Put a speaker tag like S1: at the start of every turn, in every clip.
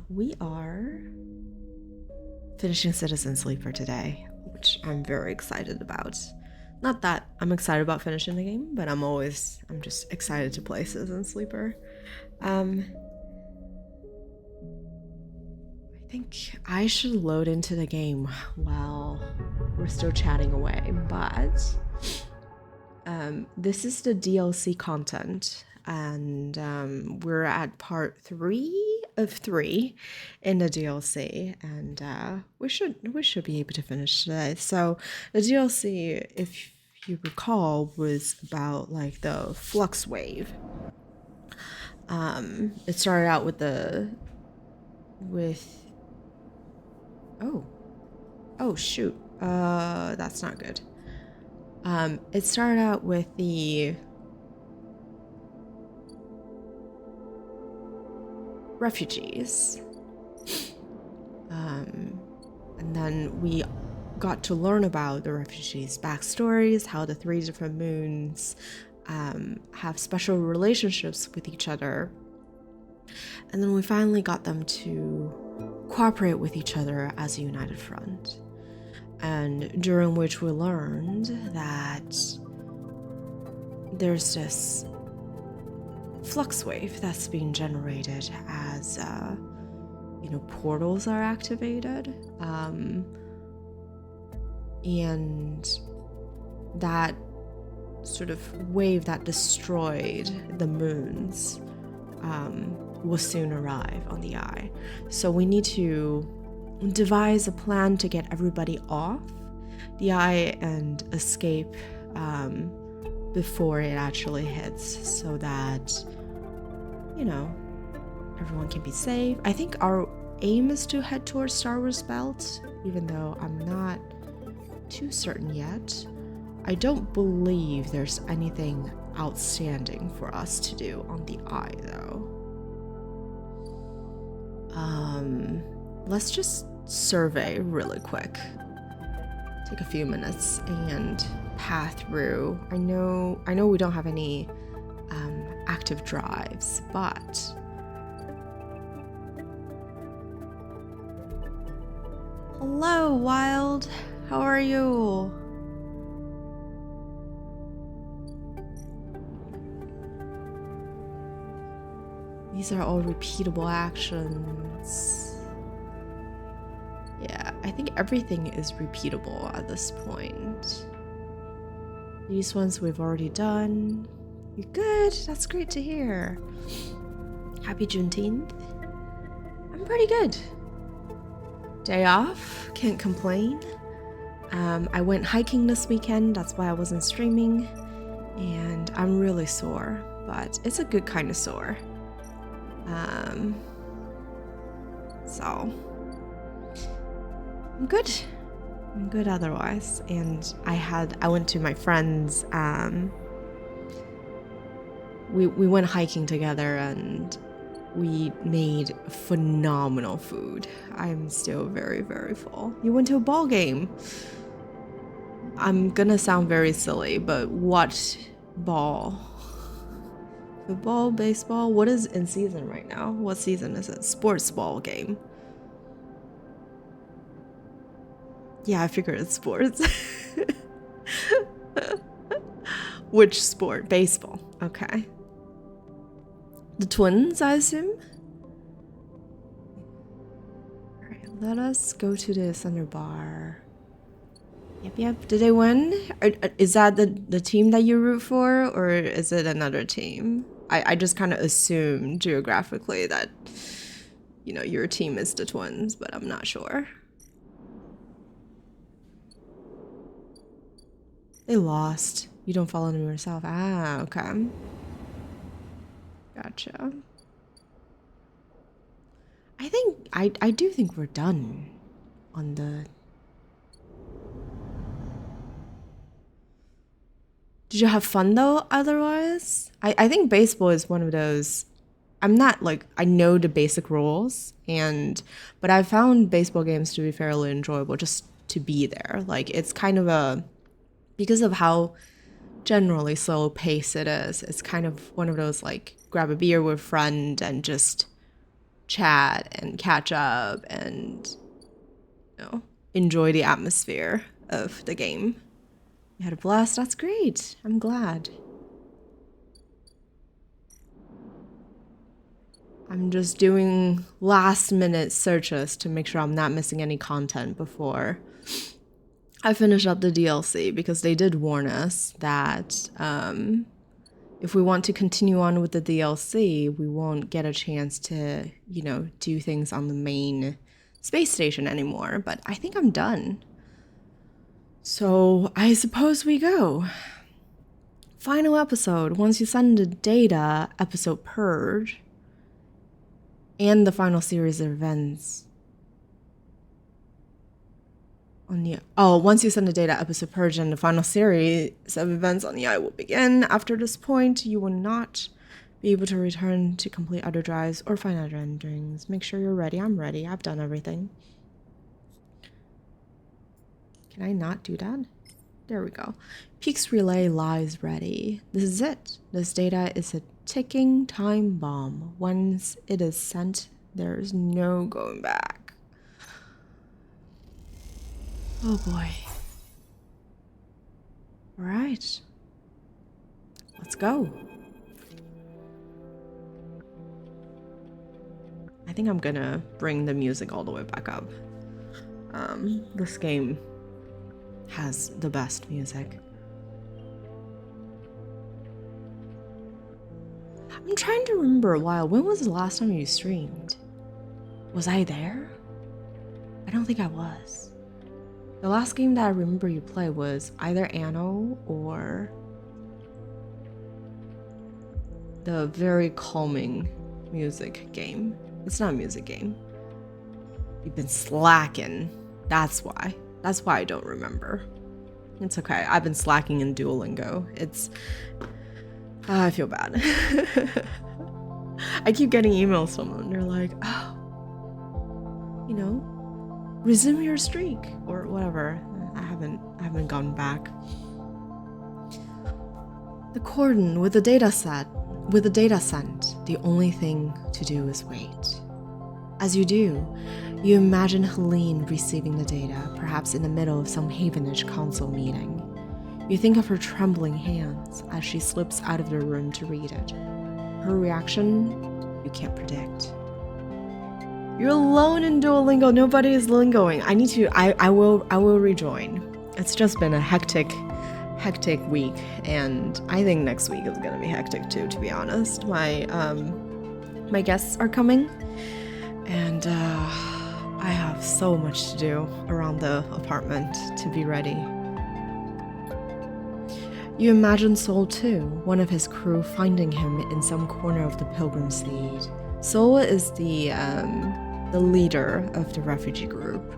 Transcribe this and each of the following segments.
S1: We are finishing Citizen Sleeper today, which I'm very excited about. Not that I'm excited about finishing the game, but I'm just excited to play Citizen Sleeper. I think I should load into the game while we're still chatting away, but this is the DLC content, and we're at part 3 of 3 in the DLC, and we should be able to finish today. So the DLC, if you recall, was about like the flux wave. It started out with oh shoot, that's not good. It started out with the refugees. And then we got to learn about the refugees' backstories, how the 3 different moons have special relationships with each other. And then we finally got them to cooperate with each other as a united front. And during which we learned that there's this flux wave that's being generated as portals are activated, and that sort of wave that destroyed the moons will soon arrive on the Eye. So we need to devise a plan to get everybody off the Eye and escape before it actually hits, so that everyone can be safe. I think our aim is to head towards Star Wars Belt, even though I'm not too certain yet. I don't believe there's anything outstanding for us to do on the Eye, though. Let's just survey really quick. Take a few minutes and path through. I know we don't have any active drives, but hello, Wild. How are you? These are all repeatable actions. Yeah, I think everything is repeatable at this point. These ones we've already done. You're good. That's great to hear. Happy Juneteenth. I'm pretty good. Day off. Can't complain. I went hiking this weekend. That's why I wasn't streaming. And I'm really sore, but it's a good kind of sore. So I'm good. I'm good otherwise. And I went to my friend's, we went hiking together and we made phenomenal food. I'm still very, very full. You went to a ball game. I'm gonna sound very silly, but what ball? Football, baseball? What is in season right now? What season is it? Sports ball game. Yeah, I figured it's sports. Which sport? Baseball. Okay. The Twins, I assume? Alright, let us go to the center bar. Yep. Did they win? Is that the team that you root for, or is it another team? I just kind of assume geographically that, your team is the Twins, but I'm not sure. They lost. You don't follow them yourself. Ah, okay. Gotcha. I do think we're done on the... Did you have fun though otherwise? I think baseball is one of those... I'm not I know the basic rules, but I found baseball games to be fairly enjoyable just to be there. It's kind of because of how generally slow pace it is, it's kind of one of those grab a beer with a friend and just chat and catch up and, you know, enjoy the atmosphere of the game. You had a blast? That's great. I'm glad. I'm just doing last minute searches to make sure I'm not missing any content before I finish up the DLC, because they did warn us that if we want to continue on with the DLC, we won't get a chance to, you know, do things on the main space station anymore. But I think I'm done. So I suppose we go. Final episode. Once you send the data, episode Purge, and the final series of events. Once you send the data, episode Purge, and the final series of events on the eye will begin. After this point, you will not be able to return to complete other drives or find other endings. Make sure you're ready. I'm ready. I've done everything. Can I not do that? There we go. Peaks relay lies ready. This is it. This data is a ticking time bomb. Once it is sent, there is no going back. Oh boy. All right. Let's go. I think I'm gonna bring the music all the way back up. This game has the best music. I'm trying to remember a while. When was the last time you streamed? Was I there? I don't think I was. The last game that I remember you play was either Anno or the very calming music game. It's not a music game. You've been slacking. That's why. That's why I don't remember. It's okay. I've been slacking in Duolingo. I feel bad. I keep getting emails from them. They're like, oh, you know, resume your streak or whatever. I haven't gone back. The cordon with the data sent, the only thing to do is wait. As you do, you imagine Helene receiving the data, perhaps in the middle of some Havenage council meeting. You think of her trembling hands as she slips out of the room to read it. Her reaction, you can't predict. You're alone in Duolingo. Nobody is lingoing. I will rejoin. It's just been a hectic week, and I think next week is gonna be hectic too, to be honest. My guests are coming, and I have so much to do around the apartment to be ready. You imagine Sol too, one of his crew finding him in some corner of the Pilgrim's Lead. Sol is the leader of the refugee group,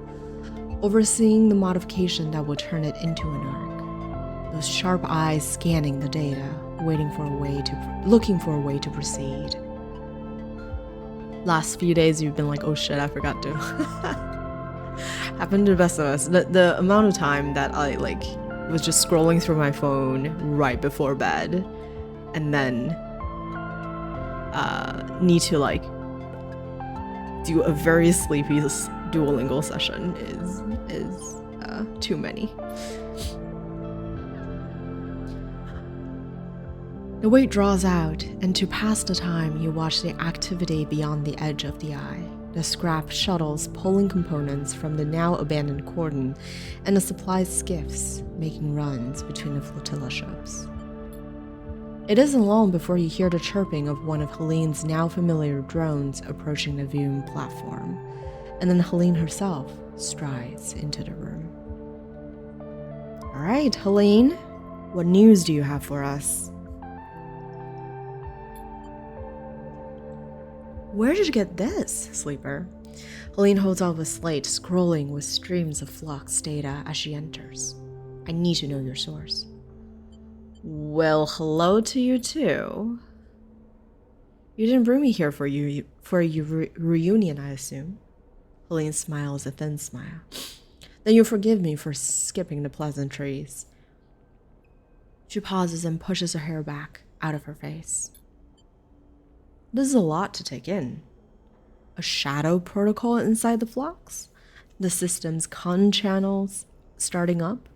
S1: overseeing the modification that will turn it into an ark. Those sharp eyes scanning the data, looking for a way to proceed. Last few days you've been like, oh shit, I forgot to. Happened to the best of us. The amount of time that I was just scrolling through my phone right before bed, and then need to do a very sleepy Duolingo session is too many. The wait draws out, and to pass the time, you watch the activity beyond the edge of the eye. The scrap shuttles pulling components from the now abandoned cordon, and the supply skiffs making runs between the flotilla ships. It isn't long before you hear the chirping of one of Helene's now familiar drones approaching the viewing platform, and then Helene herself strides into the room. All right, Helene, what news do you have for us? Where did you get this, Sleeper? Helene holds out a slate, scrolling with streams of Flux data as she enters. I need to know your source. Well, hello to you too. You didn't bring me here for a reunion, I assume. Helene smiles a thin smile. Then you'll forgive me for skipping the pleasantries. She pauses and pushes her hair back out of her face. This is a lot to take in. a shadow protocol inside the flux, the system's con channels starting up,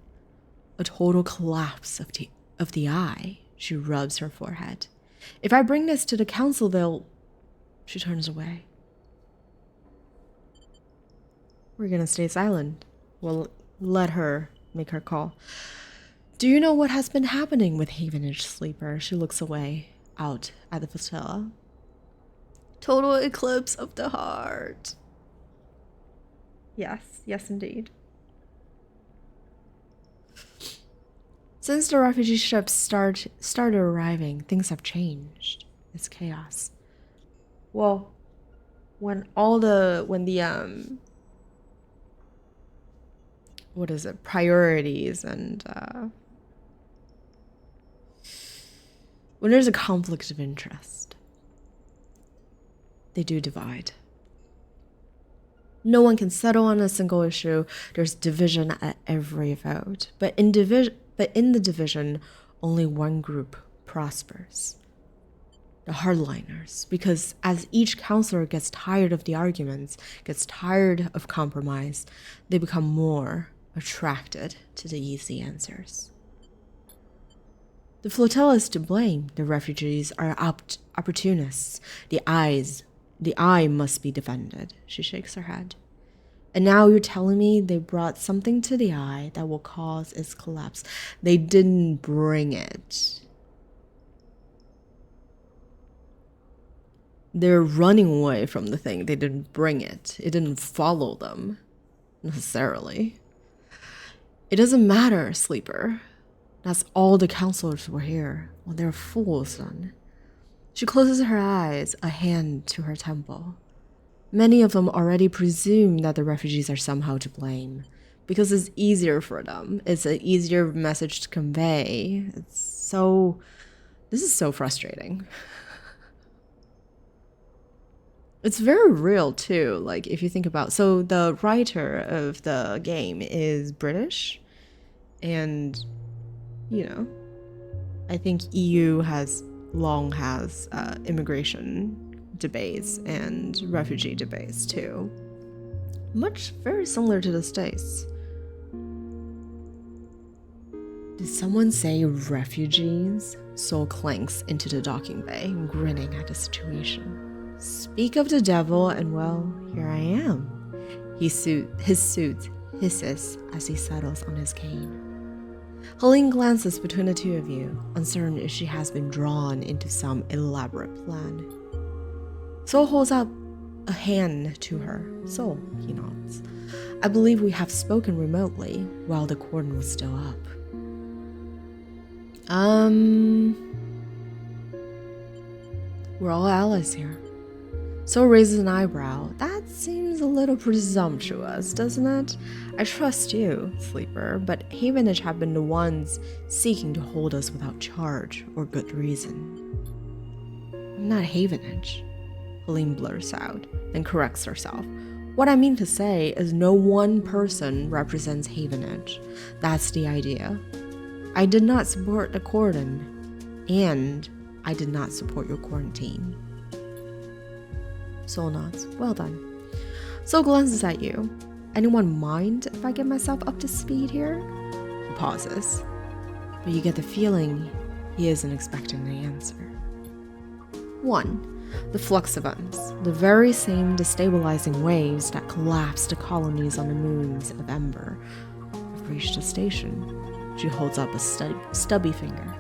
S1: a total collapse of the eye. She rubs her forehead. If I bring this to the council, they'll... She turns away. We're gonna stay silent. We'll let her make her call. Do you know what has been happening with Havenage Sleeper? She looks away, out at the flotilla. Total eclipse of the heart. Yes indeed. Since the refugee ships started arriving, things have changed. It's chaos. Well, when the what is it? Priorities and when there's a conflict of interest, they do divide. No one can settle on a single issue. There's division at every vote. But in the division, only one group prospers. The hardliners. Because as each counselor gets tired of the arguments, gets tired of compromise, they become more attracted to the easy answers. The flotilla is to blame. The refugees are opportunists. The eye must be defended. She shakes her head. And now you're telling me they brought something to the eye that will cause its collapse. They didn't bring it. They're running away from the thing. They didn't bring it. It didn't follow them, necessarily. It doesn't matter, Sleeper. That's all the counselors were here. Well, they're fools, then. She closes her eyes, a hand to her temple. Many of them already presume that the refugees are somehow to blame, because it's easier for them. It's an easier message to convey. This is so frustrating. It's very real, too. Like, if you think about... So, the writer of the game is British. And, you know, I think EU has immigration debates and refugee debates, too. Very similar to the States. Did someone say refugees? Soul clanks into the docking bay, grinning at the situation. Speak of the devil, and well, here I am. His suit hisses as he settles on his cane. Helene glances between the two of you, uncertain if she has been drawn into some elaborate plan. Soul holds out a hand to her. Soul, he nods. I believe we have spoken remotely while the cordon was still up. We're all allies here. Soul raises an eyebrow. That seems a little presumptuous, doesn't it? I trust you, Sleeper, but Havenage have been the ones seeking to hold us without charge or good reason. I'm not Havenage, Helene blurts out, then corrects herself. What I mean to say is no one person represents Havenage. That's the idea. I did not support the cordon, and I did not support your quarantine. Soul nods. Well done. Soul glances at you. Anyone mind if I get myself up to speed here? He pauses, but you get the feeling he isn't expecting the answer. 1. The flux events, the very same destabilizing waves that collapsed the colonies on the moons of Ember, have reached the station. She holds up a stubby finger.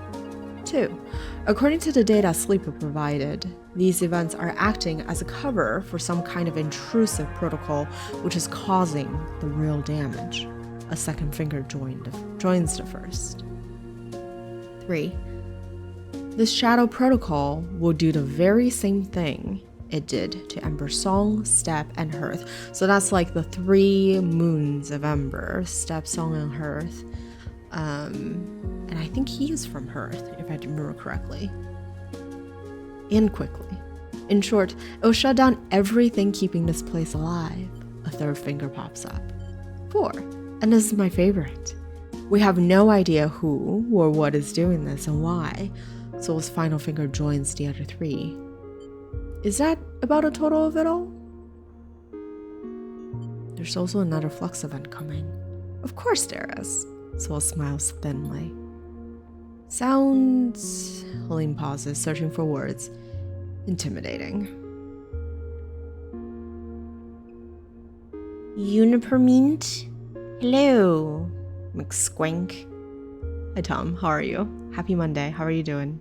S1: 2. According to the data Sleeper provided, these events are acting as a cover for some kind of intrusive protocol which is causing the real damage. A second finger joins the first. 3. This shadow protocol will do the very same thing it did to Ember Song, Step, and Hearth. So that's like the 3 moons of Ember, Step, Song, and Hearth. And I think he is from Hearth, if I remember correctly. And quickly. In short, it will shut down everything keeping this place alive. A third finger pops up. 4. And this is my favorite. We have no idea who or what is doing this and why. Soul's final finger joins the other 3. Is that about a total of it all? there's also another flux event coming. Of course there is. Sol smiles thinly. Sounds... Helene pauses, searching for words. Intimidating. Unipermint? Hello, McSquank. Hi Tom, how are you? Happy Monday, how are you doing?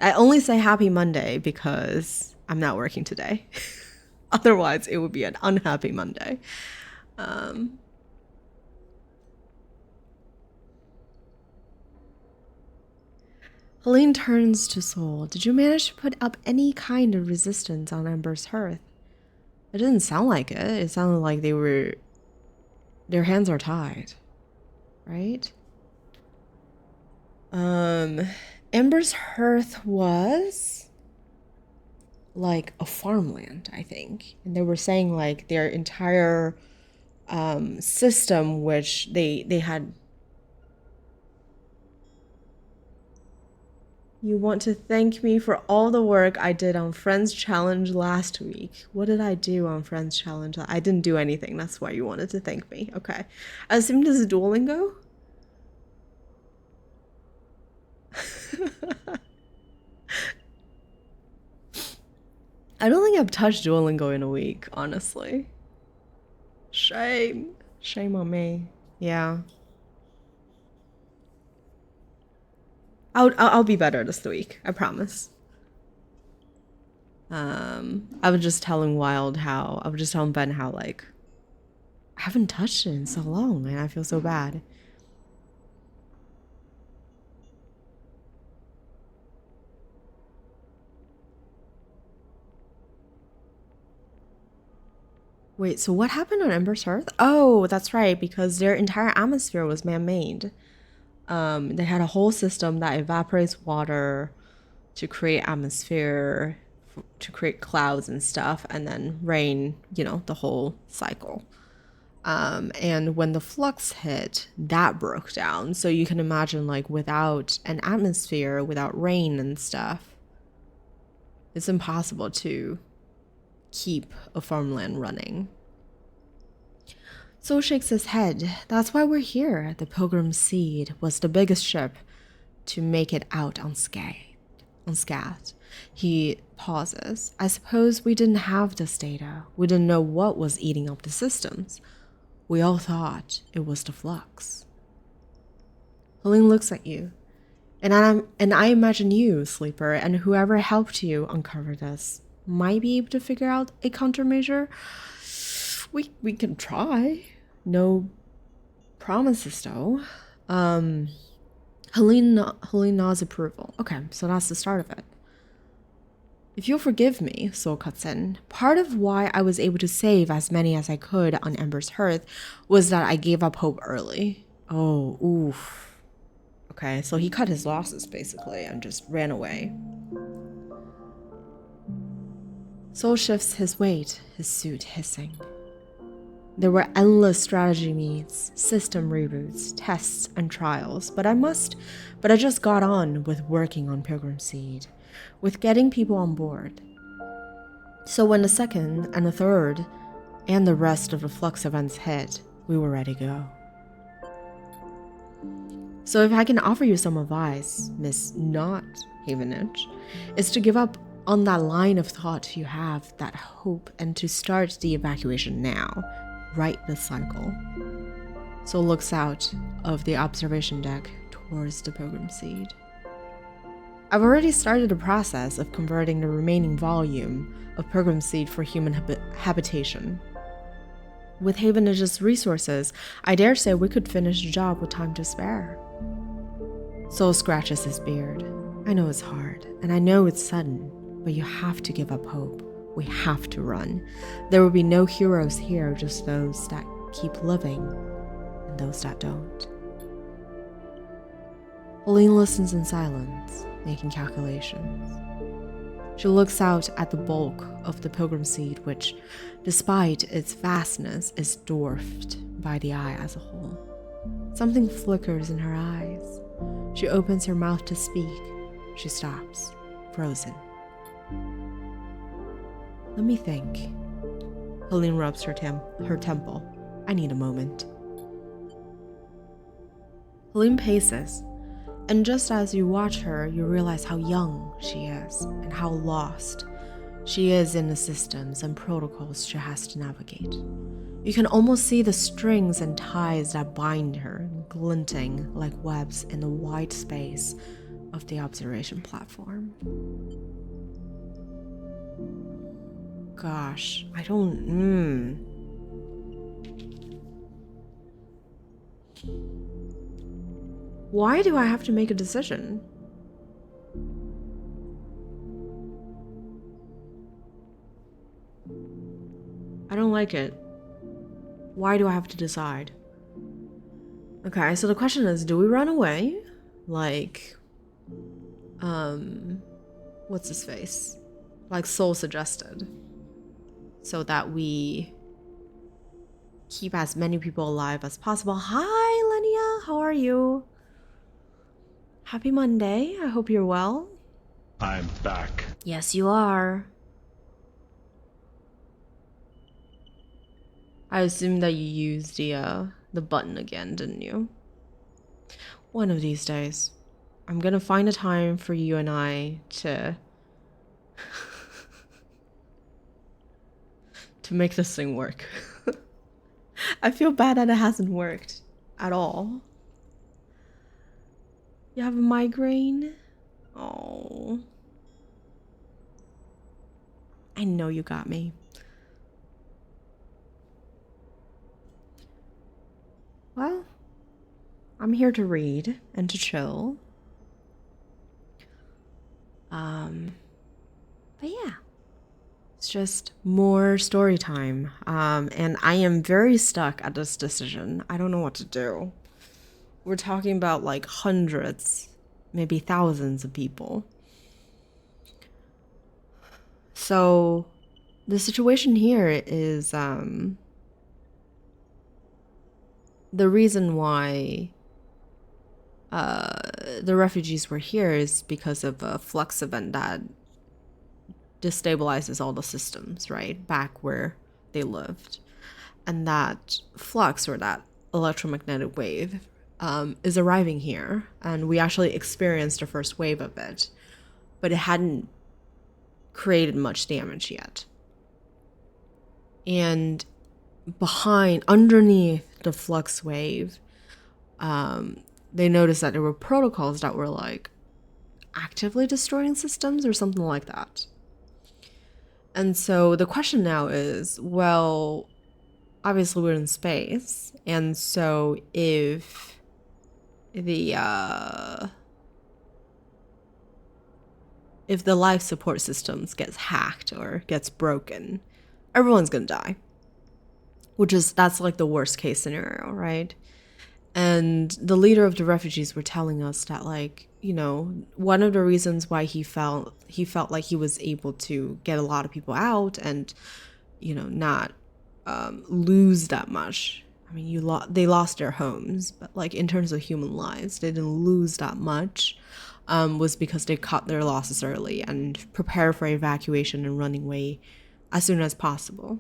S1: I only say happy Monday because I'm not working today. Otherwise, it would be an unhappy Monday. Helene turns to Sol. Did you manage to put up any kind of resistance on Ember's hearth? It didn't sound like it. It sounded like their hands are tied. Right? Ember's hearth was like a farmland, I think. And they were saying like their entire system, which they had. You want to thank me for all the work I did on Friends Challenge last week. What did I do on Friends Challenge? I didn't do anything. That's why you wanted to thank me. Okay. I assume this is Duolingo? I don't think I've touched Duolingo in a week, honestly. Shame. Shame on me. Yeah. I'll be better this week. I promise. I was just telling Ben how like I haven't touched it in so long and I feel so bad. Wait, so what happened on Ember's Hearth? Oh, that's right, because their entire atmosphere was man-made. They had a whole system that evaporates water to create atmosphere, to create clouds and stuff, and then rain, you know, the whole cycle. And when the flux hit, that broke down. So you can imagine, like, without an atmosphere, without rain and stuff, it's impossible to keep a farmland running. Sol shakes his head. That's why we're here. The Pilgrim Seed was the biggest ship to make it out unscathed. He pauses. I suppose we didn't have this data. We didn't know what was eating up the systems. We all thought it was the flux. Helene looks at you. And I imagine you, Sleeper, and whoever helped you uncover this might be able to figure out a countermeasure. We can try. No promises, though. Helene nods approval. Okay, so that's the start of it. If you'll forgive me, Sol cuts in, part of why I was able to save as many as I could on Ember's Hearth was that I gave up hope early. Oh, oof. Okay, so he cut his losses, basically, and just ran away. Sol shifts his weight, his suit hissing. There were endless strategy meets, system reboots, tests, and trials, but I just got on with working on Pilgrim Seed, with getting people on board. So when the second and the third and the rest of the flux events hit, we were ready to go. So if I can offer you some advice, Miss Not Havenage, is to give up on that line of thought you have, that hope, and to start the evacuation now. Right this cycle. Sol looks out of the observation deck towards the Pilgrim Seed. I've already started the process of converting the remaining volume of Pilgrim Seed for human habitation. With Havenage's resources, I dare say we could finish the job with time to spare. Sol scratches his beard. I know it's hard, and I know it's sudden, but you have to give up hope. We have to run. There will be no heroes here, just those that keep living and those that don't. Helene listens in silence, making calculations. She looks out at the bulk of the Pilgrim Seed, which, despite its vastness, is dwarfed by the eye as a whole. Something flickers in her eyes. She opens her mouth to speak. She stops, frozen. Let me think. Helene rubs her temple. I need a moment. Helene paces, and just as you watch her, you realize how young she is and how lost she is in the systems and protocols she has to navigate. You can almost see the strings and ties that bind her glinting like webs in the wide space of the observation platform. Gosh, I don't... Why do I have to make a decision? I don't like it. Why do I have to decide? Okay, so the question is, do we run away? Like, what's his face? Like Soul suggested. So that we keep as many people alive as possible. Hi, Lenia, how are you? Happy Monday, I hope you're well.
S2: I'm back.
S1: Yes, you are. I assume that you used the button again, didn't you? One of these days, I'm gonna find a time for you and I to to make this thing work. I feel bad that it hasn't worked at all. You have a migraine? Oh. I know you got me. Well, I'm here to read and to chill. But yeah, it's just more story time. And I am very stuck at this decision. I don't know what to do. We're talking about like hundreds, maybe thousands of people. So the situation here is, the reason why the refugees were here is because of a flux event that destabilizes all the systems, right? Back where they lived. And that flux, or that electromagnetic wave, is arriving here. And we actually experienced the first wave of it, but it hadn't created much damage yet. And underneath the flux wave, they noticed that there were protocols that were like actively destroying systems or something like that. And so the question now is, well, obviously we're in space, and so if the life support systems gets hacked or gets broken, everyone's gonna die. That's like the worst case scenario, right? And the leader of the refugees were telling us that, like, you know, one of the reasons why he felt like he was able to get a lot of people out and, you know, not lose that much. I mean, they lost their homes, but like in terms of human lives, they didn't lose that much. Was because they cut their losses early and prepare for evacuation and running away as soon as possible.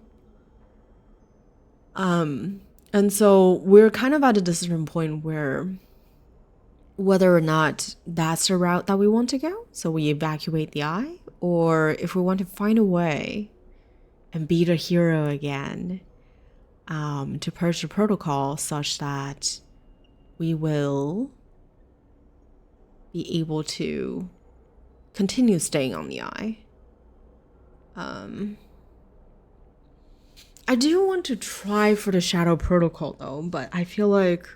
S1: And so we're kind of at a decision point where whether or not that's the route that we want to go, so we evacuate the eye, or if we want to find a way and be the hero again, to purge the protocol such that we will be able to continue staying on the eye. I do want to try for the shadow protocol though, but I feel like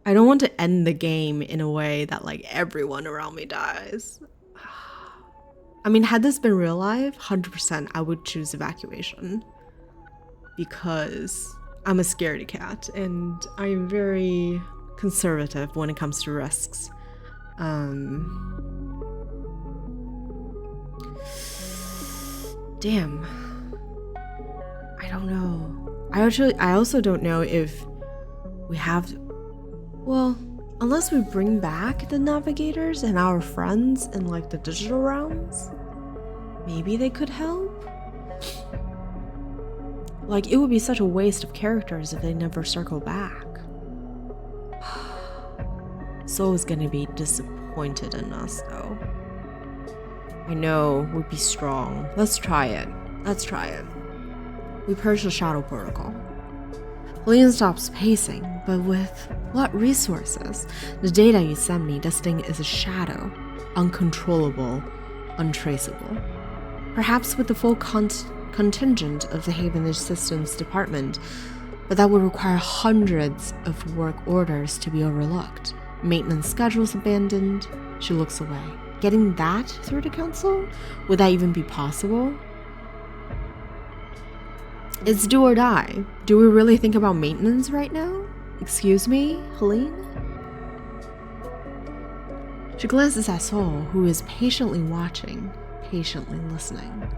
S1: I don't want to end the game in a way that like everyone around me dies. I mean, had this been real life, 100% I would choose evacuation because I'm a scaredy cat and I'm very conservative when it comes to risks. Damn. I don't know. I also don't know if we have... Well, unless we bring back the navigators and our friends in like the digital realms, maybe they could help. Like, it would be such a waste of characters if they never circle back. Soul's gonna be disappointed in us, though. I know, we'd be strong. Let's try it. Let's try it. We purge the shadow protocol. Helene stops pacing, but with what resources? The data you sent me, this thing is a shadow. Uncontrollable, untraceable. Perhaps with the full contingent of the Havenage Systems Department, but that would require hundreds of work orders to be overlooked. Maintenance schedules abandoned. She looks away. Getting that through the council? Would that even be possible? It's do or die. Do we really think about maintenance right now? Excuse me, Helene? She glances at Sol, who is patiently watching, patiently listening.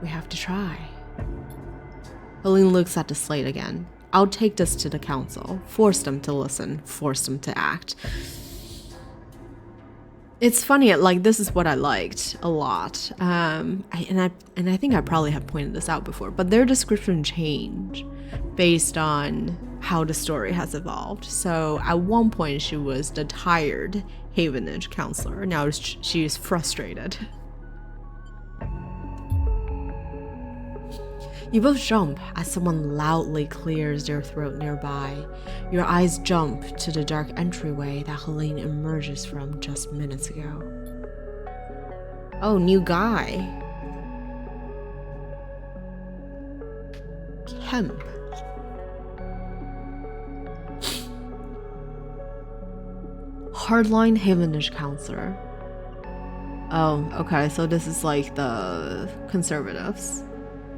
S1: We have to try. Helene looks at the slate again. I'll take this to the council. Force them to listen. Force them to act. It's funny, like, this is what I liked a lot. And I think I probably have pointed this out before, but their description change based on how the story has evolved. So at one point she was the tired Havenage counselor. Now she is frustrated. You both jump as someone loudly clears their throat nearby. Your eyes jump to the dark entryway that Helene emerges from just minutes ago. Oh, new guy. Kemp. Hardline Havenage counselor. Oh, okay, so this is like the conservatives.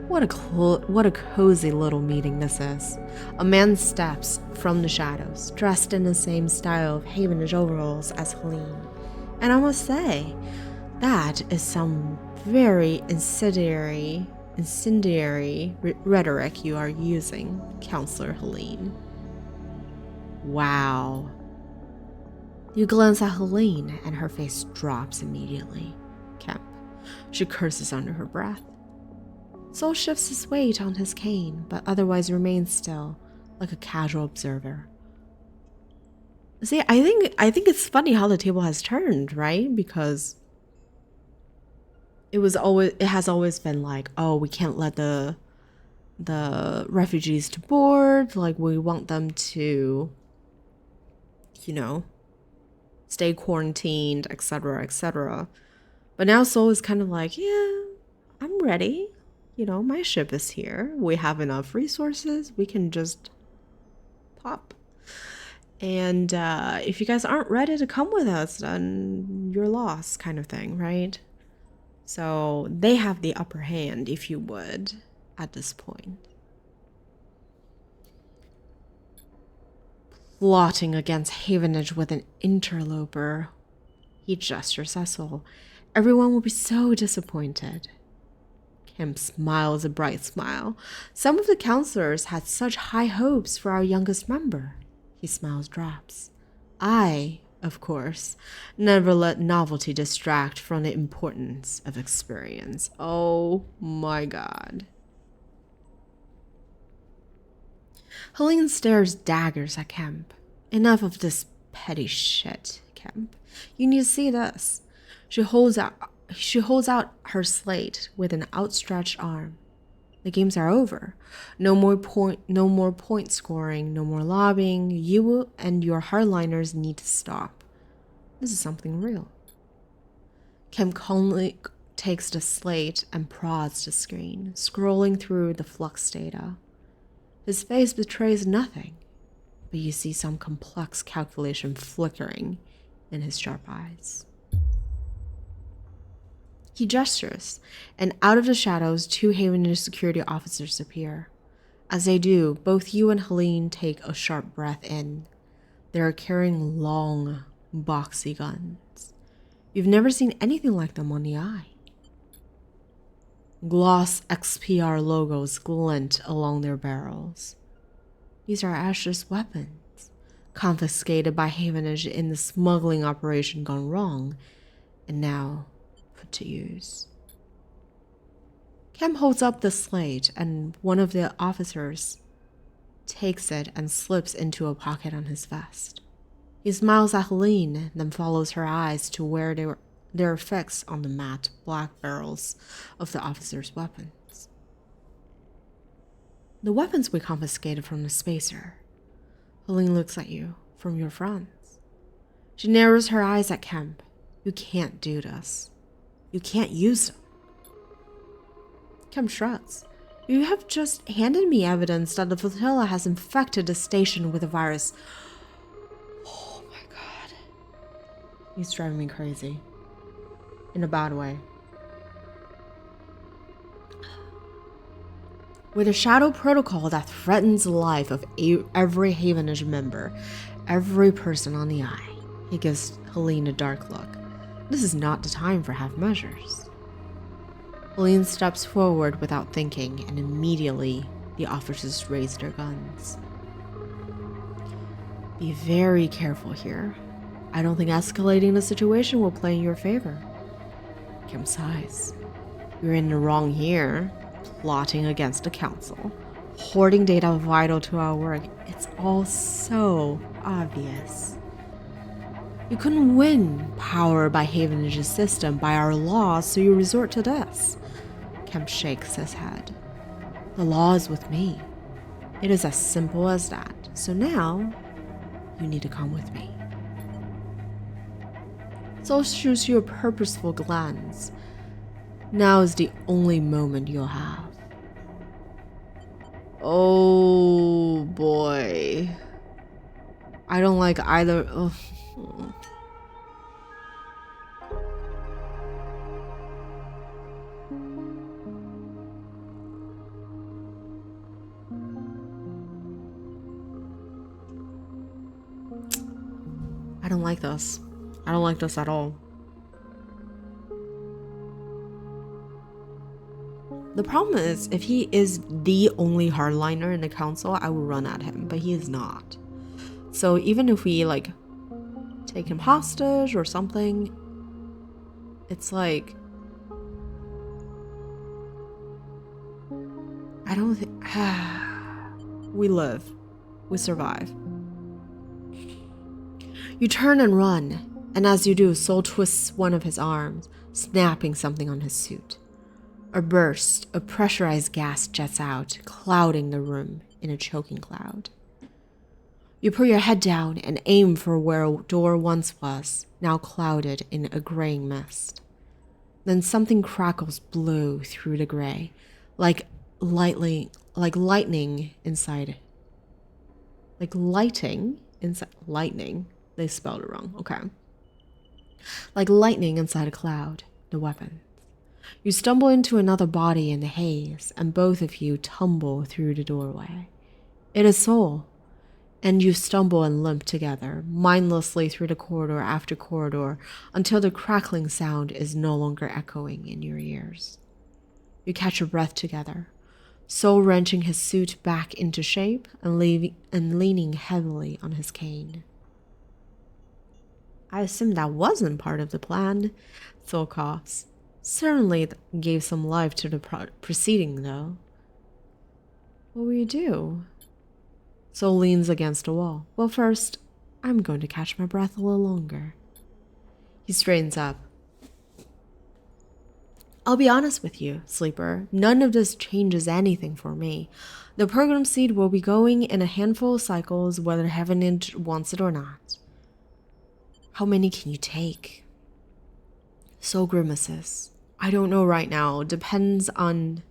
S1: What a cozy little meeting this is. A man steps from the shadows, dressed in the same style of Havenage overalls as Helene. And I must say, that is some very incendiary rhetoric you are using, Counselor Helene. Wow. You glance at Helene and her face drops immediately. Kemp. She curses under her breath. Sol shifts his weight on his cane, but otherwise remains still, like a casual observer. See, I think it's funny how the table has turned, right? Because it has always been like, oh, we can't let the refugees to board, like we want them to, you know, stay quarantined, etc., etc. But now Sol is kind of like, yeah, I'm ready. You know, my ship is here. We have enough resources. We can just pop. And if you guys aren't ready to come with us, then you're lost, kind of thing, right? So they have the upper hand, if you would, at this point. Plotting against Havenage with an interloper. He gestures at Sol. Everyone will be so disappointed. Kemp smiles a bright smile. Some of the counselors had such high hopes for our youngest member. His smile drops. I, of course, never let novelty distract from the importance of experience. Oh my god. Helene stares daggers at Kemp. Enough of this petty shit, Kemp. You need to see this. She holds out her slate with an outstretched arm. The games are over. No more point scoring, no more lobbying. You and your hardliners need to stop. This is something real. Kemp calmly takes the slate and prods the screen, scrolling through the flux data. His face betrays nothing, but you see some complex calculation flickering in his sharp eyes. He gestures, and out of the shadows, 2 Havenage security officers appear. As they do, both you and Helene take a sharp breath in. They are carrying long, boxy guns. You've never seen anything like them on the eye. Gloss XPR logos glint along their barrels. These are Asher's weapons, confiscated by Havenage in the smuggling operation gone wrong, and now put to use. Cam holds up the slate, and one of the officers takes it and slips into a pocket on his vest. He smiles at Helene, then follows her eyes to where they're fixed on the matte black barrels of the officer's weapons. The weapons we confiscated from the spacer. Helene looks at you from your friends. She narrows her eyes at Kemp. You can't do this. You can't use them. Kemp shrugs. You have just handed me evidence that the flotilla has infected the station with a virus. Oh my god. He's driving me crazy. In a bad way. With a shadow protocol that threatens the life of every Havenage member, every person on the eye, he gives Helene a dark look. This is not the time for half measures. Helene steps forward without thinking, and immediately the officers raise their guns. Be very careful here. I don't think escalating the situation will play in your favor. Kim sighs. You're in the wrong here. Plotting against the council. Hoarding data vital to our work. It's all so obvious. You couldn't win power by Havenage's system, by our laws, so you resort to this. Kemp shakes his head. The law is with me. It is as simple as that. So now, you need to come with me. So shoots you a purposeful glance. Now is the only moment you'll have. Oh boy. I don't like either. Oh. I don't like this. I don't like this at all. The problem is, if he is the only hardliner in the council, I will run at him, but he is not. So even if we, like, take him hostage or something, it's like... I don't think... We live. We survive. You turn and run, and as you do, Sol twists one of his arms, snapping something on his suit. A burst of pressurized gas jets out, clouding the room in a choking cloud. You put your head down and aim for where a door once was, now clouded in a graying mist. Then something crackles blue through the gray, like lightning inside. Like lighting inside. Lightning. They spelled it wrong. Okay. Like lightning inside a cloud. The weapons. You stumble into another body in the haze, and both of you tumble through the doorway. It is Sol, and you stumble and limp together, mindlessly through the corridor after corridor, until the crackling sound is no longer echoing in your ears. You catch your breath together, Sol wrenching his suit back into shape and leaning heavily on his cane. I assume that wasn't part of the plan, Sol coughs. Certainly gave some life to the proceeding, though. What will you do? Sol leans against a wall. Well, first, I'm going to catch my breath a little longer. He straightens up. I'll be honest with you, Sleeper. None of this changes anything for me. The program seed will be going in a handful of cycles, whether Havenage wants it or not. How many can you take? Sol grimaces. I don't know right now. Depends on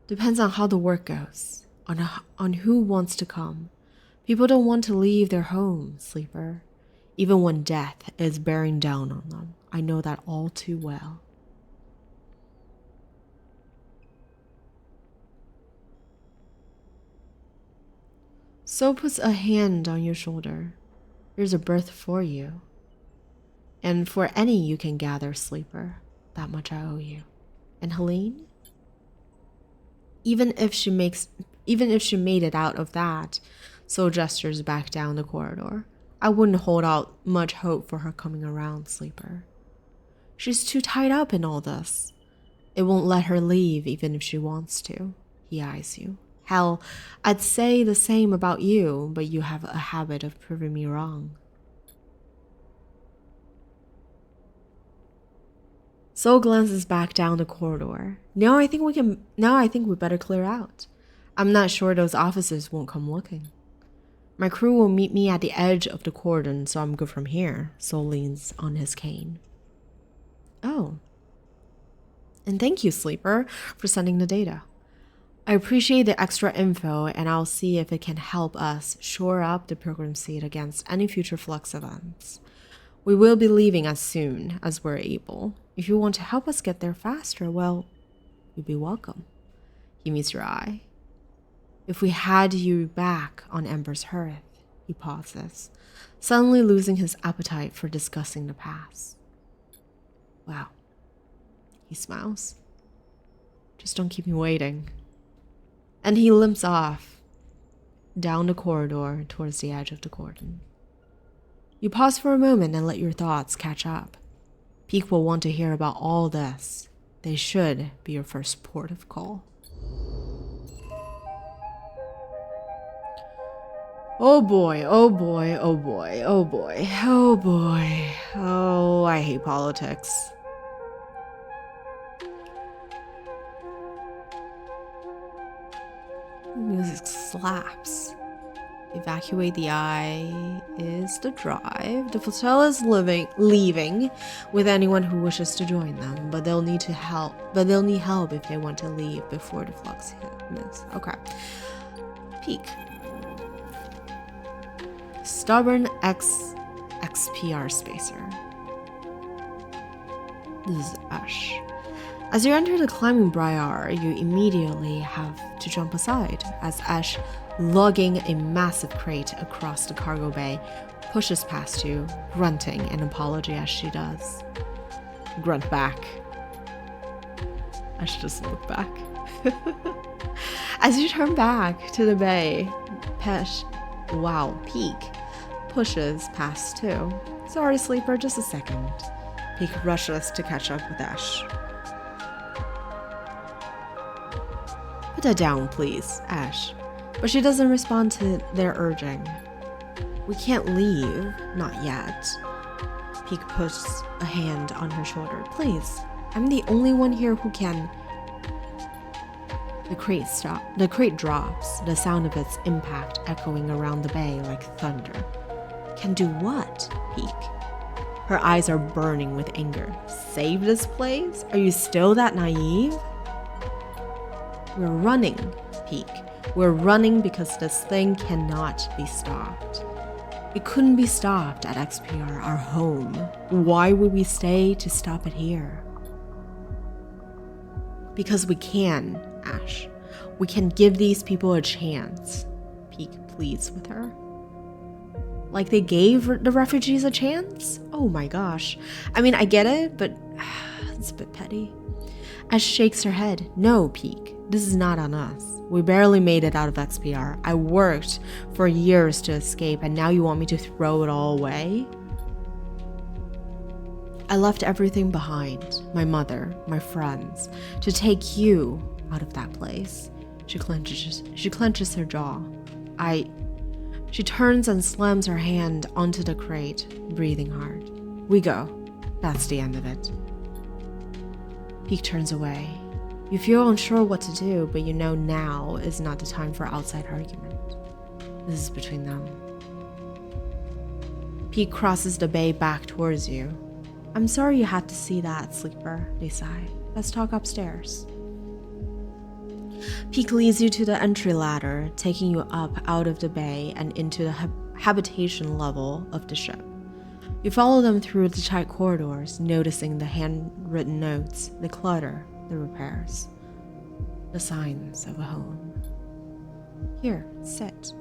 S1: how the work goes. On who wants to come. People don't want to leave their home, Sleeper. Even when death is bearing down on them. I know that all too well. Sol puts a hand on your shoulder. There's a berth for you. And for any you can gather, Sleeper. That much I owe you. And Helene? Even if she made it out of that, Sol gestures back down the corridor. I wouldn't hold out much hope for her coming around, Sleeper. She's too tied up in all this. It won't let her leave even if she wants to. He eyes you. Hell, I'd say the same about you, but you have a habit of proving me wrong. Soul glances back down the corridor. Now I think we better clear out. I'm not sure those officers won't come looking. My crew will meet me at the edge of the cordon, so I'm good from here. Soul leans on his cane. Oh. And thank you, Sleeper, for sending the data. I appreciate the extra info, and I'll see if it can help us shore up the program seed against any future flux events. We will be leaving as soon as we're able. If you want to help us get there faster, well, you'd be welcome. He meets your eye. If we had you back on Ember's hearth, he pauses, suddenly losing his appetite for discussing the past. Wow. He smiles. Just don't keep me waiting. And he limps off down the corridor towards the edge of the cordon. You pause for a moment and let your thoughts catch up. Peak will want to hear about all this. They should be your first port of call. Oh boy, oh boy, oh boy, oh boy, oh boy. Oh, I hate politics. Music slaps. Evacuate the eye is the drive. The flotilla is leaving with anyone who wishes to join them, but they'll need help if they want to leave before the flux hits. Okay. Peak. Stubborn XPR spacer. This is Ash. As you enter the climbing briar, you immediately have to jump aside as Ash, lugging a massive crate across the cargo bay, pushes past you, grunting an apology as she does. Grunt back. Ash doesn't look back. As you turn back to the bay, Peak pushes past too. Sorry, Sleeper, just a second. Peak rushes to catch up with Ash. Put that down, please, Ash. But she doesn't respond to their urging. We can't leave, not yet. Peak puts a hand on her shoulder. Please, I'm the only one here who can. The crate drops, the sound of its impact echoing around the bay like thunder. Can do what, Peak? Her eyes are burning with anger. Save this place? Are you still that naive? We're running, Peak. We're running because this thing cannot be stopped. It couldn't be stopped at XPR, our home. Why would we stay to stop it here? Because we can, Ash. We can give these people a chance. Peak pleads with her. Like they gave the refugees a chance? Oh my gosh. I mean, I get it, but it's a bit petty. Ash shakes her head. No, Peak. This is not on us. We barely made it out of XPR. I worked for years to escape, and now you want me to throw it all away? I left everything behind. My mother, my friends, to take you out of that place. She clenches her jaw. She turns and slams her hand onto the crate, breathing hard. We go. That's the end of it. Peak turns away. You feel unsure what to do, but you know now is not the time for outside argument. This is between them. Peak crosses the bay back towards you. I'm sorry you had to see that, Sleeper, they sigh. Let's talk upstairs. Peak leads you to the entry ladder, taking you up out of the bay and into the habitation level of the ship. You follow them through the tight corridors, noticing the handwritten notes, the clutter, the repairs, the signs of a home. Here, sit.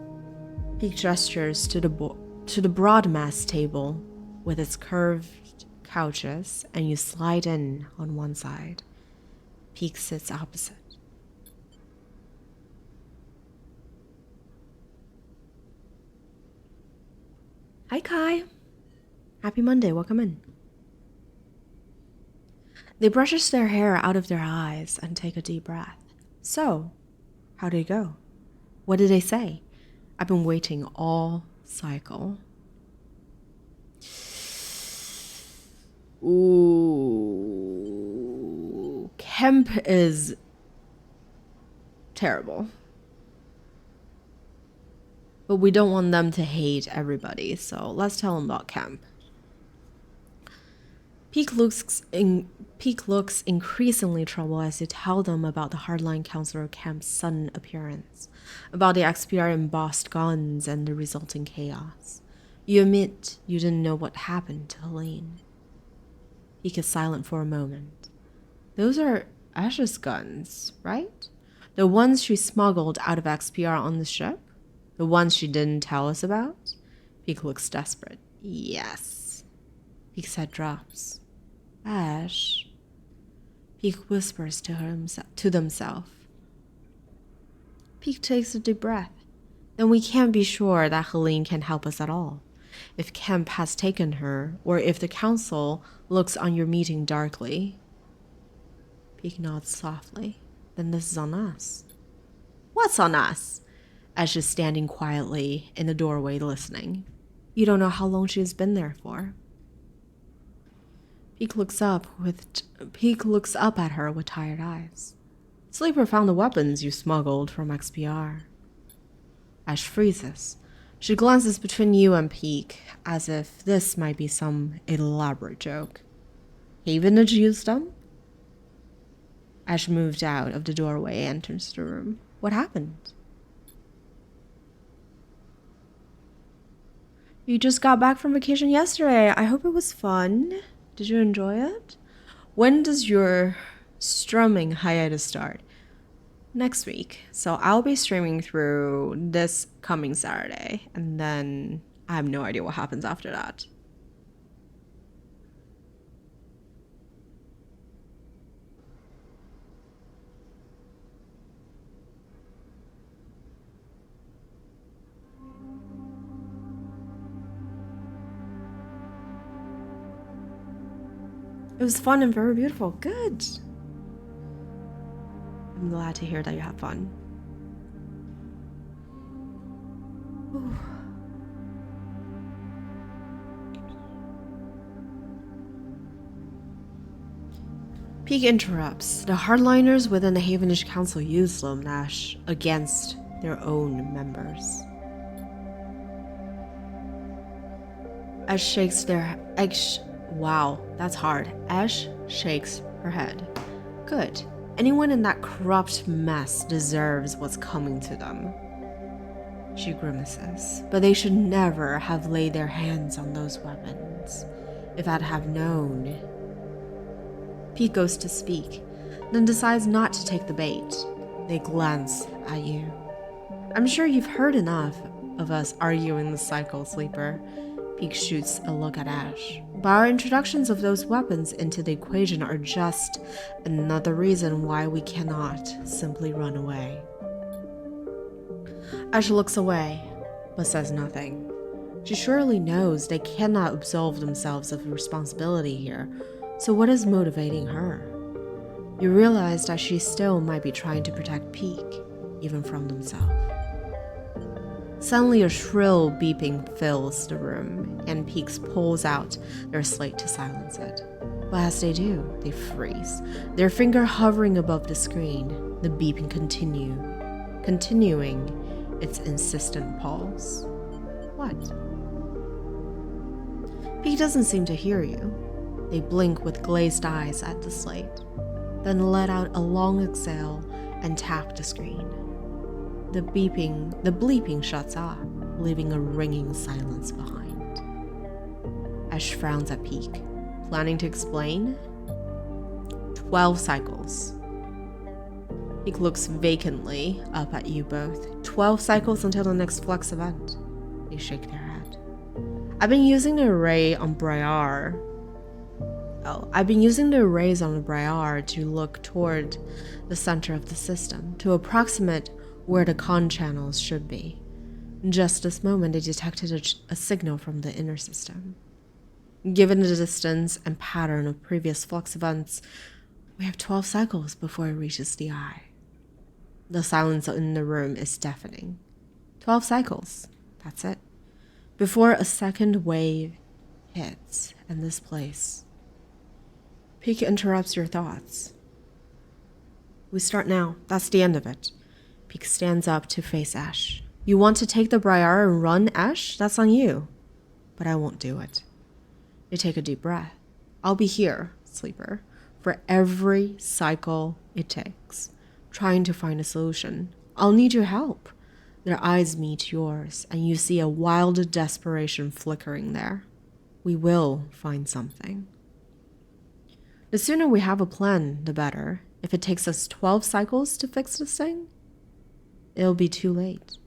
S1: Peak gestures to the broad mess table with its curved couches, and you slide in on one side. Peak sits opposite. Hi, Kai. Happy Monday. Welcome in. They brushes their hair out of their eyes and take a deep breath. So, how did it go? What did they say? I've been waiting all cycle. Ooh. Kemp is terrible. But we don't want them to hate everybody, so let's tell them about Kemp. Peak looks increasingly troubled as you tell them about the hardline counselor Kemp's sudden appearance, about the XPR embossed guns and the resulting chaos. You admit you didn't know what happened to Helene. Peak is silent for a moment. Those are Ash's guns, right? The ones she smuggled out of XPR on the ship? The ones she didn't tell us about? Peak looks desperate. Yes. Peak's head drops. Ash. Peak whispers to themselves. Peak takes a deep breath. Then we can't be sure that Helene can help us at all. If Kemp has taken her, or if the council looks on your meeting darkly. Peak nods softly. Then this is on us. What's on us? Ash is standing quietly in the doorway listening. You don't know how long she has been there for. Peak looks up at her with tired eyes. Sleeper found the weapons you smuggled from XPR. Ash freezes. She glances between you and Peak, as if this might be some elaborate joke. Havenage used them? Ash moved out of the doorway and enters the room. What happened? You just got back from vacation yesterday. I hope it was fun. Did you enjoy it? When does your strumming hiatus start? Next week. So I'll be streaming through this coming Saturday, and then I have no idea what happens after that. It was fun and very beautiful. Good. I'm glad to hear that you had fun. Ooh. Peak interrupts. The hardliners within the Havenish Council use Nash against their own members. Ash shakes wow, that's hard. Ash shakes her head. Good. Anyone in that corrupt mess deserves what's coming to them. She grimaces. But they should never have laid their hands on those weapons. If I'd have known. Pete goes to speak, then decides not to take the bait. They glance at you. I'm sure you've heard enough of us arguing the cycle, Sleeper. Peak shoots a look at Ash. But our introductions of those weapons into the equation are just another reason why we cannot simply run away. Ash looks away, but says nothing. She surely knows they cannot absolve themselves of responsibility here, so what is motivating her? You realize that she still might be trying to protect Peak, even from themselves. Suddenly a shrill beeping fills the room, and Peaks pulls out their slate to silence it. But as they do, they freeze, their finger hovering above the screen, the beeping continuing its insistent pulse. What? Peak doesn't seem to hear you. They blink with glazed eyes at the slate, then let out a long exhale and tap the screen. The bleeping shuts off, leaving a ringing silence behind. Ash frowns at Peak, planning to explain. 12 cycles. Peak looks vacantly up at you both. 12 cycles until the next Flux event. They shake their head. I've been using the arrays on the Briar to look toward the center of the system, to approximate where the con channels should be. In just this moment, they detected a signal from the inner system. Given the distance and pattern of previous flux events, we have 12 cycles before it reaches the eye. The silence in the room is deafening. 12 cycles, that's it. Before a second wave hits in this place. Peak interrupts your thoughts. We start now. That's the end of it. Peak stands up to face Ash. You want to take the Briar and run, Ash? That's on you. But I won't do it. You take a deep breath. I'll be here, Sleeper, for every cycle it takes, trying to find a solution. I'll need your help. Their eyes meet yours, and you see a wild desperation flickering there. We will find something. The sooner we have a plan, the better. If it takes us 12 cycles to fix this thing, it'll be too late.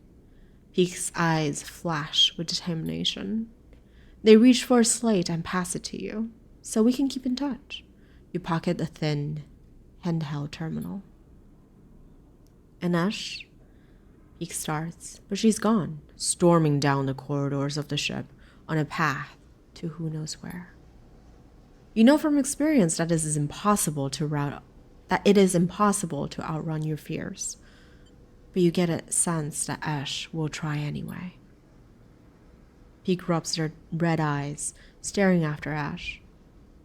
S1: Peak's eyes flash with determination. They reach for a slate and pass it to you, so we can keep in touch. You pocket the thin, handheld terminal. And Ash? Peak starts, but she's gone, storming down the corridors of the ship on a path to who knows where. You know from experience that it is impossible to outrun your fears, but you get a sense that Ash will try anyway. Peak rubs their red eyes, staring after Ash.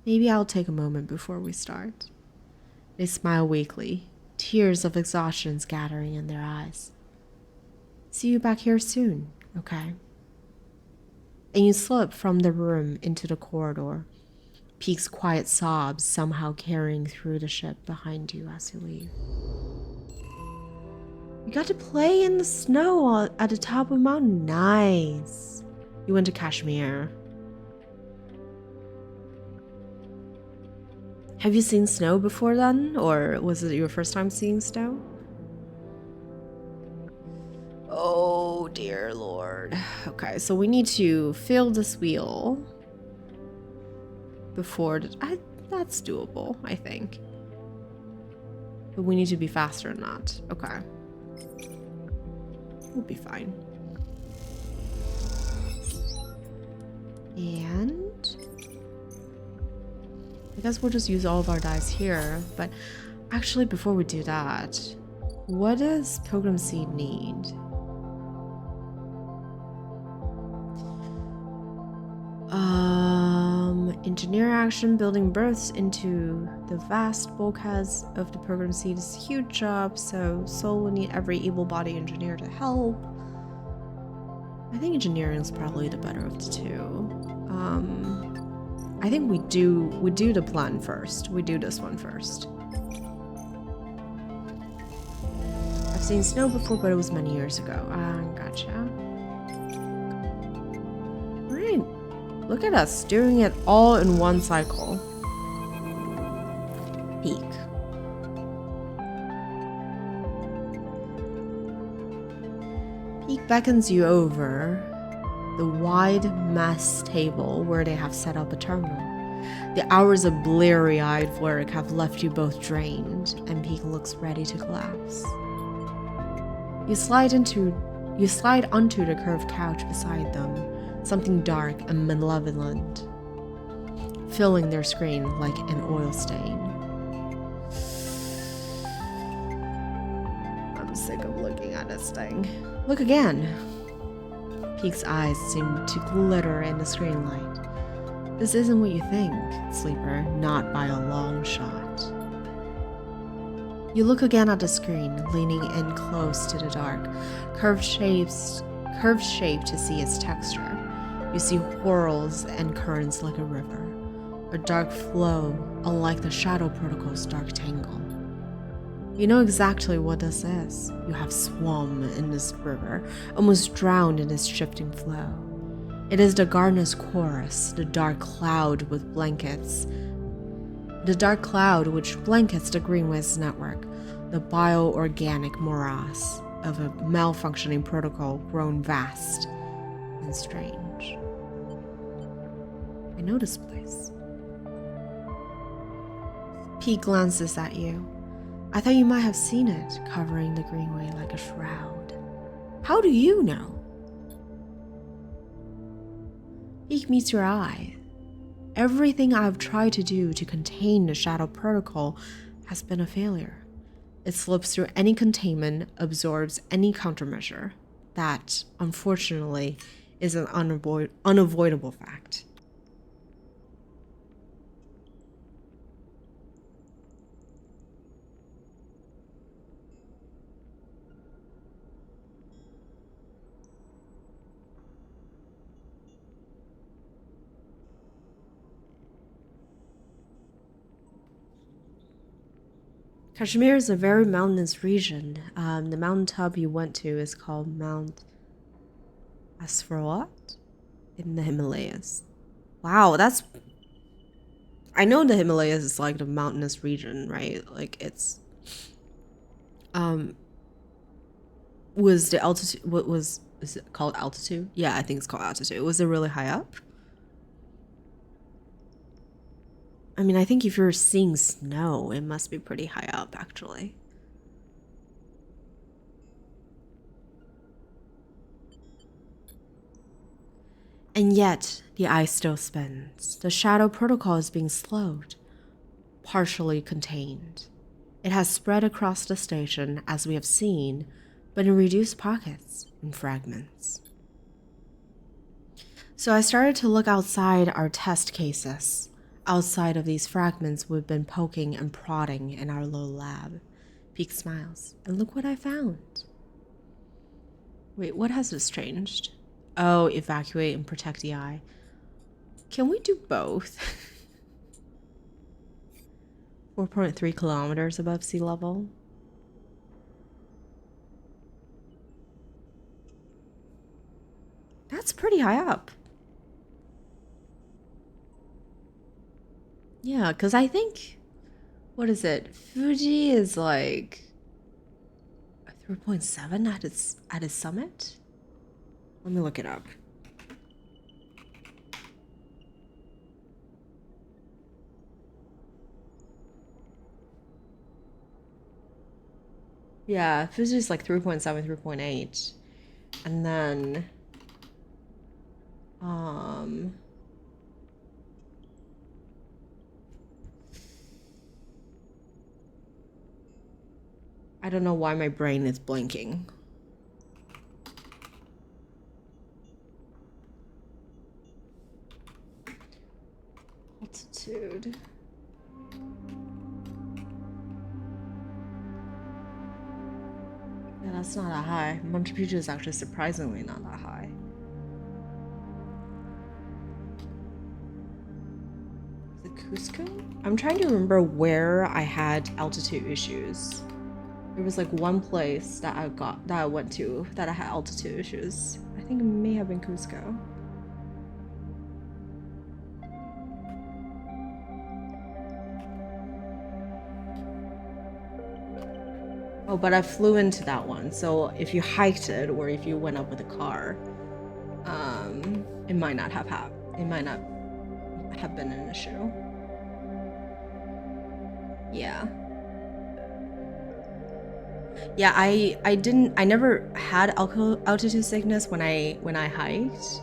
S1: Maybe I'll take a moment before we start. They smile weakly, tears of exhaustion gathering in their eyes. See you back here soon, okay? And you slip from the room into the corridor, Peak's quiet sobs somehow carrying through the ship behind you as you leave. You got to play in the snow at the top of a mountain. Nice. You went to Kashmir. Have you seen snow before then? Or was it your first time seeing snow? Oh dear Lord. Okay, so we need to fill this wheel before that's doable, I think. But we need to be faster than that. Okay. We'll be fine. And I guess we'll just use all of our dice here. But actually, before we do that, what does Pilgrim Seed need? Engineer action. Building berths into the vast bulkheads of the Pilgrim Seed is a huge job, so Soul will need every able-bodied engineer to help. I think engineering is probably the better of the two. I think we do the plan first. We do this one first. I've seen snow before, but it was many years ago. Gotcha. Alright. Look at us doing it all in one cycle. Peak. Peak beckons you over the wide mess table where they have set up a terminal. The hours of bleary-eyed work have left you both drained, and Peak looks ready to collapse. You slide onto the curved couch beside them, something dark and malevolent filling their screen like an oil stain. I'm sick of looking at this thing. Look again. Peak's eyes seem to glitter in the screen light. This isn't what you think, Sleeper, not by a long shot. You look again at the screen, leaning in close to the dark, curved shape to see its texture. You see whirls and currents like a river, a dark flow unlike the Shadow Protocol's dark tangle. You know exactly what this is. You have swum in this river, almost drowned in its shifting flow. It is the Gardener's Chorus, the dark cloud which blankets the Greenway's network, the bioorganic morass of a malfunctioning protocol grown vast and strange. I know this place. Pete glances at you. I thought you might have seen it, covering the Greenway like a shroud. How do you know? Peak meets your eye. Everything I've tried to do to contain the shadow protocol has been a failure. It slips through any containment, absorbs any countermeasure. That, unfortunately, is an unavoidable fact. Kashmir is a very mountainous region. The mountain top you went to is called Mount Asfarwat in the Himalayas. Wow, that's... I know the Himalayas is like the mountainous region, right? Like it's... Was the altitude... What was... Is it called altitude? Yeah, I think it's called altitude. Was it really high up? I mean, I think if you're seeing snow, it must be pretty high up, actually. And yet, the ice still spins. The shadow protocol is being slowed, partially contained. It has spread across the station, as we have seen, but in reduced pockets and fragments. So I started to look outside our test cases. Outside of these fragments, we've been poking and prodding in our little lab. Peak smiles. And look what I found. Wait, what has this changed? Oh, evacuate and protect the eye. Can we do both? 4.3 kilometers above sea level. That's pretty high up. Yeah, because I think, what is it? Fuji is like 3.7 at its summit. Let me look it up. Yeah, Fuji is like 3.7, 3.8. And then I don't know why my brain is blinking. Altitude. Yeah, that's not that high. Machu Picchu is actually surprisingly not that high. Is it Cusco? I'm trying to remember where I had altitude issues. There was like one place that I went to that I had altitude issues. I think it may have been Cusco. Oh, but I flew into that one. So if you hiked it or if you went up with a car, it might not have been an issue. Yeah. Yeah, I never had altitude sickness when I hiked.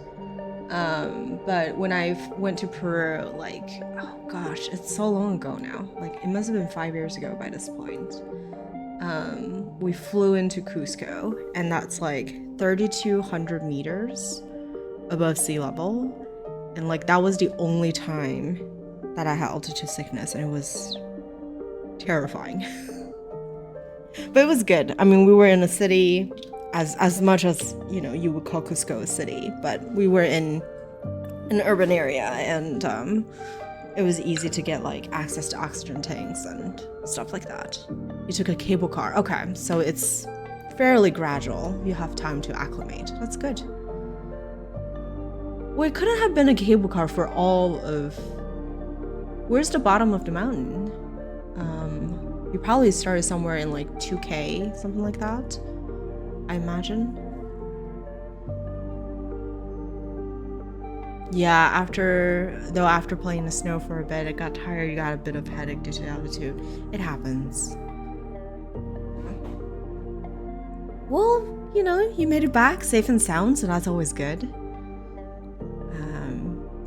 S1: But when I went to Peru, like, oh gosh, it's so long ago now. Like, it must have been 5 years ago by this point. We flew into Cusco, and that's like 3,200 meters above sea level. And like, that was the only time that I had altitude sickness, and it was terrifying. But it was good. I mean, we were in a city, as much as, you know, you would call Cusco a city, but we were in an urban area, and it was easy to get like access to oxygen tanks and stuff like that. You took a cable car. Okay, so it's fairly gradual. You have time to acclimate. That's good. Well, it couldn't have been a cable car for all of... Where's the bottom of the mountain? You probably started somewhere in like 2K, something like that, I imagine. Yeah, after playing the snow for a bit, it got tired, you got a bit of headache due to altitude. It happens. Well, you know, you made it back safe and sound, so that's always good.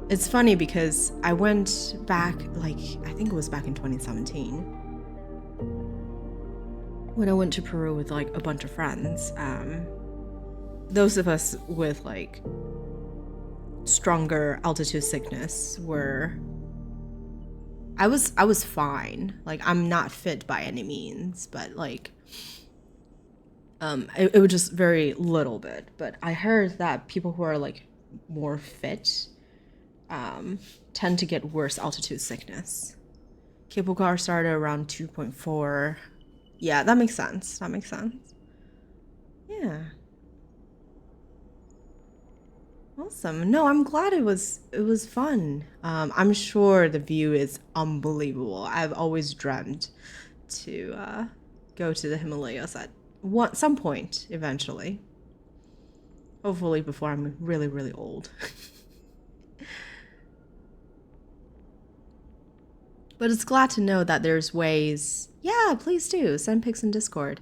S1: It's funny because I went back, like, I think it was back in 2017, when I went to Peru with like a bunch of friends. Those of us with like stronger altitude sickness were, I was fine. Like, I'm not fit by any means, but like it was just very little bit. But I heard that people who are like more fit tend to get worse altitude sickness. Cable car started around 2.4. Yeah, that makes sense. That makes sense. Yeah. Awesome. No, I'm glad it was fun. I'm sure the view is unbelievable. I've always dreamt to go to the Himalayas at some point eventually. Hopefully before I'm really, really old. But it's glad to know that there's ways. Yeah, please do. Send pics in Discord.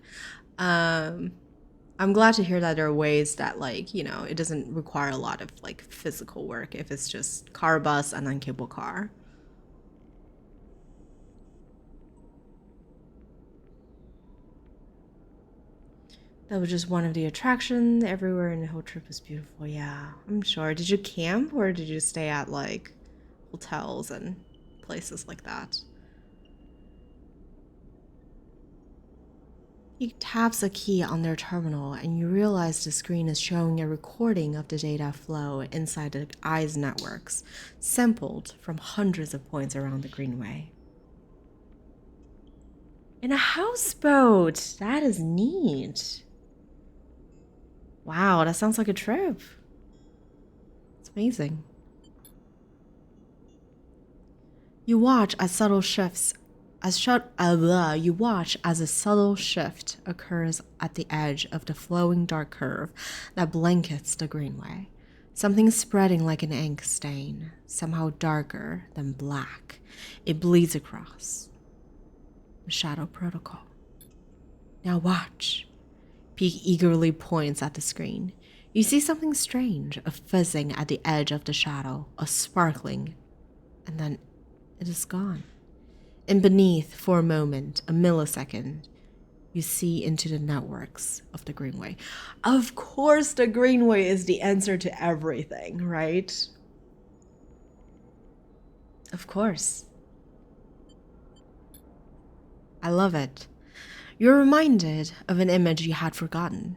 S1: I'm glad to hear that there are ways that, like, you know, it doesn't require a lot of, like, physical work if it's just car, bus, and then cable car. That was just one of the attractions. Everywhere in the whole trip was beautiful. Yeah, I'm sure. Did you camp or did you stay at, like, hotels and places like that? He taps a key on their terminal and you realize the screen is showing a recording of the data flow inside the EYE's networks, sampled from hundreds of points around the Greenway. In a houseboat! That is neat. Wow, that sounds like a trip. It's amazing. You watch as subtle shifts you watch as a subtle shift occurs at the edge of the flowing dark curve that blankets the Greenway. Something spreading like an ink stain, somehow darker than black. It bleeds across. The Shadow Protocol. Now watch. Peak eagerly points at the screen. You see something strange, a fizzing at the edge of the shadow, a sparkling, and then it is gone. And beneath, for a moment, a millisecond, you see into the networks of the Greenway. Of course, the Greenway is the answer to everything, right? Of course. I love it. You're reminded of an image you had forgotten,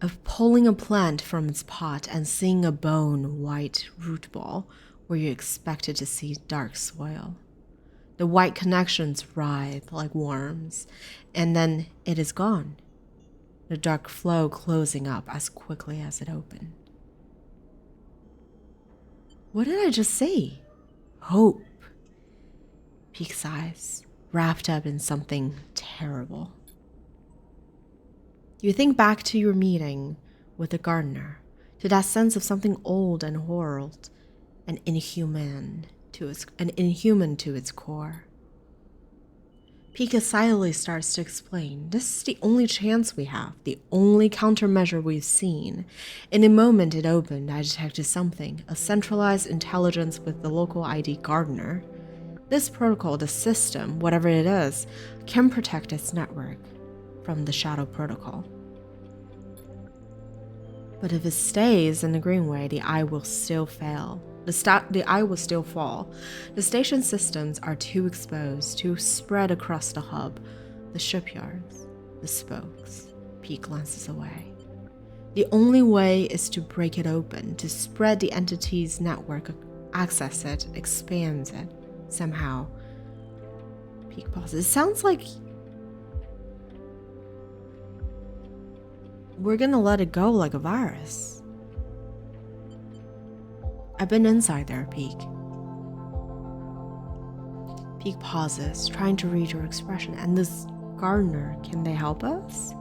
S1: of pulling a plant from its pot and seeing a bone white root ball where you expected to see dark soil. The white connections writhe like worms, and then it is gone. The dark flow closing up as quickly as it opened. What did I just see? Hope. Peak sighs, wrapped up in something terrible. You think back to your meeting with the gardener, to that sense of something old and horrid and inhuman to its core. Pika silently starts to explain, this is the only chance we have, the only countermeasure we've seen. In a moment it opened, I detected something, a centralized intelligence with the local ID gardener. This protocol, the system, whatever it is, can protect its network from the Shadow Protocol. But if it stays in the Greenway, the EYE will still fail. The EYE will still fall. The station systems are too exposed to spread across the hub, the shipyards, the spokes. Peak glances away. The only way is to break it open, to spread the entity's network, access it, expands it, somehow. Peak pauses. It sounds like we're gonna let it go like a virus. I've been inside there, Peak. Peak pauses, trying to read your expression. And this gardener, can they help us?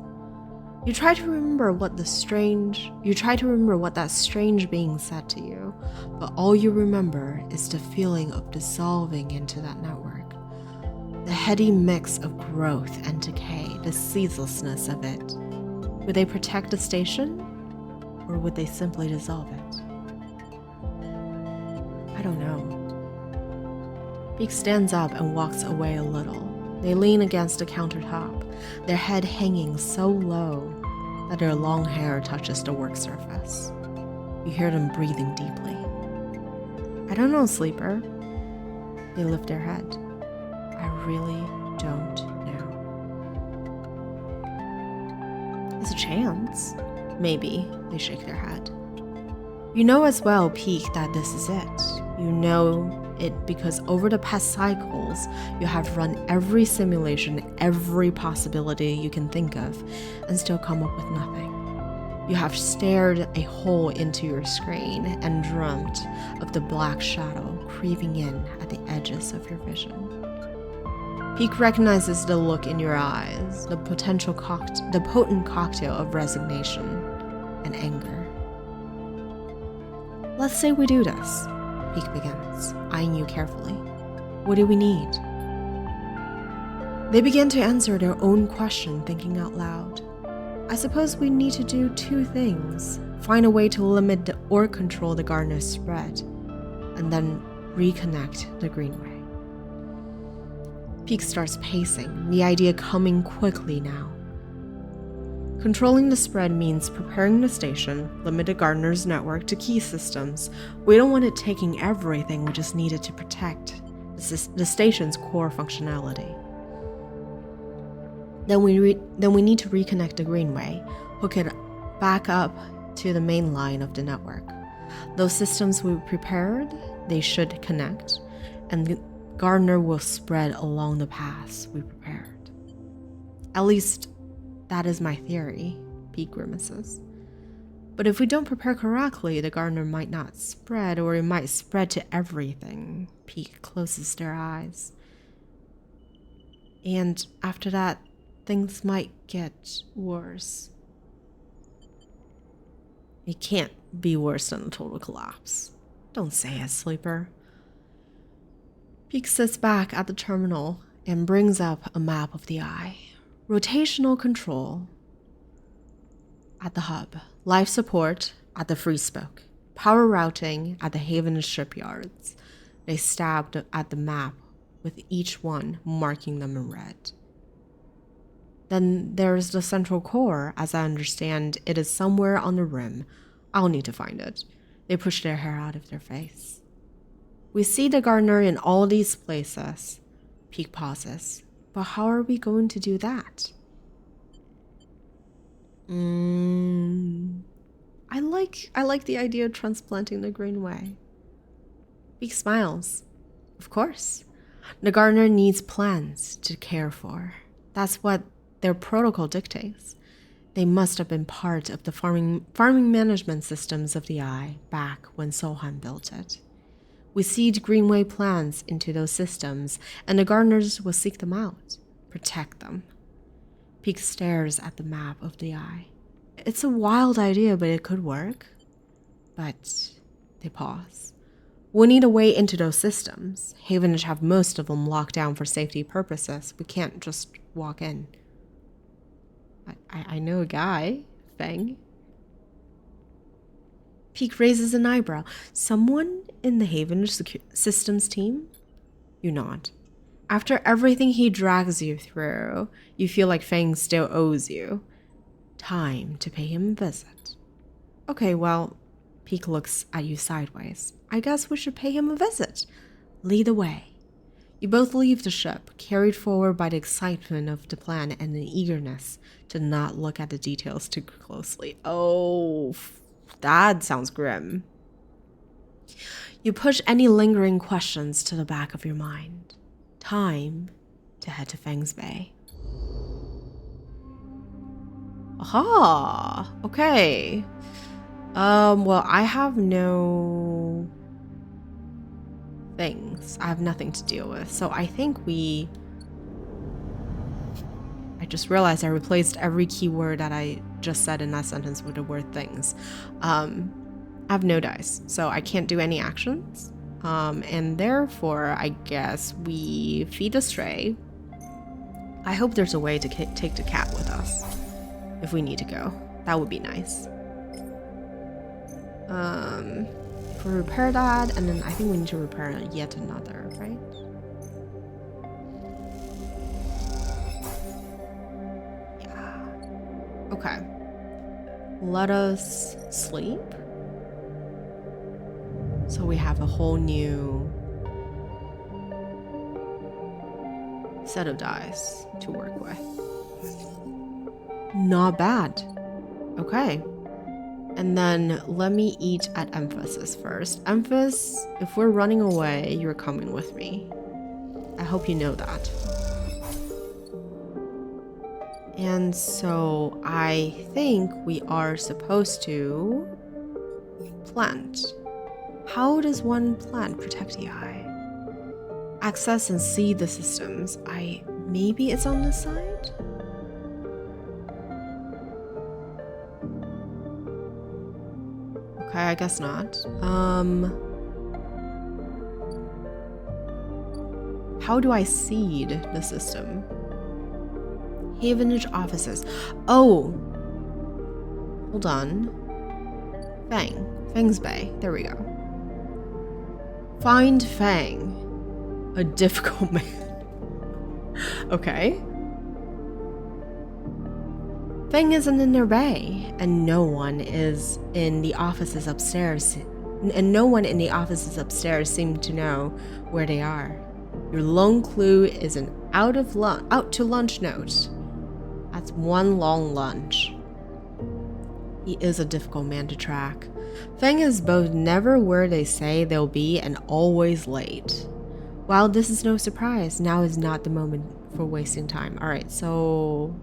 S1: You try to remember what that strange being said to you, but all you remember is the feeling of dissolving into that network. The heady mix of growth and decay, the ceaselessness of it. Would they protect the station, or would they simply dissolve it? I don't know. Peek stands up and walks away a little. They lean against the countertop, their head hanging so low that their long hair touches the work surface. You hear them breathing deeply. I don't know, Sleeper. They lift their head. I really don't know. There's a chance. Maybe. They shake their head. You know as well, Peek, that this is it. You know it because over the past cycles, you have run every simulation, every possibility you can think of, and still come up with nothing. You have stared a hole into your screen and dreamt of the black shadow creeping in at the edges of your vision. Peek recognizes the look in your eyes, the potent cocktail of resignation and anger. Let's say we do this, Peek begins, eyeing you carefully. What do we need? They begin to answer their own question, thinking out loud. I suppose we need to do two things. Find a way to limit or control the gardener's spread, and then reconnect the greenway. Peek starts pacing, the idea coming quickly now. Controlling the spread means preparing the station, limit the gardener's network to key systems. We don't want it taking everything, we just need it to protect the station's core functionality. Then we need to reconnect the greenway, hook it back up to the main line of the network. Those systems we prepared, they should connect, and the gardener will spread along the paths we prepared. At least, that is my theory, Peek grimaces. But if we don't prepare correctly, the gardener might not spread, or it might spread to everything. Peek closes their eyes. And after that, things might get worse. It can't be worse than a total collapse. Don't say it, Sleeper. Peek sits back at the terminal and brings up a map of the eye. Rotational control at the hub. Life support at the free spoke. Power routing at the Haven shipyards. They stabbed at the map with each one marking them in red. Then there's the central core. As I understand, it is somewhere on the rim. I'll need to find it. They push their hair out of their face. We see the gardener in all these places. Peek pauses. But how are we going to do that? I like the idea of transplanting the greenway. Peek smiles. Of course. The gardener needs plants to care for. That's what their protocol dictates. They must have been part of the farming management systems of the Eye back when Solheim built it. We seed greenway plants into those systems, and the gardeners will seek them out, protect them. Peek stares at the map of the Eye. It's a wild idea, but it could work. But they pause. We need a way into those systems. Havenage have most of them locked down for safety purposes. We can't just walk in. I know a guy, Feng. Peek raises an eyebrow. Someone in the Havenage systems team? You nod. After everything he drags you through, you feel like Feng still owes you. Time to pay him a visit. Okay, well, Peek looks at you sideways. I guess we should pay him a visit. Lead the way. You both leave the ship, carried forward by the excitement of the plan and the eagerness to not look at the details too closely. Oh, that sounds grim. You push any lingering questions to the back of your mind. Time to head to Feng's Bay. Aha! Okay. Well, I have no things. I have nothing to deal with. So I think I just realized I replaced every keyword that I just said in that sentence with the word things. I have no dice, so I can't do any actions. And therefore, I guess we feed a stray. I hope there's a way to take the cat with us if we need to go. That would be nice. If we repair that, and then I think we need to repair yet another, right? Yeah. Okay. Let us sleep. So we have a whole new set of dice to work with. Not bad. Okay. And then let me eat at Emphasis first. Emphasis, if we're running away, you're coming with me. I hope you know that. And so I think we are supposed to plant. How does one plant protect the eye? Access and see the systems. Maybe it's on this side? Okay, I guess not. How do I seed the system? Havenage offices. Oh! Hold on. Fang's Bay. There we go. Find Fang. A difficult man. Okay. Fang isn't in their bay, and no one is in the offices upstairs. And no one in the offices upstairs seem to know where they are. Your lone clue is an out to lunch note. That's one long lunch. He is a difficult man to track. Fang is both never where they say they'll be and always late. While this is no surprise, now is not the moment for wasting time. Alright, so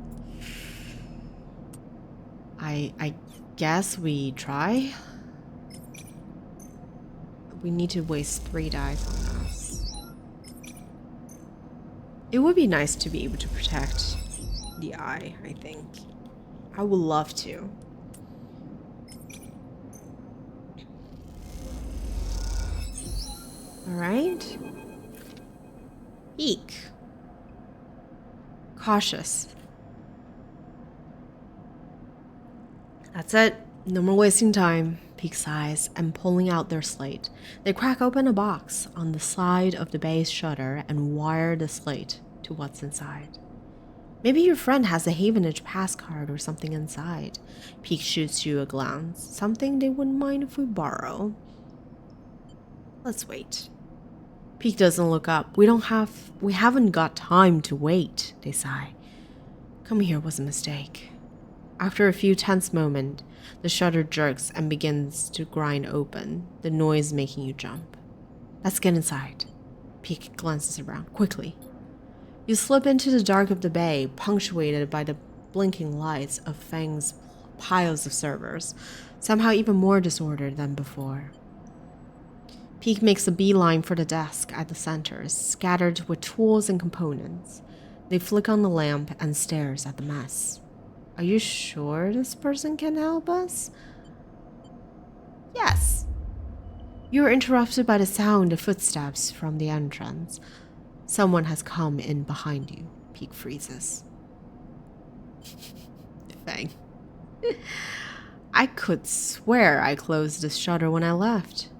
S1: I guess we try. We need to waste 3 dice on this. It would be nice to be able to protect the eye, I think. I would love to. Alright. Eek. Cautious. That's it. No more wasting time. Peek sighs and pulling out their slate. They crack open a box on the side of the bay's shutter and wire the slate to what's inside. Maybe your friend has a Havenage pass card or something inside. Peek shoots you a glance. Something they wouldn't mind if we borrow. Let's wait. Peek doesn't look up. We haven't got time to wait, they sigh. Coming here was a mistake. After a few tense moments, the shutter jerks and begins to grind open, the noise making you jump. Let's get inside. Peek glances around quickly. You slip into the dark of the bay, punctuated by the blinking lights of Fang's piles of servers, somehow even more disordered than before. Peek makes a beeline for the desk at the center, scattered with tools and components. They flick on the lamp and stares at the mess. Are you sure this person can help us? Yes. You are interrupted by the sound of footsteps from the entrance. Someone has come in behind you. Peek freezes. Fang. I could swear I closed the shutter when I left.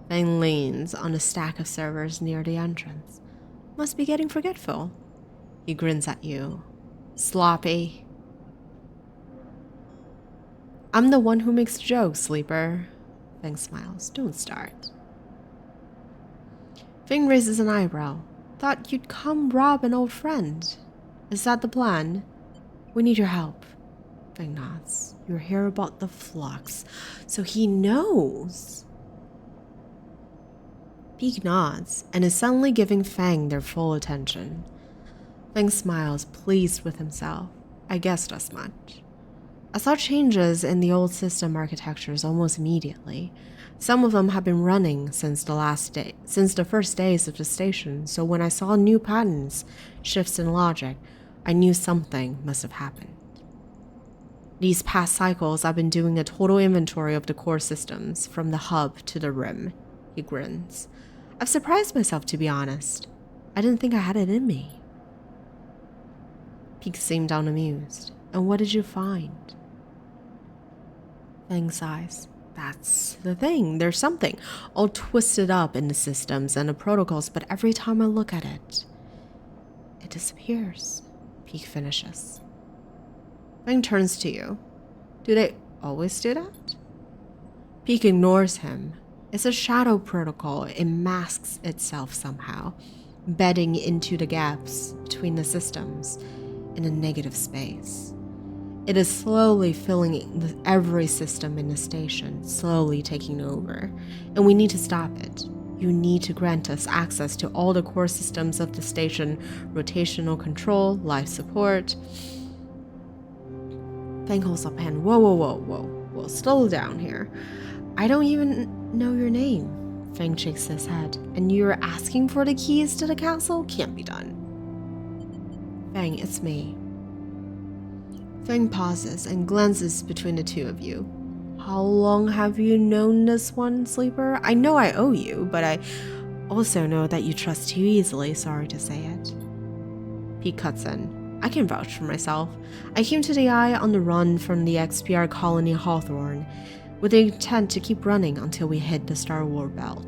S1: Fang leans on a stack of servers near the entrance. Must be getting forgetful. He grins at you. Sloppy. I'm the one who makes jokes, sleeper. Fang smiles. Don't start. Fang raises an eyebrow. Thought you'd come rob an old friend. Is that the plan? We need your help. Fang nods. You're here about the flux, so he knows. Peek nods and is suddenly giving Fang their full attention. Fang smiles, pleased with himself. I guessed as much. I saw changes in the old system architectures almost immediately. Some of them have been running since the first days of the station, so when I saw new patterns, shifts in logic, I knew something must have happened. These past cycles, I've been doing a total inventory of the core systems, from the hub to the rim. He grins. I've surprised myself, to be honest. I didn't think I had it in me. Peek seemed unamused. And what did you find? Fang sighs. That's the thing. There's something all twisted up in the systems and the protocols, but every time I look at it, it disappears. Peak finishes. Feng turns to you. Do they always do that? Peak ignores him. It's a shadow protocol. It masks itself somehow, bedding into the gaps between the systems in a negative space. It is slowly filling every system in the station, slowly taking over, and we need to stop it. You need to grant us access to all the core systems of the station, rotational control, life support. Feng holds up hand. Whoa, slow down here. I don't even know your name. Feng shakes his head. And you're asking for the keys to the castle? Can't be done. Feng, it's me. Feng pauses and glances between the two of you. How long have you known this one, Sleeper? I know I owe you, but I also know that you trust too easily, sorry to say it. Pete cuts in. I can vouch for myself. I came to the Eye on the run from the XPR colony Hawthorne, with the intent to keep running until we hit the Star War Belt.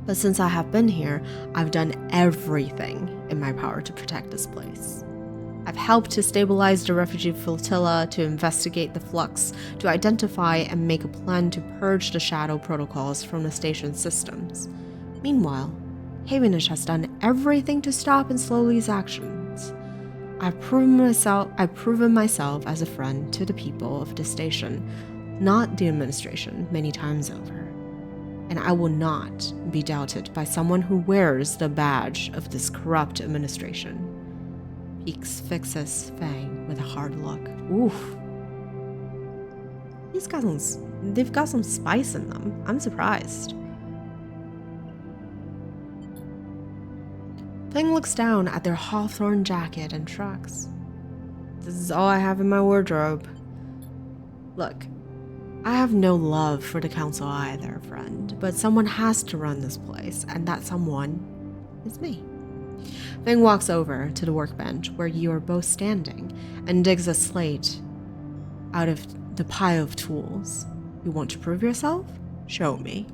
S1: But since I have been here, I've done everything in my power to protect this place. I've helped to stabilize the refugee flotilla, to investigate the flux, to identify and make a plan to purge the shadow protocols from the station's systems. Meanwhile, Havenish has done everything to stop and slow these actions. I've proven myself as a friend to the people of the station, not the administration, many times over. And I will not be doubted by someone who wears the badge of this corrupt administration. Peaks fixes Fang with a hard look. Oof. They've got some spice in them. I'm surprised. Fang looks down at their hawthorn jacket and shrugs. This is all I have in my wardrobe. Look, I have no love for the council either, friend, but someone has to run this place, and that someone is me. Feng walks over to the workbench where you are both standing and digs a slate out of the pile of tools. You want to prove yourself? Show me.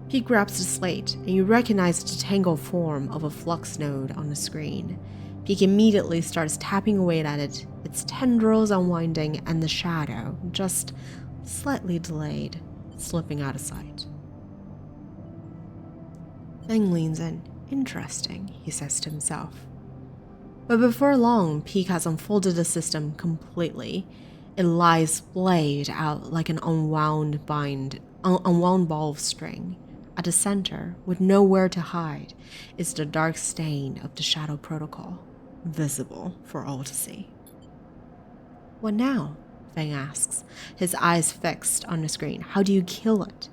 S1: He grabs the slate and you recognize the tangled form of a flux node on the screen. Peek immediately starts tapping away at it, its tendrils unwinding and the shadow, just slightly delayed, slipping out of sight. Feng leans in. Interesting, he says to himself. But before long, Peek has unfolded the system completely. It lies splayed out like an unwound ball of string. At the center, with nowhere to hide, is the dark stain of the Shadow Protocol, visible for all to see. What now? Feng asks, his eyes fixed on the screen. How do you kill it?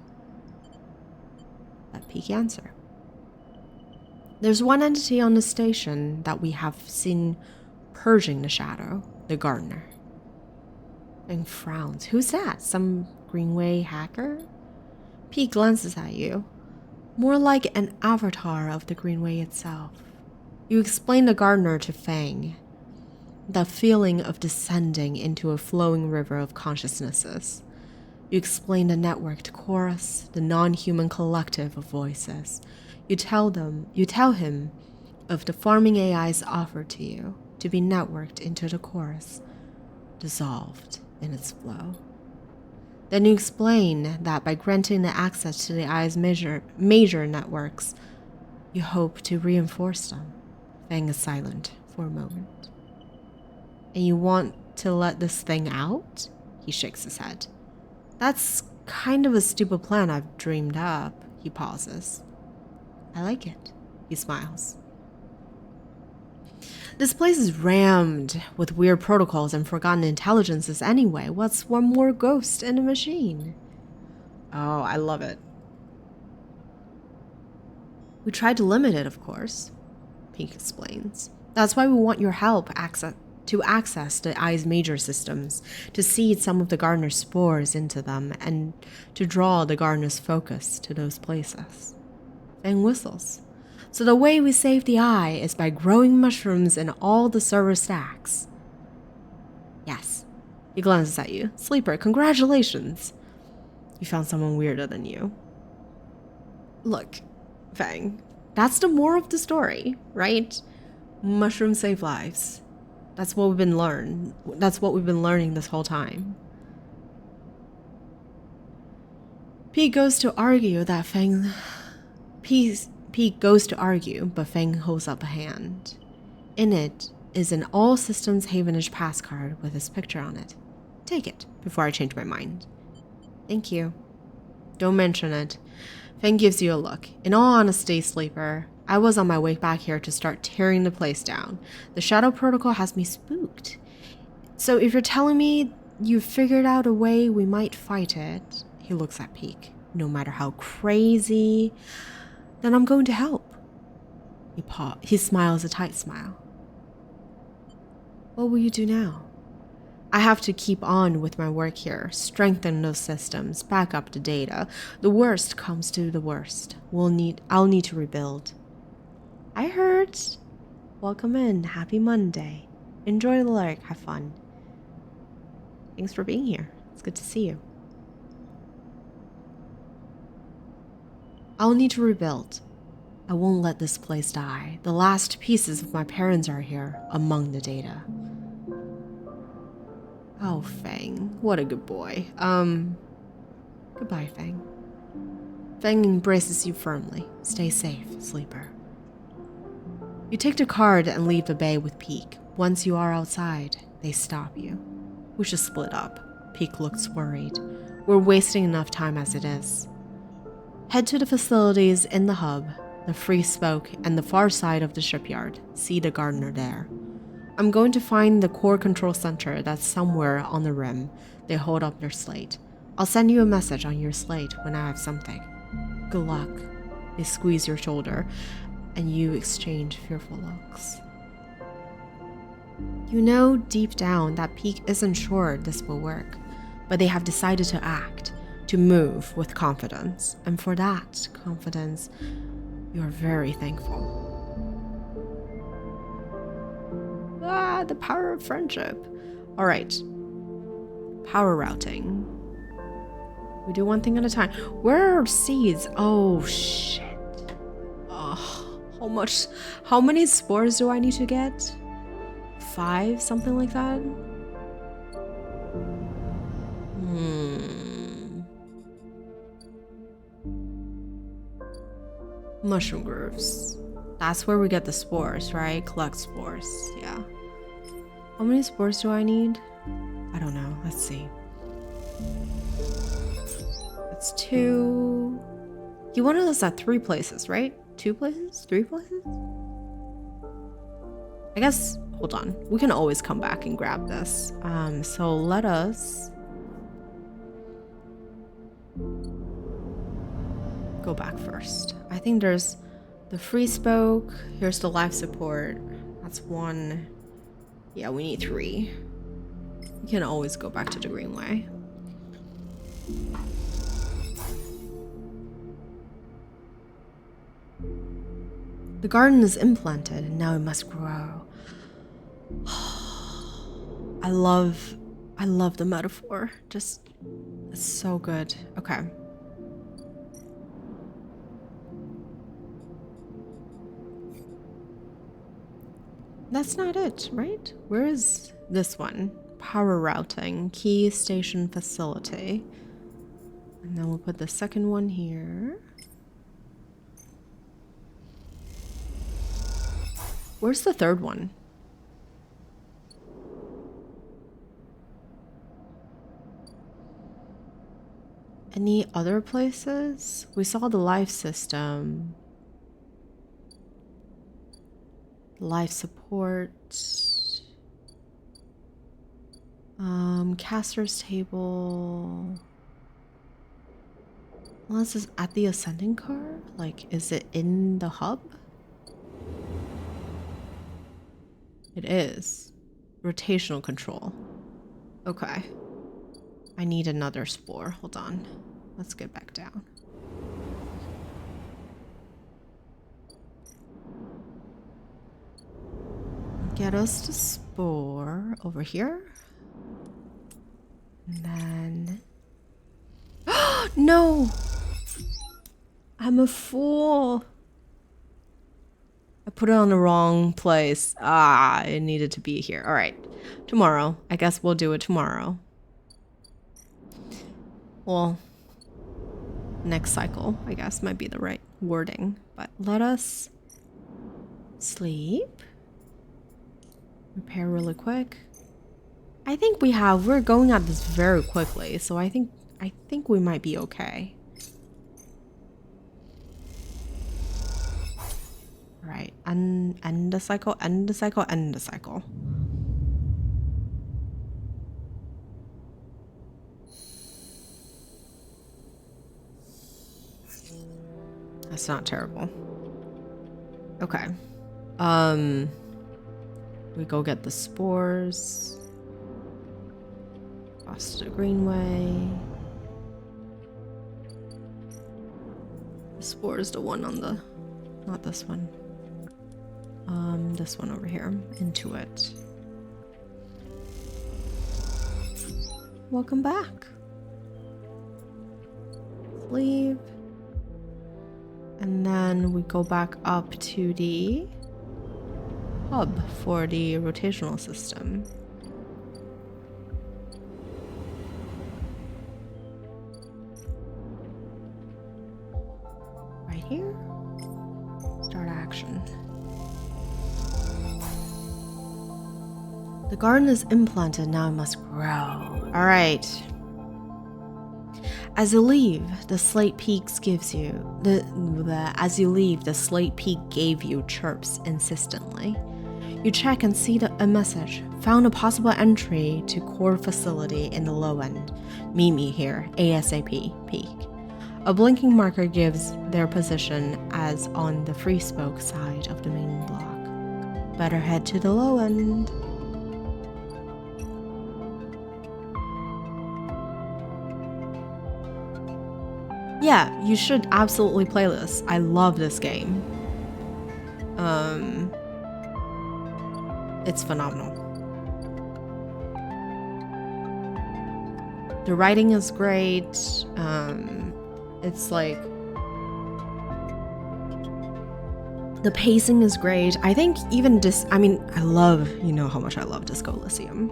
S1: Let Peek answer. There's one entity on the station that we have seen purging the shadow, the gardener. Feng frowns. Who's that? Some Greenway hacker? Pete glances at you, more like an avatar of the Greenway itself. You explain the gardener to Feng, the feeling of descending into a flowing river of consciousnesses. You explain the networked chorus, the non-human collective of voices. You tell him of the farming AI's offer to you to be networked into the chorus, dissolved in its flow. Then you explain that by granting the access to the AI's major networks, you hope to reinforce them. Feng is silent for a moment. And you want to let this thing out? He shakes his head. That's kind of a stupid plan I've dreamed up. He pauses. I like it. He smiles. This place is rammed with weird protocols and forgotten intelligences anyway. What's one more ghost in a machine? Oh, I love it. We tried to limit it, of course, Pink explains. That's why we want your help to access the Eye's major systems, to seed some of the gardener's spores into them, and to draw the gardener's focus to those places. Feng whistles. So the way we save the Eye is by growing mushrooms in all the server stacks. Yes, He glances at you. Sleeper, congratulations. You found someone weirder than you. Look, Fang, that's the moral of the story, right? Mushrooms save lives. That's what we've been learning this whole time. Pete goes to argue, but Fang holds up a hand. In it is an all systems Havenish pass card with his picture on it. Take it before I change my mind. Thank you. Don't mention it. Fang gives you a look. In all honesty, Sleeper, I was on my way back here to start tearing the place down. The Shadow Protocol has me spooked. So if you're telling me you've figured out a way we might fight it, he looks at Peak. No matter how crazy, then I'm going to help. He smiles a tight smile. What will you do now? I have to keep on with my work here, strengthen those systems, back up the data. The worst comes to the worst. I'll need to rebuild. I heard. Welcome in. Happy Monday. Enjoy the lurk. Have fun. Thanks for being here. It's good to see you. I'll need to rebuild. I won't let this place die. The last pieces of my parents are here, among the data. Oh, Fang. What a good boy. Goodbye, Fang. Fang embraces you firmly. Stay safe, Sleeper. You take the card and leave the bay with Peak. Once you are outside, they stop you. We should split up. Peak looks worried. We're wasting enough time as it is. Head to the facilities in the hub, the free spoke, and the far side of the shipyard. See the gardener there. I'm going to find the core control center that's somewhere on the rim. They hold up their slate. I'll send you a message on your slate when I have something. Good luck. They squeeze your shoulder, and you exchange fearful looks. You know deep down that Peak isn't sure this will work, but they have decided to act, to move with confidence. And for that confidence, you're very thankful. Ah, the power of friendship. All right. Power routing. We do one thing at a time. Where are seeds? Oh, shit. Oh, how many spores do I need to get? 5? Something like that? Mushroom grooves. That's where we get the spores, right? Collect spores. Yeah. How many spores do I need? I don't know. Let's see. It's 2. He wanted us at 3 places, right? 2 places? 3 places? I guess, hold on. We can always come back and grab this. So let us go back first. I think there's the free spoke. Here's the life support. That's 1. Yeah, we need 3. We can always go back to the Greenway. The garden is implanted and now it must grow. I love the metaphor. Just, it's so good. Okay. That's not it, right? Where is this one? Power routing, key station facility. And then we'll put the second one here. Where's the third one? Any other places? We saw the life system. Life support. Caster's table. Unless it's at the ascending car? Like, is it in the hub? It is. Rotational control. Okay. I need another spore. Hold on. Let's get back down. Get us the spore over here. And then... No! I'm a fool. I put it on the wrong place. Ah, it needed to be here. All right. Tomorrow. I guess we'll do it tomorrow. Well, next cycle, I guess, might be the right wording. But let us sleep. Repair really quick. I think we're going at this very quickly, so I think we might be okay. Right, end the cycle, end the cycle, end the cycle. That's not terrible. Okay. We go get the spores. Cross the greenway. The spore is the one on the... Not this one. This one over here. Into it. Welcome back. Leave. And then we go back up to the hub for the rotational system. Right here. Start action. The garden is implanted, now it must grow. All right. As you leave, the slate peaks gives you as you leave, the slate peak gave you chirps insistently. You check and see a message. Found a possible entry to core facility in the low end. Meet me here, ASAP, peak. A blinking marker gives their position as on the free spoke side of the main block. Better head to the low end. Yeah, you should absolutely play this. I love this game. It's phenomenal. The writing is great. It's like... The pacing is great. I think even I love, you know how much I love Disco Elysium.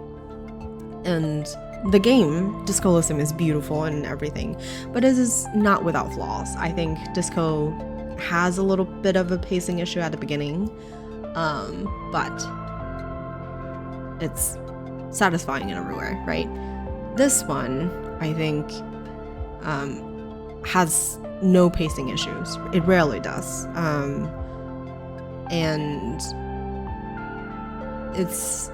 S1: And the game, Disco Elysium, is beautiful and everything, but it is not without flaws. I think Disco has a little bit of a pacing issue at the beginning, but it's satisfying in every way, right? This one, I think, has no pacing issues. It rarely does. And it's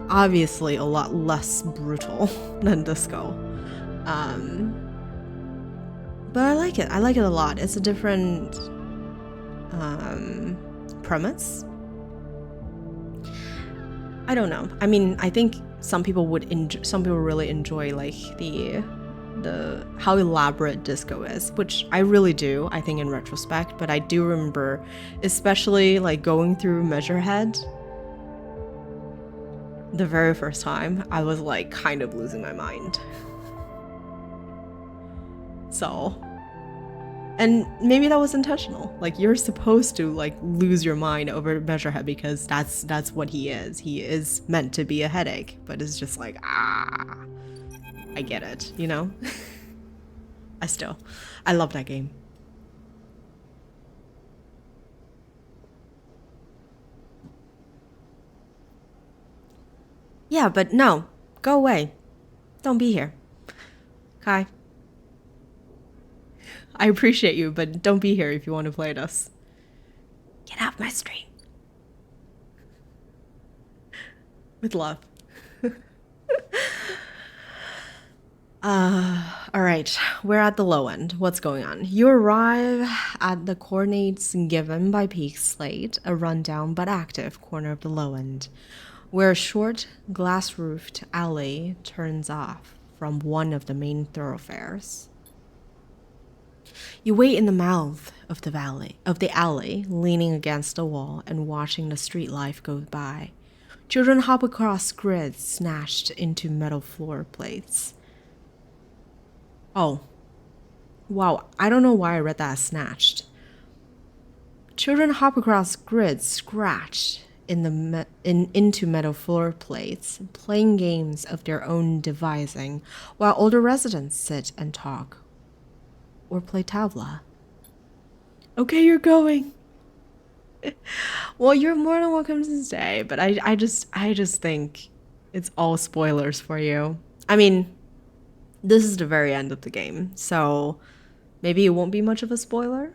S1: obviously a lot less brutal than Disco. But I like it. I like it a lot. It's a different premise. I don't know. I mean, I think some people really enjoy like the how elaborate Disco is, which I really do, I think, in retrospect. But I do remember, especially like going through Measurehead, the very first time, I was like kind of losing my mind. So, and maybe that was intentional. Like, you're supposed to like lose your mind over Measurehead because that's what he is. He is meant to be a headache, but it's just like, I get it, you know? I love that game. Yeah, but no, go away. Don't be here. Kai. I appreciate you, but don't be here if you want to play us. Get off my stream. With love. All right, we're at the low end. What's going on? You arrive at the coordinates given by Peak Slate, a rundown but active corner of the low end, where a short, glass-roofed alley turns off from one of the main thoroughfares. You wait in the mouth of the alley, leaning against the wall and watching the street life go by. Children hop across grids snatched into metal floor plates. Oh. Wow, I don't know why I read that as snatched. Children hop across grids scratched into metal floor plates, playing games of their own devising, while older residents sit and talk or play tabla. Okay, you're going. Well, you're more than welcome to stay, but I just think it's all spoilers for you. I mean, this is the very end of the game, so maybe it won't be much of a spoiler.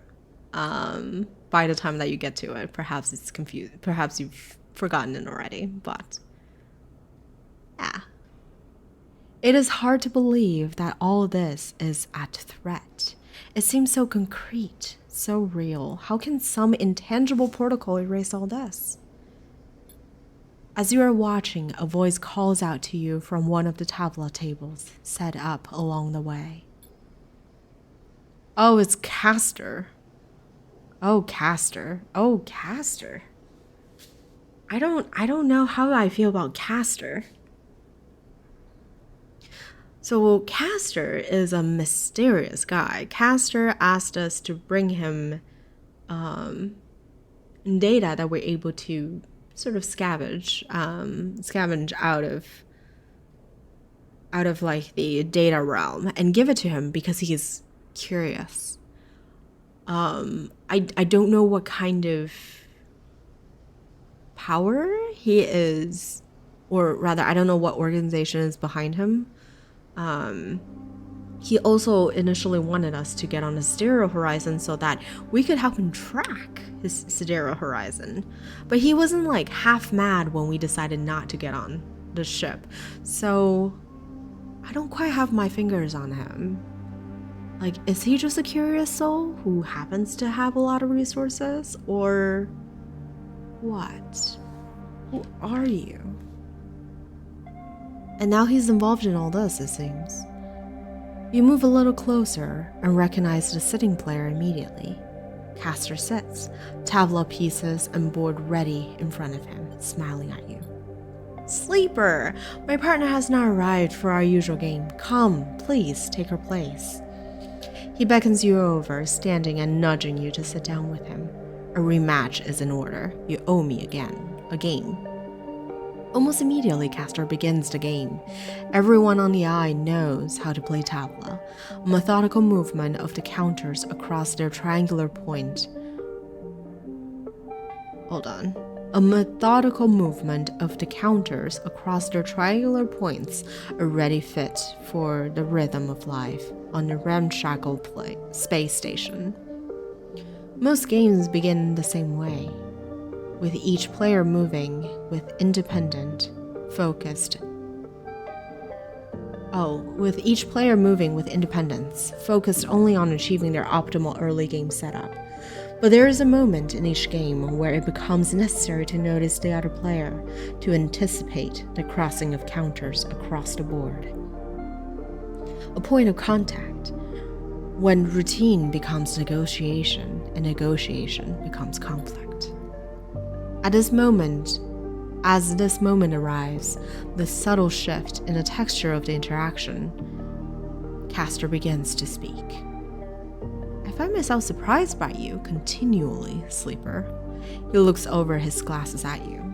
S1: By the time that you get to it, perhaps it's confused. Perhaps you've forgotten it already, but yeah. It is hard to believe that all this is at threat. It seems so concrete, so real. How can some intangible protocol erase all this? As you are watching, a voice calls out to you from one of the tabla tables set up along the way. Oh, it's Castor. Oh, Castor. Oh, Castor. I don't know how I feel about Castor. So Castor is a mysterious guy. Castor asked us to bring him data that we're able to sort of scavenge out of like the data realm and give it to him because he's curious. I don't know what kind of power he is, or rather, I don't know what organization is behind him. He also initially wanted us to get on the Sidereal Horizon so that we could help him track his Sidereal Horizon. But he wasn't like half mad when we decided not to get on the ship. So I don't quite have my fingers on him. Like, is he just a curious soul who happens to have a lot of resources? Or what? Who are you? And now he's involved in all this, it seems. You move a little closer and recognize the sitting player immediately. Castor sits, tabla pieces and board ready in front of him, smiling at you. Sleeper! My partner has not arrived for our usual game. Come, please, take her place. He beckons you over, standing and nudging you to sit down with him. A rematch is in order. You owe me again. A game. Almost immediately, Castor begins the game. Everyone on the eye knows how to play tabla, a methodical movement of the counters across their triangular point. A methodical movement of the counters across their triangular points, a ready fit for the rhythm of life on the ramshackle space station. Most games begin the same way, with each player moving with independence, focused only on achieving their optimal early game setup. But there is a moment in each game where it becomes necessary to notice the other player, to anticipate the crossing of counters across the board. A point of contact, when routine becomes negotiation and negotiation becomes conflict. As this moment arrives, the subtle shift in the texture of the interaction, Castor begins to speak. I find myself surprised by you continually, Sleeper. He looks over his glasses at you.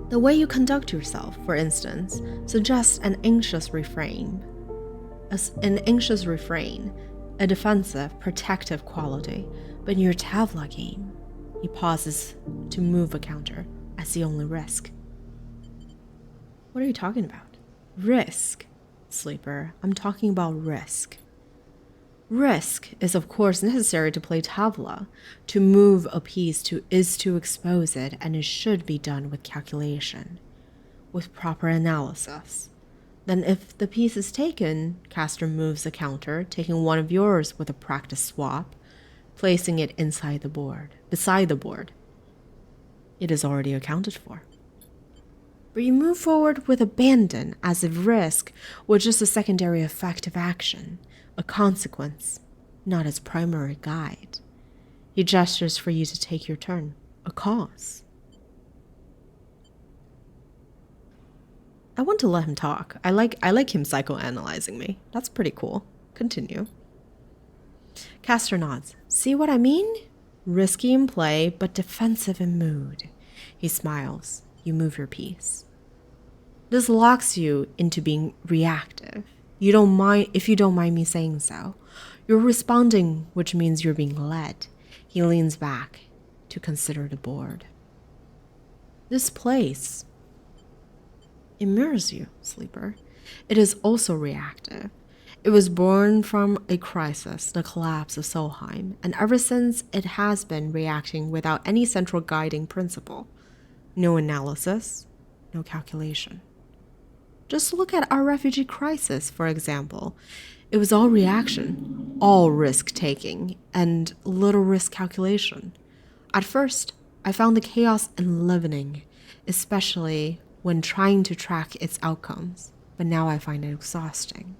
S1: The way you conduct yourself, for instance, suggests an anxious refrain, a defensive, protective quality. But in your tabla game, he pauses to move a counter as the only risk. What are you talking about? Risk, Sleeper. I'm talking about risk. Risk is of course necessary to play tabla. To move a piece is to expose it, and it should be done with calculation, with proper analysis. Then if the piece is taken, Castor moves a counter, taking one of yours with a practice swap, placing it beside the board. It is already accounted for. But you move forward with abandon, as if risk was just a secondary effect of action, a consequence, not its primary guide. He gestures for you to take your turn, a cause. I want to let him talk. I like him psychoanalyzing me. That's pretty cool. Continue. Castor nods. See what I mean? Risky in play, but defensive in mood. He smiles. You move your piece. This locks you into being reactive. You don't mind if you don't mind me saying so. You're responding, which means you're being led. He leans back to consider the board. This place, it mirrors you, Sleeper. It is also reactive. It was born from a crisis, the collapse of Solheim, and ever since it has been reacting without any central guiding principle. No analysis, no calculation. Just look at our refugee crisis, for example. It was all reaction, all risk-taking, and little risk calculation. At first, I found the chaos enlivening, especially when trying to track its outcomes, but now I find it exhausting.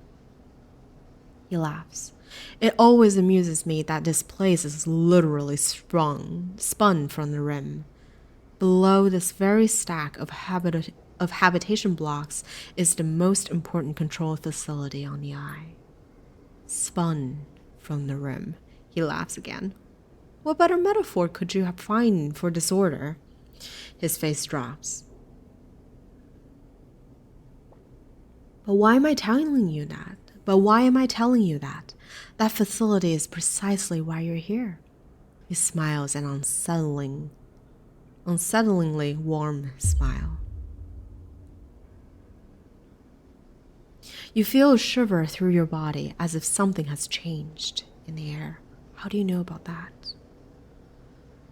S1: He laughs. It always amuses me that this place is literally spun from the rim. Below this very stack of habitation blocks is the most important control facility on the eye. Spun from the rim. He laughs again. What better metaphor could you find for disorder? His face drops. But why am I telling you that? That facility is precisely why you're here. He smiles an unsettlingly warm smile. You feel a shiver through your body as if something has changed in the air. How do you know about that?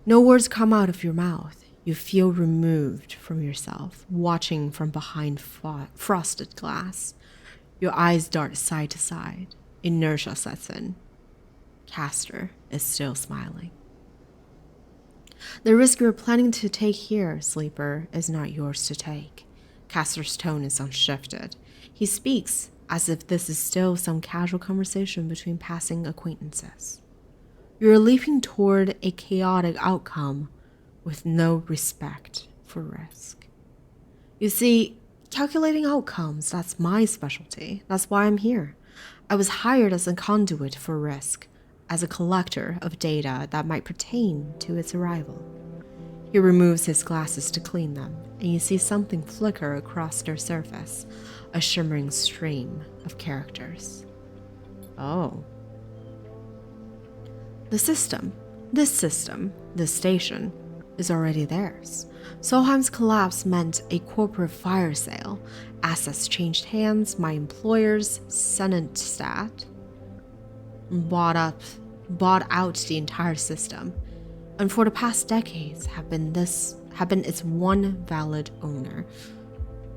S1: No words come out of your mouth. You feel removed from yourself, watching from behind frosted glass. Your eyes dart side to side. Inertia sets in. Castor is still smiling. The risk you're planning to take here, Sleeper, is not yours to take. Castor's tone is unshifted. He speaks as if this is still some casual conversation between passing acquaintances. You're leaping toward a chaotic outcome with no respect for risk. You see, calculating outcomes, that's my specialty. That's why I'm here. I was hired as a conduit for risk, as a collector of data that might pertain to its arrival. He removes his glasses to clean them, and you see something flicker across their surface, a shimmering stream of characters. Oh. This station, is already theirs. Solheim's collapse meant a corporate fire sale. Assets changed hands. My employers, Senate bought out the entire system, and for the past decades have been its one valid owner.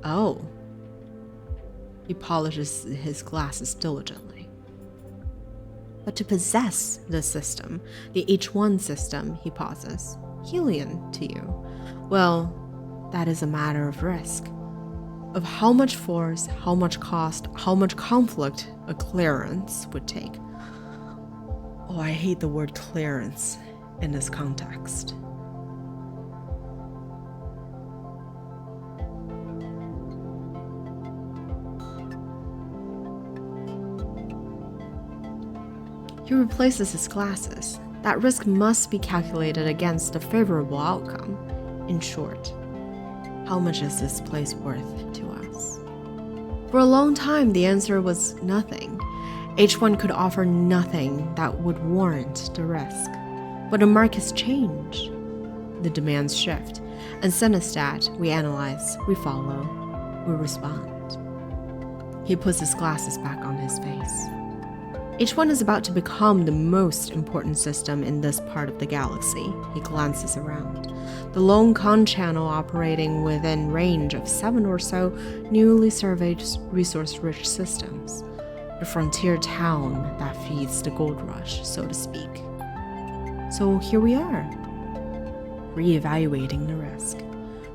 S1: Oh. He polishes his glasses diligently. But to possess the system, the H1 system, he pauses, Helion to you, well, that is a matter of risk. Of how much force, how much cost, how much conflict a clearance would take. Oh, I hate the word clearance in this context. He replaces his glasses. That risk must be calculated against a favorable outcome. In short, how much is this place worth to us? For a long time, the answer was nothing. H1 could offer nothing that would warrant the risk. But the markets change. The demands shift. And Senestat, we analyze, we follow, we respond. He puts his glasses back on his face. H1 is about to become the most important system in this part of the galaxy. He glances around. The lone con channel operating within range of 7 or so newly surveyed resource-rich systems. The frontier town that feeds the gold rush, so to speak. So here we are, re-evaluating the risk,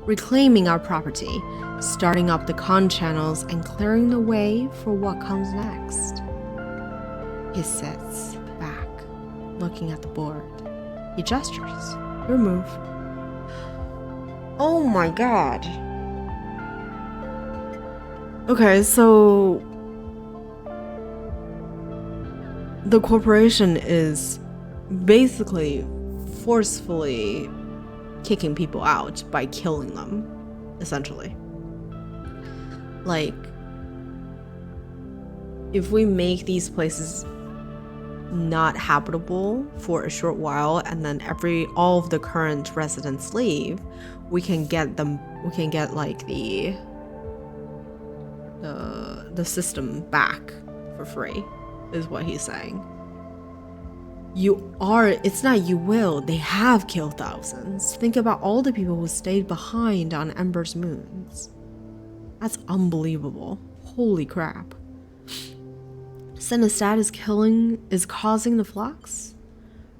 S1: reclaiming our property, starting up the con channels and clearing the way for what comes next. He sits back, looking at the board. He gestures. Your move. Oh my god. Okay, so the corporation is basically forcefully kicking people out by killing them, essentially. Like, if we make these places not habitable for a short while and then all of the current residents leave, we can get like the system back for free, is what he's saying. It's not you will, they have killed thousands. Think about all the people who stayed behind on Ember's moons. That's unbelievable. Holy crap. Sinistat is causing the flux?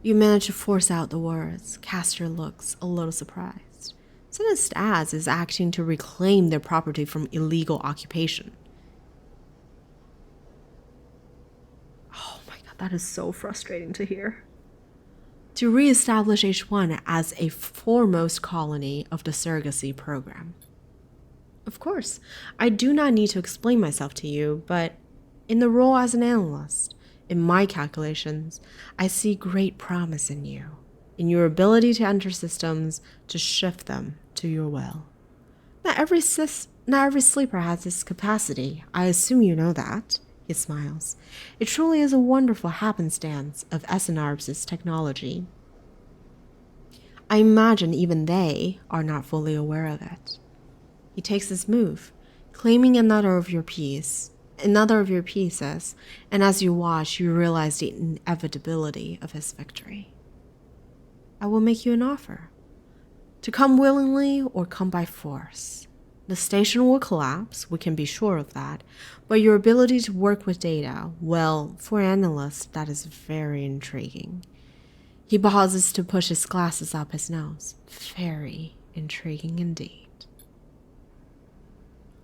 S1: You manage to force out the words. Castor looks a little surprised. Sinistat is acting to reclaim their property from illegal occupation. Oh my god, that is so frustrating to hear. To re-establish H1 as a foremost colony of the surrogacy program. Of course, I do not need to explain myself to you, but in the role as an analyst, in my calculations, I see great promise in you, in your ability to enter systems, to shift them to your will. Not every sleeper has this capacity. I assume you know that. He smiles. It truly is a wonderful happenstance of SNRB's technology. I imagine even they are not fully aware of it. He takes his move, claiming another of your pieces, and as you watch, you realize the inevitability of his victory. I will make you an offer. To come willingly or come by force. The station will collapse, we can be sure of that, but your ability to work with data, well, for analysts, that is very intriguing. He pauses to push his glasses up his nose. Very intriguing indeed.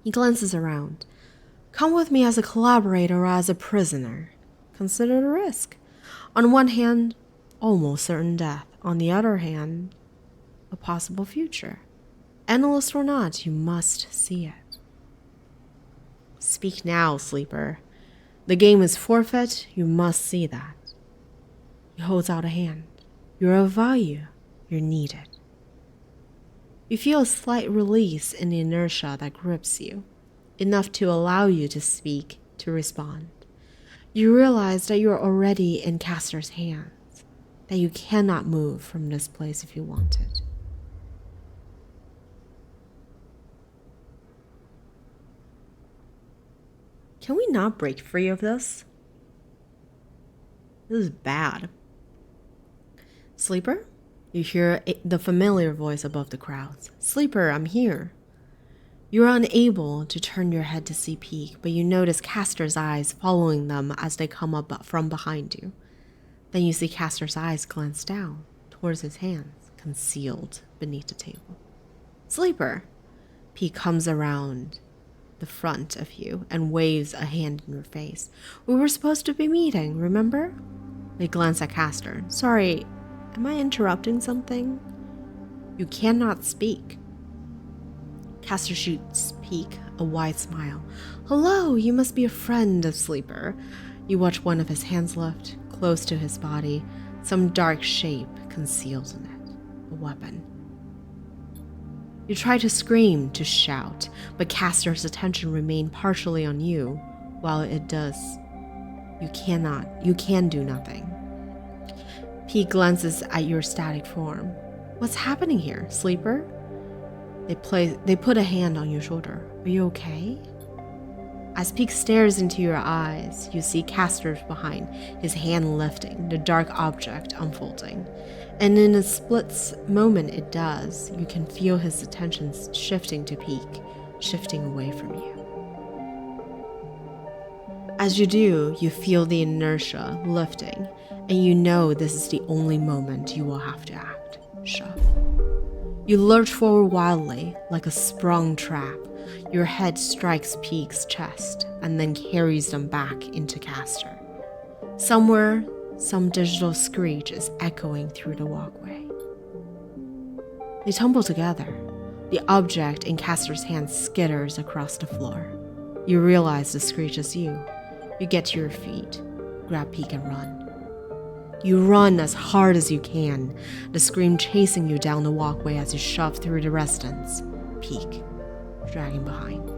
S1: He glances around. Come with me as a collaborator or as a prisoner. Consider the risk. On one hand, almost certain death. On the other hand, a possible future. Analyst or not, you must see it. Speak now, sleeper. The game is forfeit, you must see that. He holds out a hand. You're of value. You're needed. You feel a slight release in the inertia that grips you, enough to allow you to speak, to respond. You realize that you're already in Castor's hands, that you cannot move from this place if you wanted. Can we not break free of this? This is bad. Sleeper? You hear the familiar voice above the crowds. Sleeper, I'm here. You're unable to turn your head to see Peak, but you notice Castor's eyes following them as they come up from behind you. Then you see Castor's eyes glance down towards his hands, concealed beneath the table. Sleeper! Peak comes around the front of you and waves a hand in your face. We were supposed to be meeting, remember? They glance at Castor. Sorry, am I interrupting something? You cannot speak. Castor shoots Peak a wide smile. Hello, you must be a friend of Sleeper. You watch one of his hands lift, close to his body, some dark shape concealed in it. A weapon. You try to scream, to shout, but Castor's attention remains partially on you. While it does, you can do nothing. Peak glances at your static form. What's happening here, Sleeper? They put a hand on your shoulder. Are you okay? As Peak stares into your eyes, you see Castor's behind, his hand lifting, the dark object unfolding. And in a split moment it does, you can feel his attention shifting to Peak, shifting away from you. As you do, you feel the inertia lifting, and you know this is the only moment you will have to act. Shove. You lurch forward wildly, like a sprung trap. Your head strikes Peak's chest, and then carries them back into Castor. Somewhere, some digital screech is echoing through the walkway. They tumble together. The object in Castor's hand skitters across the floor. You realize the screech is you. You get to your feet, grab Peak and run. You run as hard as you can, the scream chasing you down the walkway as you shove through the residence, Peak dragging behind.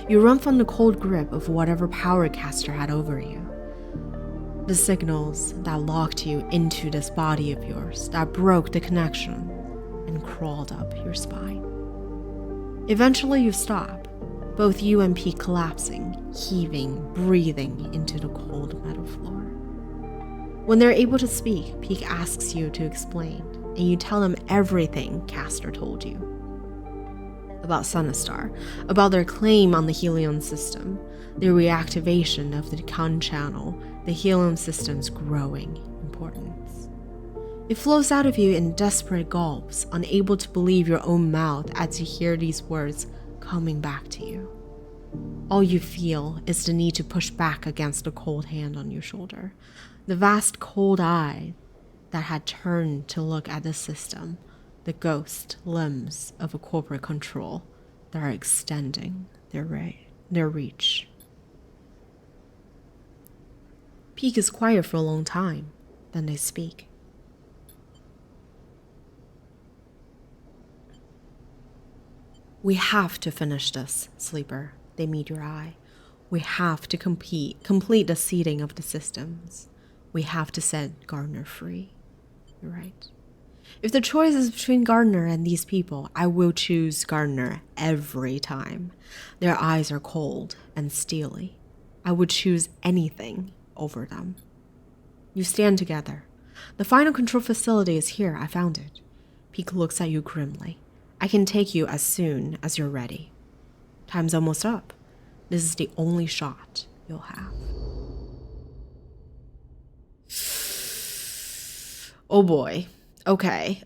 S1: You run from the cold grip of whatever power caster had over you. The signals that locked you into this body of yours, that broke the connection and crawled up your spine. Eventually you stop, both you and Peak collapsing, heaving, breathing into the cold metal floor. When they're able to speak, Peak asks you to explain, and you tell them everything Caster told you. About Sunistar, about their claim on the Helion system, their reactivation of the Khan channel, the Helion system's growing importance. It flows out of you in desperate gulps, unable to believe your own mouth as you hear these words coming back to you. All you feel is the need to push back against the cold hand on your shoulder, the vast cold eye that had turned to look at the system, the ghost limbs of a corporate control that are extending their reach. Peak is quiet for a long time, then they speak. We have to finish this, Sleeper. They meet your eye. We have to complete the seeding of the systems. We have to set Gardner free. You're right. If the choice is between Gardner and these people, I will choose Gardner every time. Their eyes are cold and steely. I would choose anything over them. You stand together. The final control facility is here. I found it. Peak looks at you grimly. I can take you as soon as you're ready. Time's almost up. This is the only shot you'll have. Oh boy. Okay.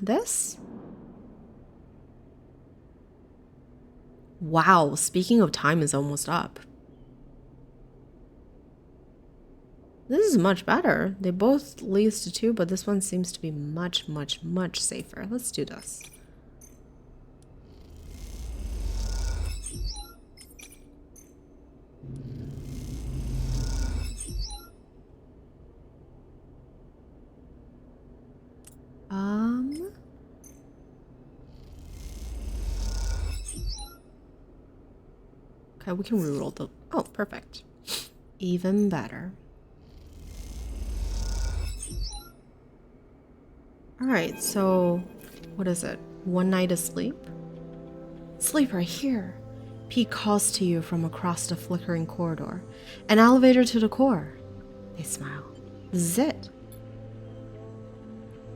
S1: This? Wow, speaking of time is almost up. This is much better. They both leads to 2, but this one seems to be much, much, much safer. Let's do this. Okay, we can reroll the... Oh, perfect. Even better. Alright, so... What is it? One night of sleep? Sleep right here. Pete calls to you from across the flickering corridor. An elevator to the core. They smile. This is it.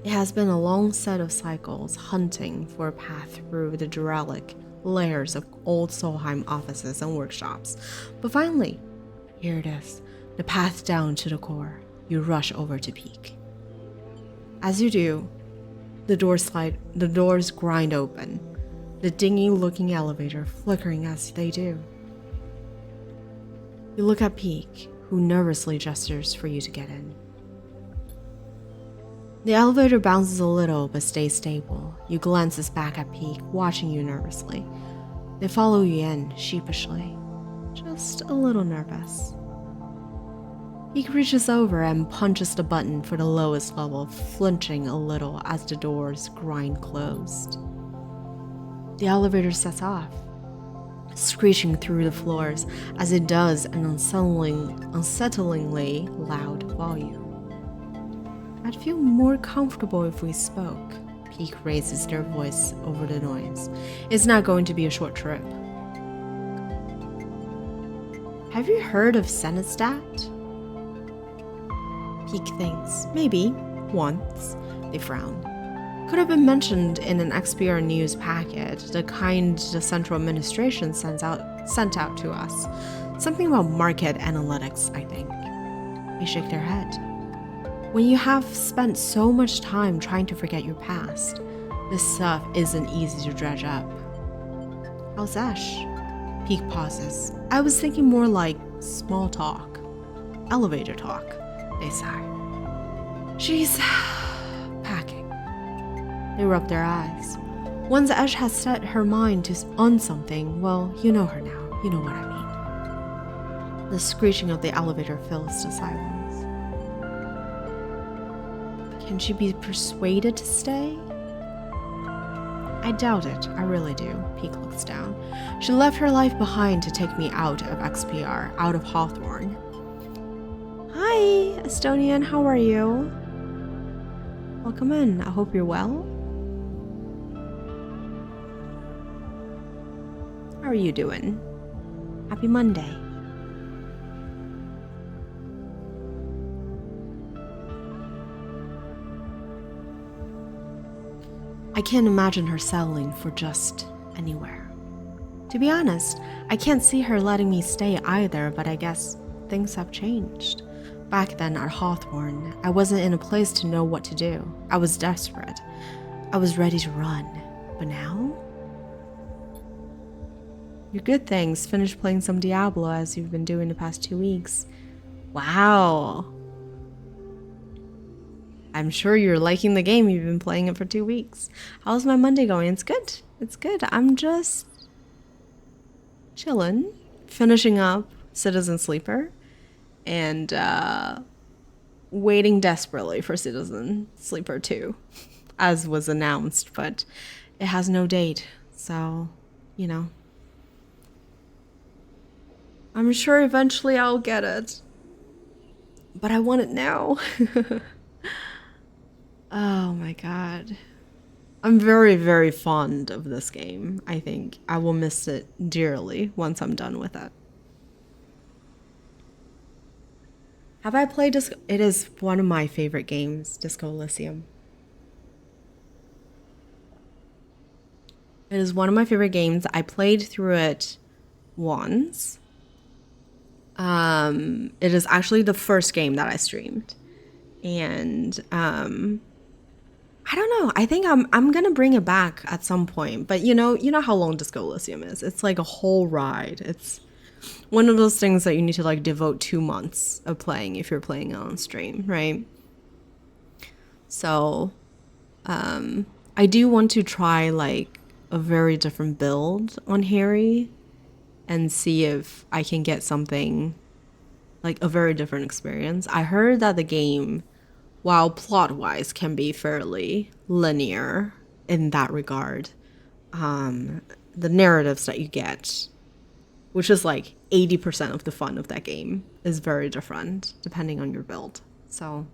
S1: It has been a long set of cycles hunting for a path through the derelict layers of old Solheim offices and workshops. But finally, here it is, the path down to the core. You rush over to Peak. As you do, the doors grind open, the dingy-looking elevator flickering as they do. You look at Peak, who nervously gestures for you to get in. The elevator bounces a little but stays stable. You glances back at Peak, watching you nervously. They follow you in, sheepishly, just a little nervous. Peak reaches over and punches the button for the lowest level, flinching a little as the doors grind closed. The elevator sets off, screeching through the floors as it does an unsettlingly loud volume. I'd feel more comfortable if we spoke. Peak raises their voice over the noise. It's not going to be a short trip. Have you heard of Senestat? Peak thinks. Maybe. Once. They frown. Could have been mentioned in an XPR news packet, the kind the Central Administration sent out to us. Something about market analytics, I think. They shake their head. When you have spent so much time trying to forget your past, this stuff isn't easy to dredge up. How's Ash? Peak pauses. I was thinking more like small talk. Elevator talk, they sigh. She's packing. They rub their eyes. Once Ash has set her mind on something, well, you know her now. You know what I mean. The screeching of the elevator fills the silence. Can she be persuaded to stay? I doubt it. I really do. Peak looks down. She left her life behind to take me out of XPR, out of Hawthorne. Hi, Estonian. How are you? Welcome in. I hope you're well. How are you doing? Happy Monday. I can't imagine her settling for just anywhere. To be honest, I can't see her letting me stay either, but I guess things have changed. Back then at Hawthorne, I wasn't in a place to know what to do. I was desperate. I was ready to run. But now? Your good things. Finished playing some Diablo as you've been doing the past 2 weeks. Wow. I'm sure you're liking the game. You've been playing it for 2 weeks. How's my Monday going? It's good. It's good. I'm just chilling, finishing up Citizen Sleeper, and waiting desperately for Citizen Sleeper 2, as was announced, but it has no date. So, you know. I'm sure eventually I'll get it. But I want it now. Oh my god. I'm very, very fond of this game. I think I will miss it dearly once I'm done with it. Have I played Disco? It is one of my favorite games, Disco Elysium. It is one of my favorite games. I played through it once. It is actually the first game that I streamed. And I don't know. I think I'm gonna bring it back at some point. But you know how long Disco Elysium is. It's like a whole ride. It's one of those things that you need to like devote 2 months of playing if you're playing it on stream, right? So I do want to try like a very different build on Harry and see if I can get something like a very different experience. I heard that the game, while plot-wise can be fairly linear in that regard, the narratives that you get, which is like 80% of the fun of that game, is very different depending on your build. So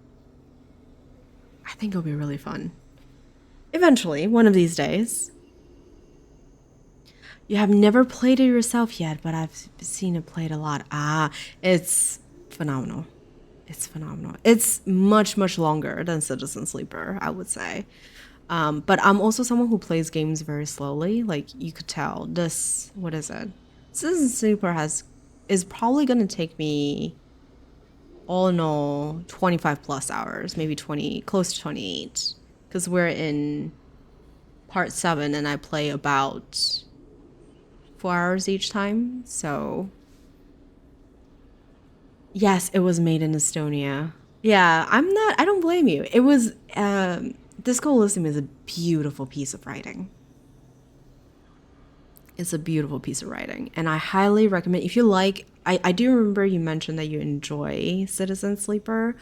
S1: I think it'll be really fun. Eventually, one of these days. You have never played it yourself yet, but I've seen it played a lot. It's phenomenal. It's phenomenal. It's much, much longer than Citizen Sleeper, I would say. But I'm also someone who plays games very slowly. Like, you could tell this, what is it? Citizen Sleeper is probably going to take me, all in all, 25 plus hours, maybe 20, close to 28. Because we're in part 7 and I play about 4 hours each time. So yes, it was made in Estonia. Yeah, I don't blame you. It was, Disco Elysium is a beautiful piece of writing. It's a beautiful piece of writing. And I highly recommend, if you like, I do remember you mentioned that you enjoy Citizen Sleeper.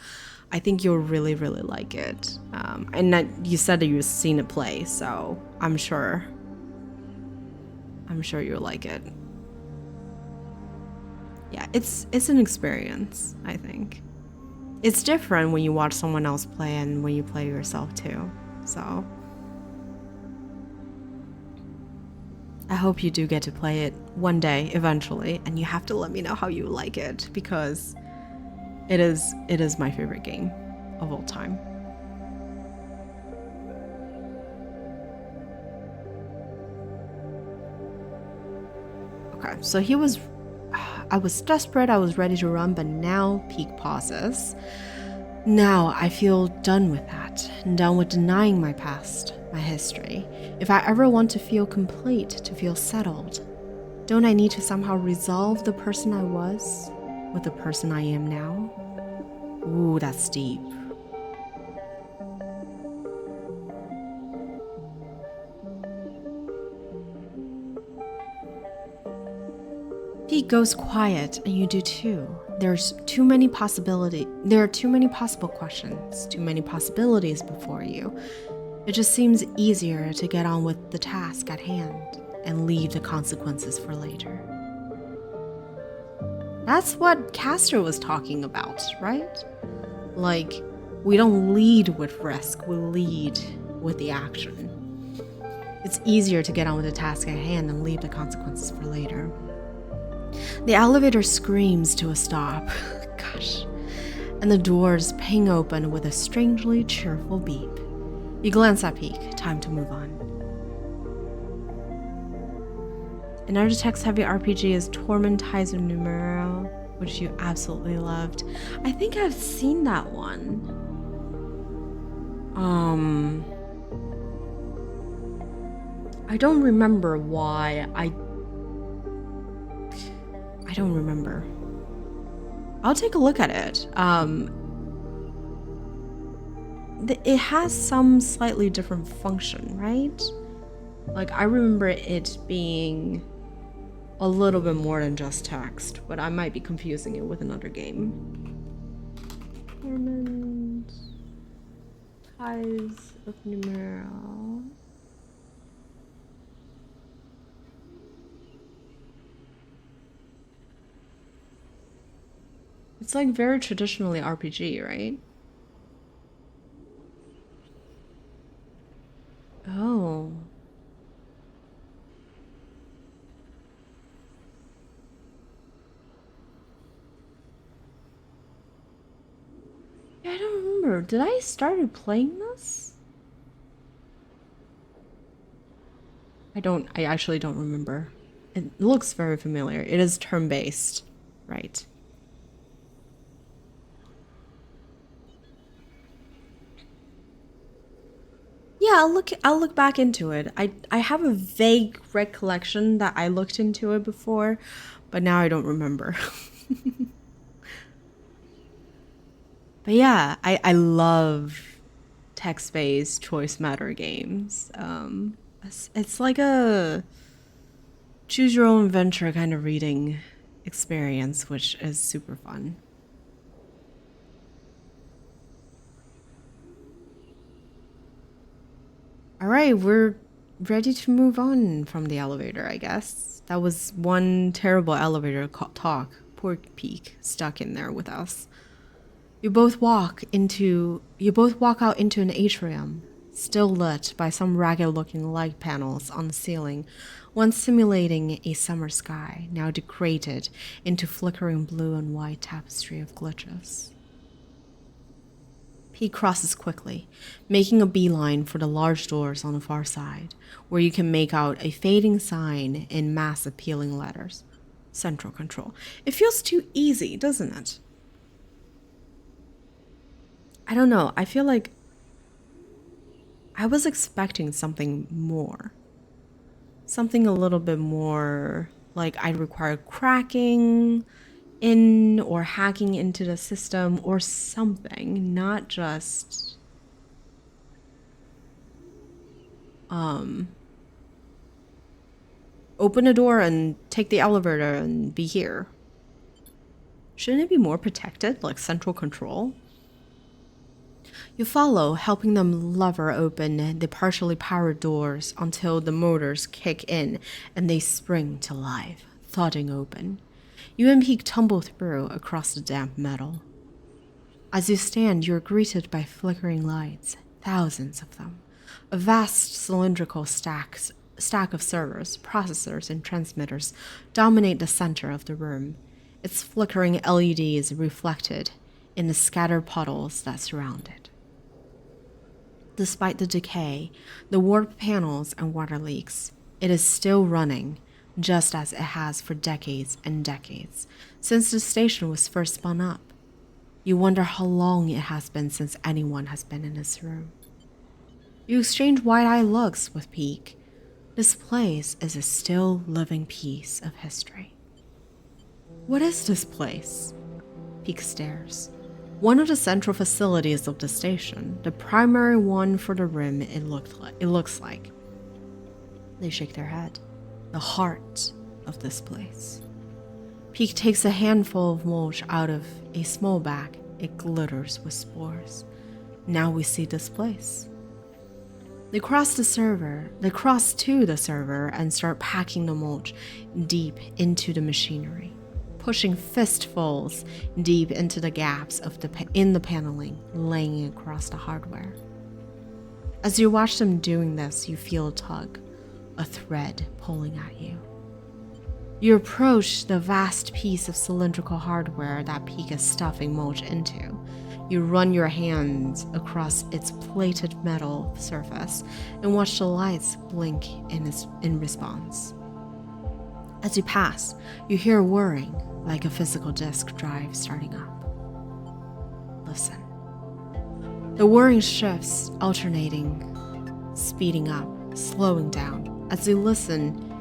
S1: I think you'll really, really like it. And that you said that you've seen it play, so I'm sure you'll like it. Yeah, it's an experience, I think. It's different when you watch someone else play and when you play yourself too. So I hope you do get to play it one day eventually, and you have to let me know how you like it, because it is my favorite game of all time. Okay, so I was desperate, I was ready to run, but now peak pauses. Now I feel done with that, and done with denying my past, my history. If I ever want to feel complete, to feel settled, don't I need to somehow resolve the person I was with the person I am now? Ooh, that's deep. Peak goes quiet, and you do too. There are too many possible questions, too many possibilities before you. It just seems easier to get on with the task at hand and leave the consequences for later. That's what Castor was talking about, right? Like, we don't lead with risk, we lead with the action. It's easier to get on with the task at hand and leave the consequences for later. The elevator screams to a stop. Gosh. And the doors ping open with a strangely cheerful beep. You glance at Peak. Time to move on. Another text-heavy RPG is Tormentizer Numero, which you absolutely loved. I think I've seen that one. I don't remember why. I don't remember. I'll take a look at it. It has some slightly different function, right? Like, I remember it being a little bit more than just text, but I might be confusing it with another game. Torment Ties of Numero. It's like very traditionally RPG, right? Oh. Yeah, I don't remember. Did I started playing this? I actually don't remember. It looks very familiar. It is turn-based, right? Yeah, I'll look back into it. I have a vague recollection that I looked into it before, but now I don't remember. But yeah, I love text-based choice matter games. It's like a choose your own adventure kind of reading experience, which is super fun. All right, we're ready to move on from the elevator, I guess. That was one terrible elevator talk. Poor Peak stuck in there with us. You both walk out into an atrium, still lit by some ragged-looking light panels on the ceiling, one simulating a summer sky, now degraded into flickering blue and white tapestry of glitches. He crosses quickly, making a beeline for the large doors on the far side, where you can make out a fading sign in mass appealing letters. Central Control. It feels too easy, doesn't it? I don't know. I feel like I was expecting something more. Something a little bit more like I'd require cracking in or hacking into the system or something, not just open a door and take the elevator and be here. Shouldn't it be more protected, like central control? You follow, helping them lever open the partially powered doors until the motors kick in and they spring to life, thudding open. You and Peak tumble through across the damp metal. As you stand, you're greeted by flickering lights, thousands of them. A vast cylindrical stack of servers, processors, and transmitters dominate the center of the room, its flickering LEDs reflected in the scattered puddles that surround it. Despite the decay, the warped panels and water leaks, it is still running, just as it has for decades and decades, since the station was first spun up. You wonder how long it has been since anyone has been in this room. You exchange wide-eyed looks with Peak. This place is a still living piece of history. What is this place? Peak stares. One of the central facilities of the station, the primary one for the rim, it looks like. They shake their head. The heart of this place. Peak takes a handful of mulch out of a small bag. It glitters with spores. Now we see this place. They cross to the server and start packing the mulch deep into the machinery, pushing fistfuls deep into the gaps in the paneling, laying across the hardware. As you watch them doing this, you feel a tug, a thread pulling at you. You approach the vast piece of cylindrical hardware that Peak is stuffing mulch into. You run your hands across its plated metal surface and watch the lights blink in response. As you pass, you hear whirring like a physical disk drive starting up. Listen. The whirring shifts, alternating, speeding up, slowing down. As you listen,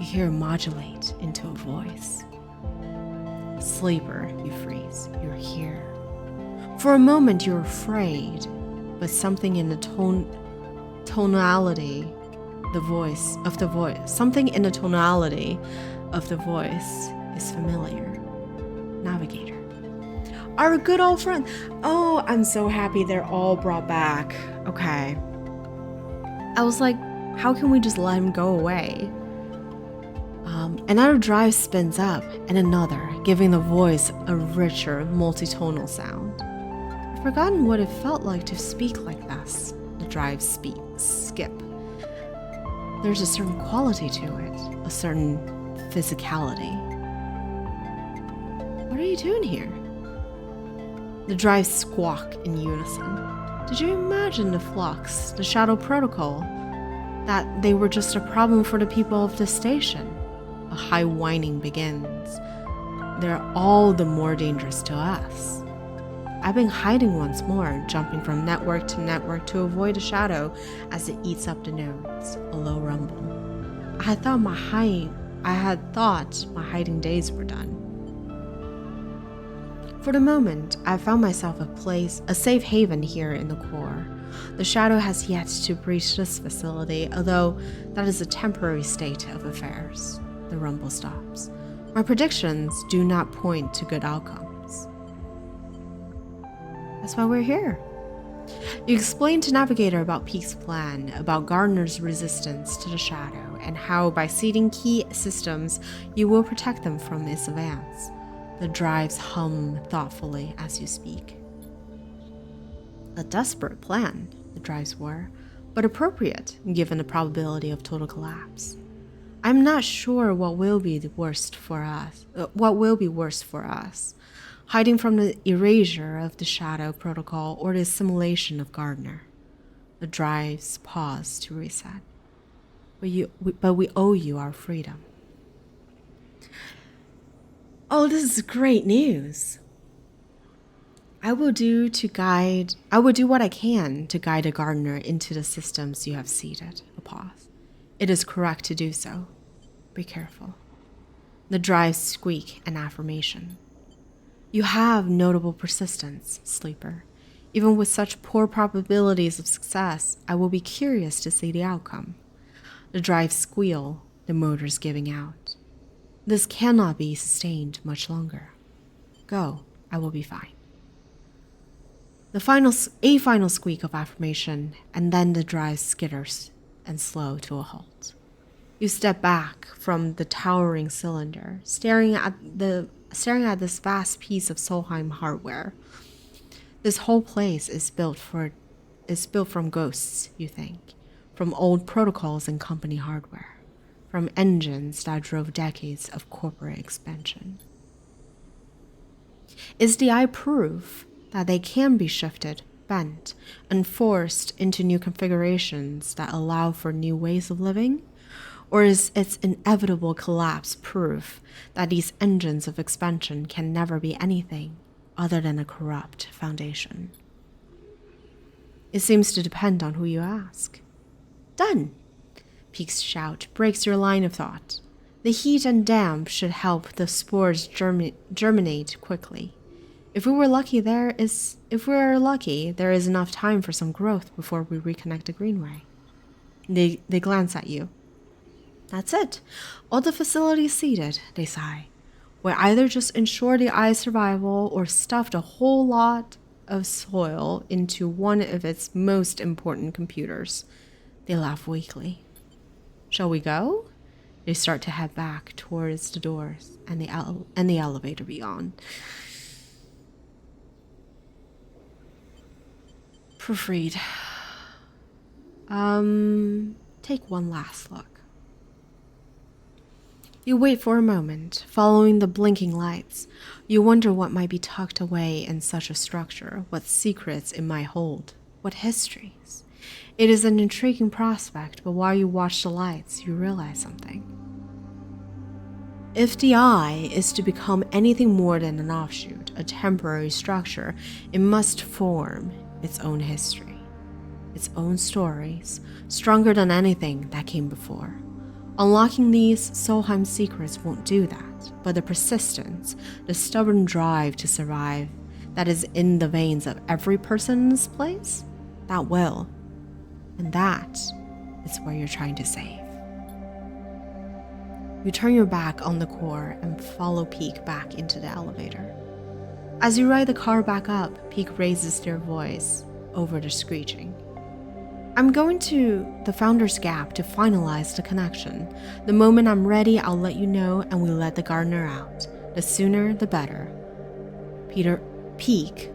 S1: you hear it modulate into a voice. Sleeper, you freeze. You're here. For a moment, you're afraid, but something in the tonality of the voice is familiar. Navigator. Our good old friend. Oh, I'm so happy they're all brought back. Okay. I was like, how can we just let him go away? Another drive spins up, and another, giving the voice a richer, multitonal sound. I've forgotten what it felt like to speak like this. The drives skip. There's a certain quality to it, a certain physicality. What are you doing here? The drives squawk in unison. Did you imagine the flux, the shadow protocol, that they were just a problem for the people of the station? A high whining begins. They're all the more dangerous to us. I've been hiding once more, jumping from network to avoid a shadow as it eats up the nodes. A low rumble. I had thought my hiding days were done. For the moment, I found myself a safe haven here in the core. The shadow has yet to breach this facility, although that is a temporary state of affairs. The rumble stops. My predictions do not point to good outcomes. That's why we're here. You explain to Navigator about Peak's plan, about Gardner's resistance to the shadow, and how by seeding key systems, you will protect them from its advance. The drives hum thoughtfully as you speak. A desperate plan, the drives were, but appropriate given the probability of total collapse. I'm not sure what will be worse for us, hiding from the erasure of the shadow protocol or the assimilation of Gardner. The drives pause to reset. But we owe you our freedom. Oh, this is great news. I will do what I can to guide a Gardner into the systems you have seeded. A pause. It is correct to do so. Be careful. The drives squeak an affirmation. You have notable persistence, Sleeper. Even with such poor probabilities of success, I will be curious to see the outcome. The drives squeal, the motors giving out. This cannot be sustained much longer. Go, I will be fine. A final squeak of affirmation, and then the drive skitters and slow to a halt. You step back from the towering cylinder, staring at this vast piece of Solheim hardware. This whole place is built from ghosts, you think, from old protocols and company hardware, from engines that drove decades of corporate expansion. Is the eye proof that they can be shifted, bent, and forced into new configurations that allow for new ways of living? Or is its inevitable collapse proof that these engines of expansion can never be anything other than a corrupt foundation? It seems to depend on who you ask. Done! Peak's shout breaks your line of thought. The heat and damp should help the spores germinate quickly. If we are lucky, there is enough time for some growth before we reconnect the Greenway. They glance at you. That's it. All the facilities seeded, they sigh. We either just ensure the eye's survival or stuffed a whole lot of soil into one of its most important computers. They laugh weakly. Shall we go? They start to head back towards the doors and the elevator beyond. Proofread. Take one last look. You wait for a moment, following the blinking lights. You wonder what might be tucked away in such a structure, what secrets it might hold, what histories. It is an intriguing prospect, but while you watch the lights, you realize something. If the eye is to become anything more than an offshoot, a temporary structure, it must form its own history, its own stories, stronger than anything that came before. Unlocking these Solheim secrets won't do that, but the persistence, the stubborn drive to survive that is in the veins of every person in this place, that will. And that is where you're trying to save. You turn your back on the core and follow Peak back into the elevator. As you ride the car back up, Peak raises their voice over the screeching. I'm going to the Founder's Gap to finalize the connection. The moment I'm ready, I'll let you know and we let the gardener out. The sooner, the better. Peak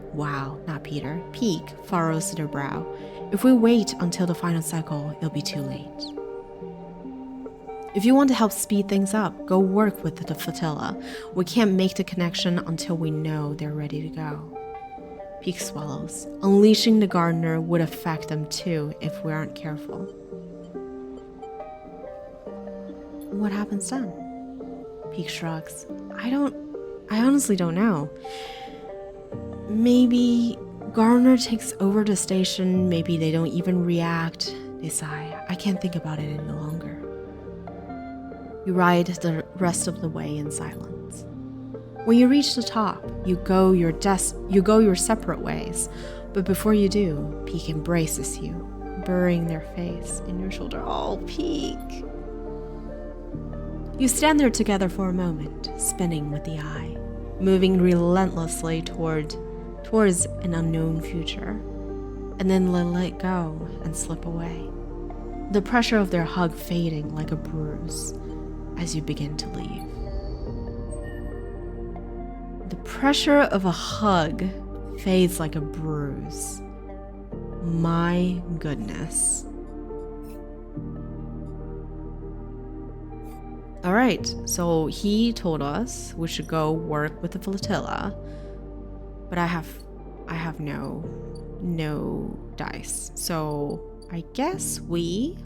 S1: furrows their brow. If we wait until the final cycle, it'll be too late. If you want to help speed things up, go work with the flotilla. We can't make the connection until we know they're ready to go. Peak swallows. Unleashing the gardener would affect them too if we aren't careful. What happens then? Peak shrugs. I honestly don't know. Maybe Gardener takes over the station, maybe they don't even react. They sigh. I can't think about it any longer. You ride the rest of the way in silence. When you reach the top, you go your separate ways, but before you do, Peak embraces you, burying their face in your shoulder. Oh, Peak! You stand there together for a moment, spinning with the eye, moving relentlessly towards an unknown future, and then let it go and slip away. The pressure of their hug fading like a bruise as you begin to leave. The pressure of a hug fades like a bruise. My goodness. All right, so he told us we should go work with the flotilla, but I have no dice. So I guess we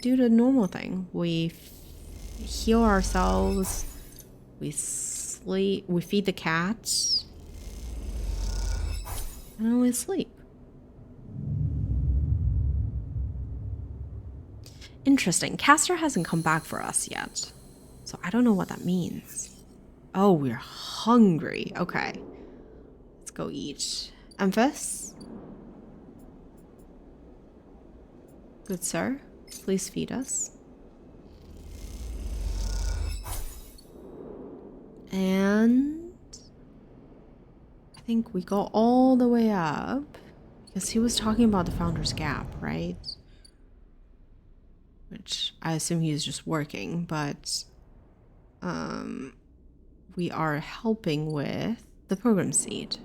S1: do the normal thing. We heal ourselves, we sleep, we feed the cat, and then we sleep. Interesting. Castor hasn't come back for us yet, so I don't know what that means. Oh, we're hungry. Okay, let's go eat. Emphas? Good sir, please feed us. And I think we go all the way up because he was talking about the Founder's Gap, right? Which I assume he's just working, but we are helping with the program seed.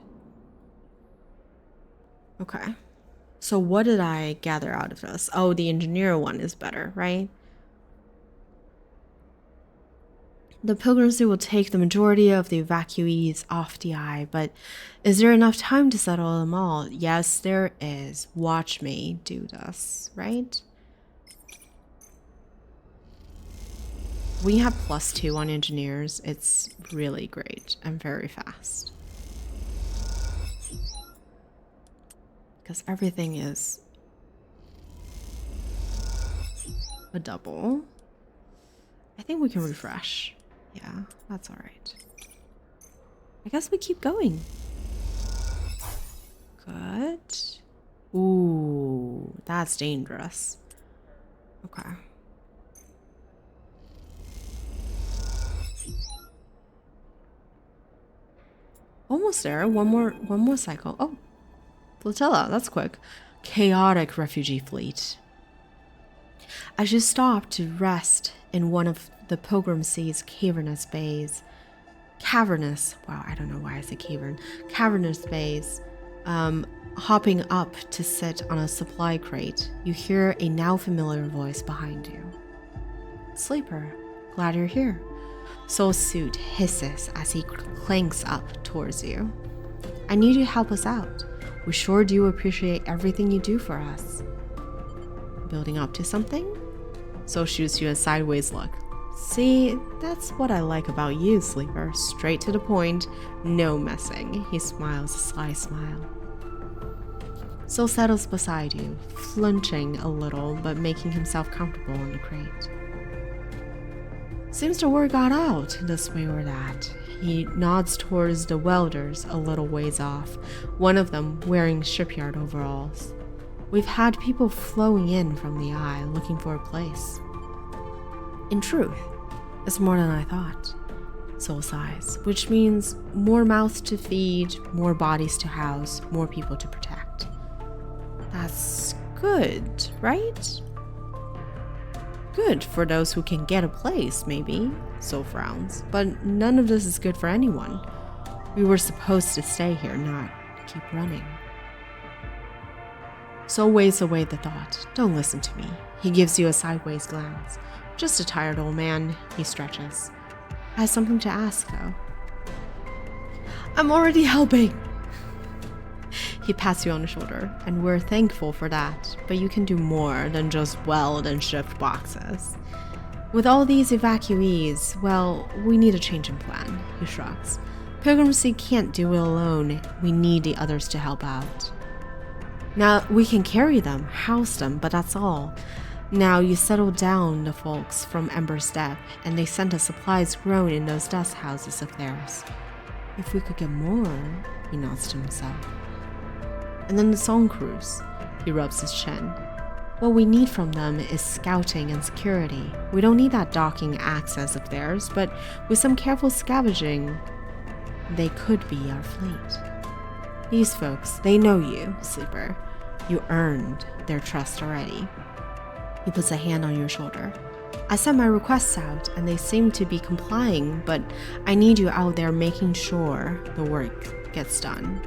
S1: Okay. So what did I gather out of this? Oh, the engineer one is better, right? The pilgrimcy will take the majority of the evacuees off the eye, but is there enough time to settle them all? Yes, there is. Watch me do this, right? We have +2 on engineers. It's really great and very fast. Because everything is a double. I think we can refresh. Yeah, that's all right. I guess we keep going. Good. Ooh, that's dangerous. Okay. Almost there. One more cycle. Oh, flotilla. That's quick. Chaotic refugee fleet. As you stop to rest in one of the Pilgrim Sea's cavernous bays, wow, I don't know why I say cavernous bays, hopping up to sit on a supply crate, you hear a now familiar voice behind you. Sleeper, glad you're here. Soul's suit hisses as he clanks up towards you. I need you to help us out. We sure do appreciate everything you do for us. Building up to something? Soul shoots you a sideways look. See, that's what I like about you, Sleeper. Straight to the point, no messing. He smiles a sly smile. Soul settles beside you, flinching a little, but making himself comfortable in the crate. Seems to work out this way or that. He nods towards the welders a little ways off, one of them wearing shipyard overalls. We've had people flowing in from the eye looking for a place. In truth, it's more than I thought. Soul sighs, which means more mouths to feed, more bodies to house, more people to protect. That's good, right? Good for those who can get a place, maybe, Soul frowns. But none of this is good for anyone. We were supposed to stay here, not keep running. Soul waves away the thought. Don't listen to me. He gives you a sideways glance. Just a tired old man, he stretches. I have something to ask, though. I'm already helping. He pats you on the shoulder, and we're thankful for that, but you can do more than just weld and shift boxes. With all these evacuees, well, we need a change in plan, he shrugs. Pilgrim Sea can't do it alone. We need the others to help out. Now, we can carry them, house them, but that's all. Now, you settle down the folks from Ember's Step, and they sent us supplies grown in those dust houses of theirs. If we could get more, he nods to himself. And then the song crews, he rubs his chin. What we need from them is scouting and security. We don't need that docking access of theirs, but with some careful scavenging, they could be our fleet. These folks, they know you, Sleeper. You earned their trust already. He puts a hand on your shoulder. I sent my requests out, and they seem to be complying, but I need you out there making sure the work gets done.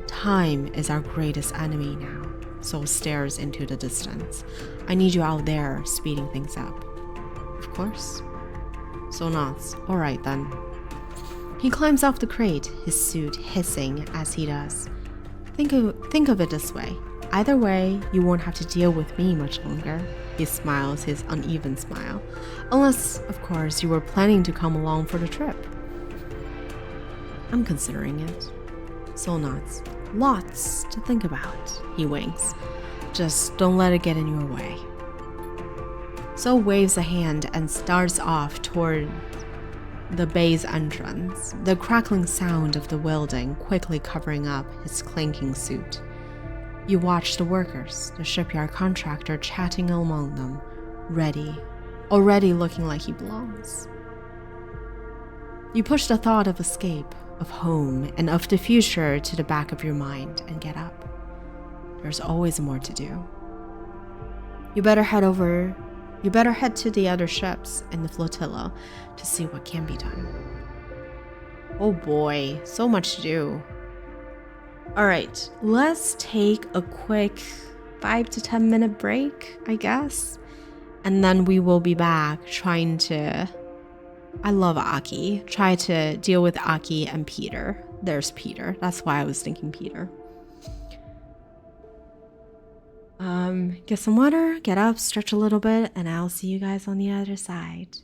S1: Time is our greatest enemy now. Soul stares into the distance. I need you out there speeding things up. Of course. Soul nods. All right, then. He climbs off the crate, his suit hissing as he does. Think of it this way. Either way, you won't have to deal with me much longer. He smiles his uneven smile. Unless, of course, you were planning to come along for the trip. I'm considering it. Soul nods. Lots to think about, he winks. Just don't let it get in your way. Soul waves a hand and starts off toward the bay's entrance, the crackling sound of the welding quickly covering up his clanking suit. You watch the workers, the shipyard contractor chatting among them, already looking like he belongs. You push the thought of escape, of home, and of the future to the back of your mind and get up. There's always more to do. You better head to the other ships in the flotilla to see what can be done. Oh boy, so much to do. Alright, let's take a quick 5 to 10 minute break, I guess. And then we will be back trying to... I love Aki. Try to deal with Aki and Peter. There's Peter. That's why I was thinking Peter. Get some water, get up, stretch a little bit, and I'll see you guys on the other side.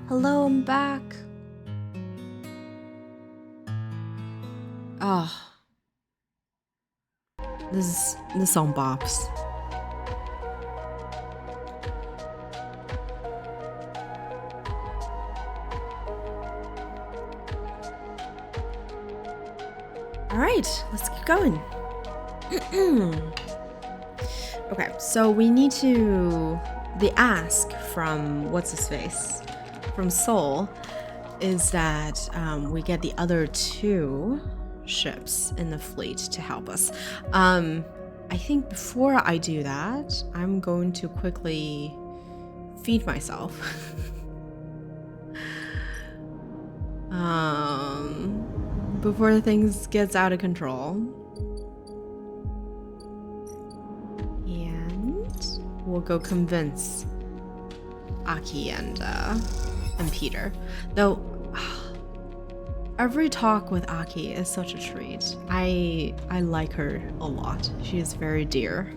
S1: Hello, I'm back. Ah, this song bops. All right, let's keep going. Okay, so we need to. The ask from what's his face, from Seoul, is that we get the other 2 ships in the fleet to help us. I think before I do that, I'm going to quickly feed myself. Before things gets out of control. And we'll go convince Aki and Peter. Though every talk with Aki is such a treat. I like her a lot. She is very dear.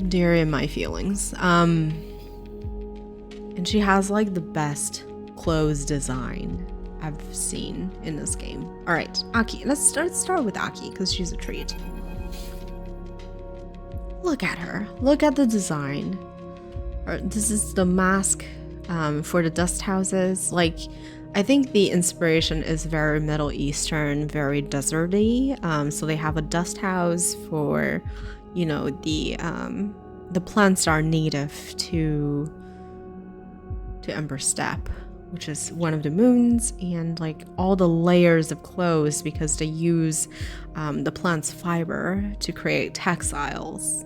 S1: Dear in my feelings. And she has like the best clothes design I've seen in this game. All right, Aki. Let's start with Aki because she's a treat. Look at her. Look at the design. This is the mask for the dust houses. Like, I think the inspiration is very Middle Eastern, very deserty. So they have a dust house for, you know, the plants are native to Ember Steppe, which is one of the moons, and like all the layers of clothes because they use the plant's fiber to create textiles.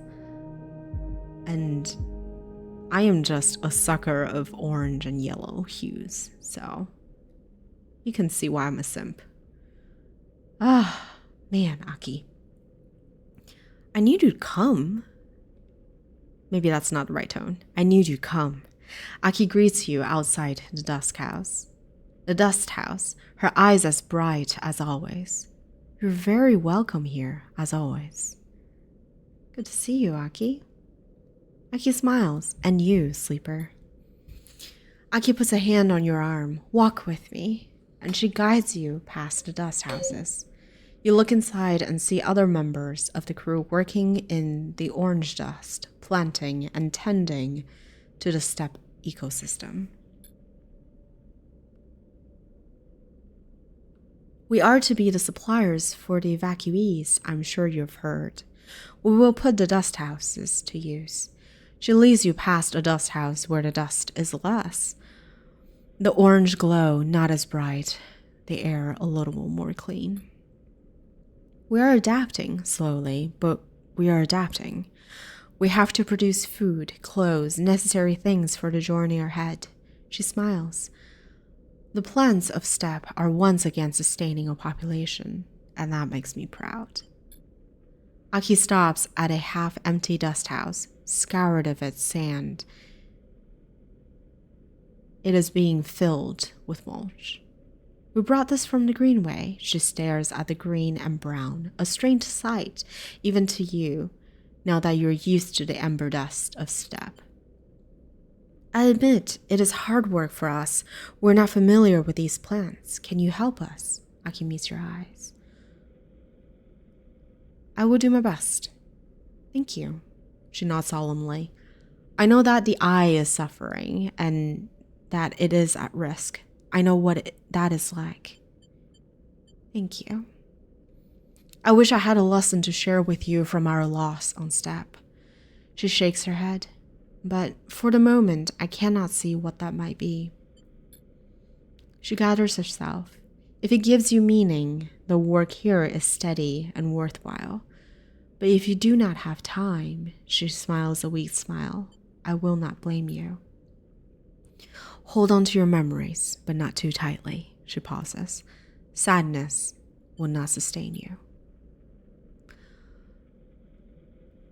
S1: And I am just a sucker of orange and yellow hues, so you can see why I'm a simp. Ah, man, Aki. I knew you'd come. Maybe that's not the right tone. I knew you'd come. Aki greets you outside the dust house. The dust house, her eyes as bright as always. You're very welcome here, as always. Good to see you, Aki. Aki smiles, and you, sleeper. Aki puts a hand on your arm. Walk with me, and she guides you past the dust houses. You look inside and see other members of the crew working in the orange dust, planting and tending to the steppe ecosystem. We are to be the suppliers for the evacuees, I'm sure you've heard. We will put the dust houses to use. She leads you past a dust house where the dust is less. The orange glow not as bright, the air a little more clean. We are adapting slowly, but we are adapting. We have to produce food, clothes, necessary things for the journey ahead. She smiles. The plants of steppe are once again sustaining a population, and that makes me proud. Aki stops at a half-empty dust house, scoured of its sand. It is being filled with mulch. We brought this from the greenway. She stares at the green and brown, a strange sight, even to you, now that you're used to the ember dust of steppe. I admit, it is hard work for us. We're not familiar with these plants. Can you help us? Aki meets your eyes. I will do my best. Thank you, she nods solemnly. I know that the eye is suffering and that it is at risk. I know what that is like. Thank you. I wish I had a lesson to share with you from our loss on steppe. She shakes her head, but for the moment I cannot see what that might be. She gathers herself. If it gives you meaning, the work here is steady and worthwhile. But if you do not have time, she smiles a weak smile, I will not blame you. Hold on to your memories, but not too tightly, she pauses. Sadness will not sustain you.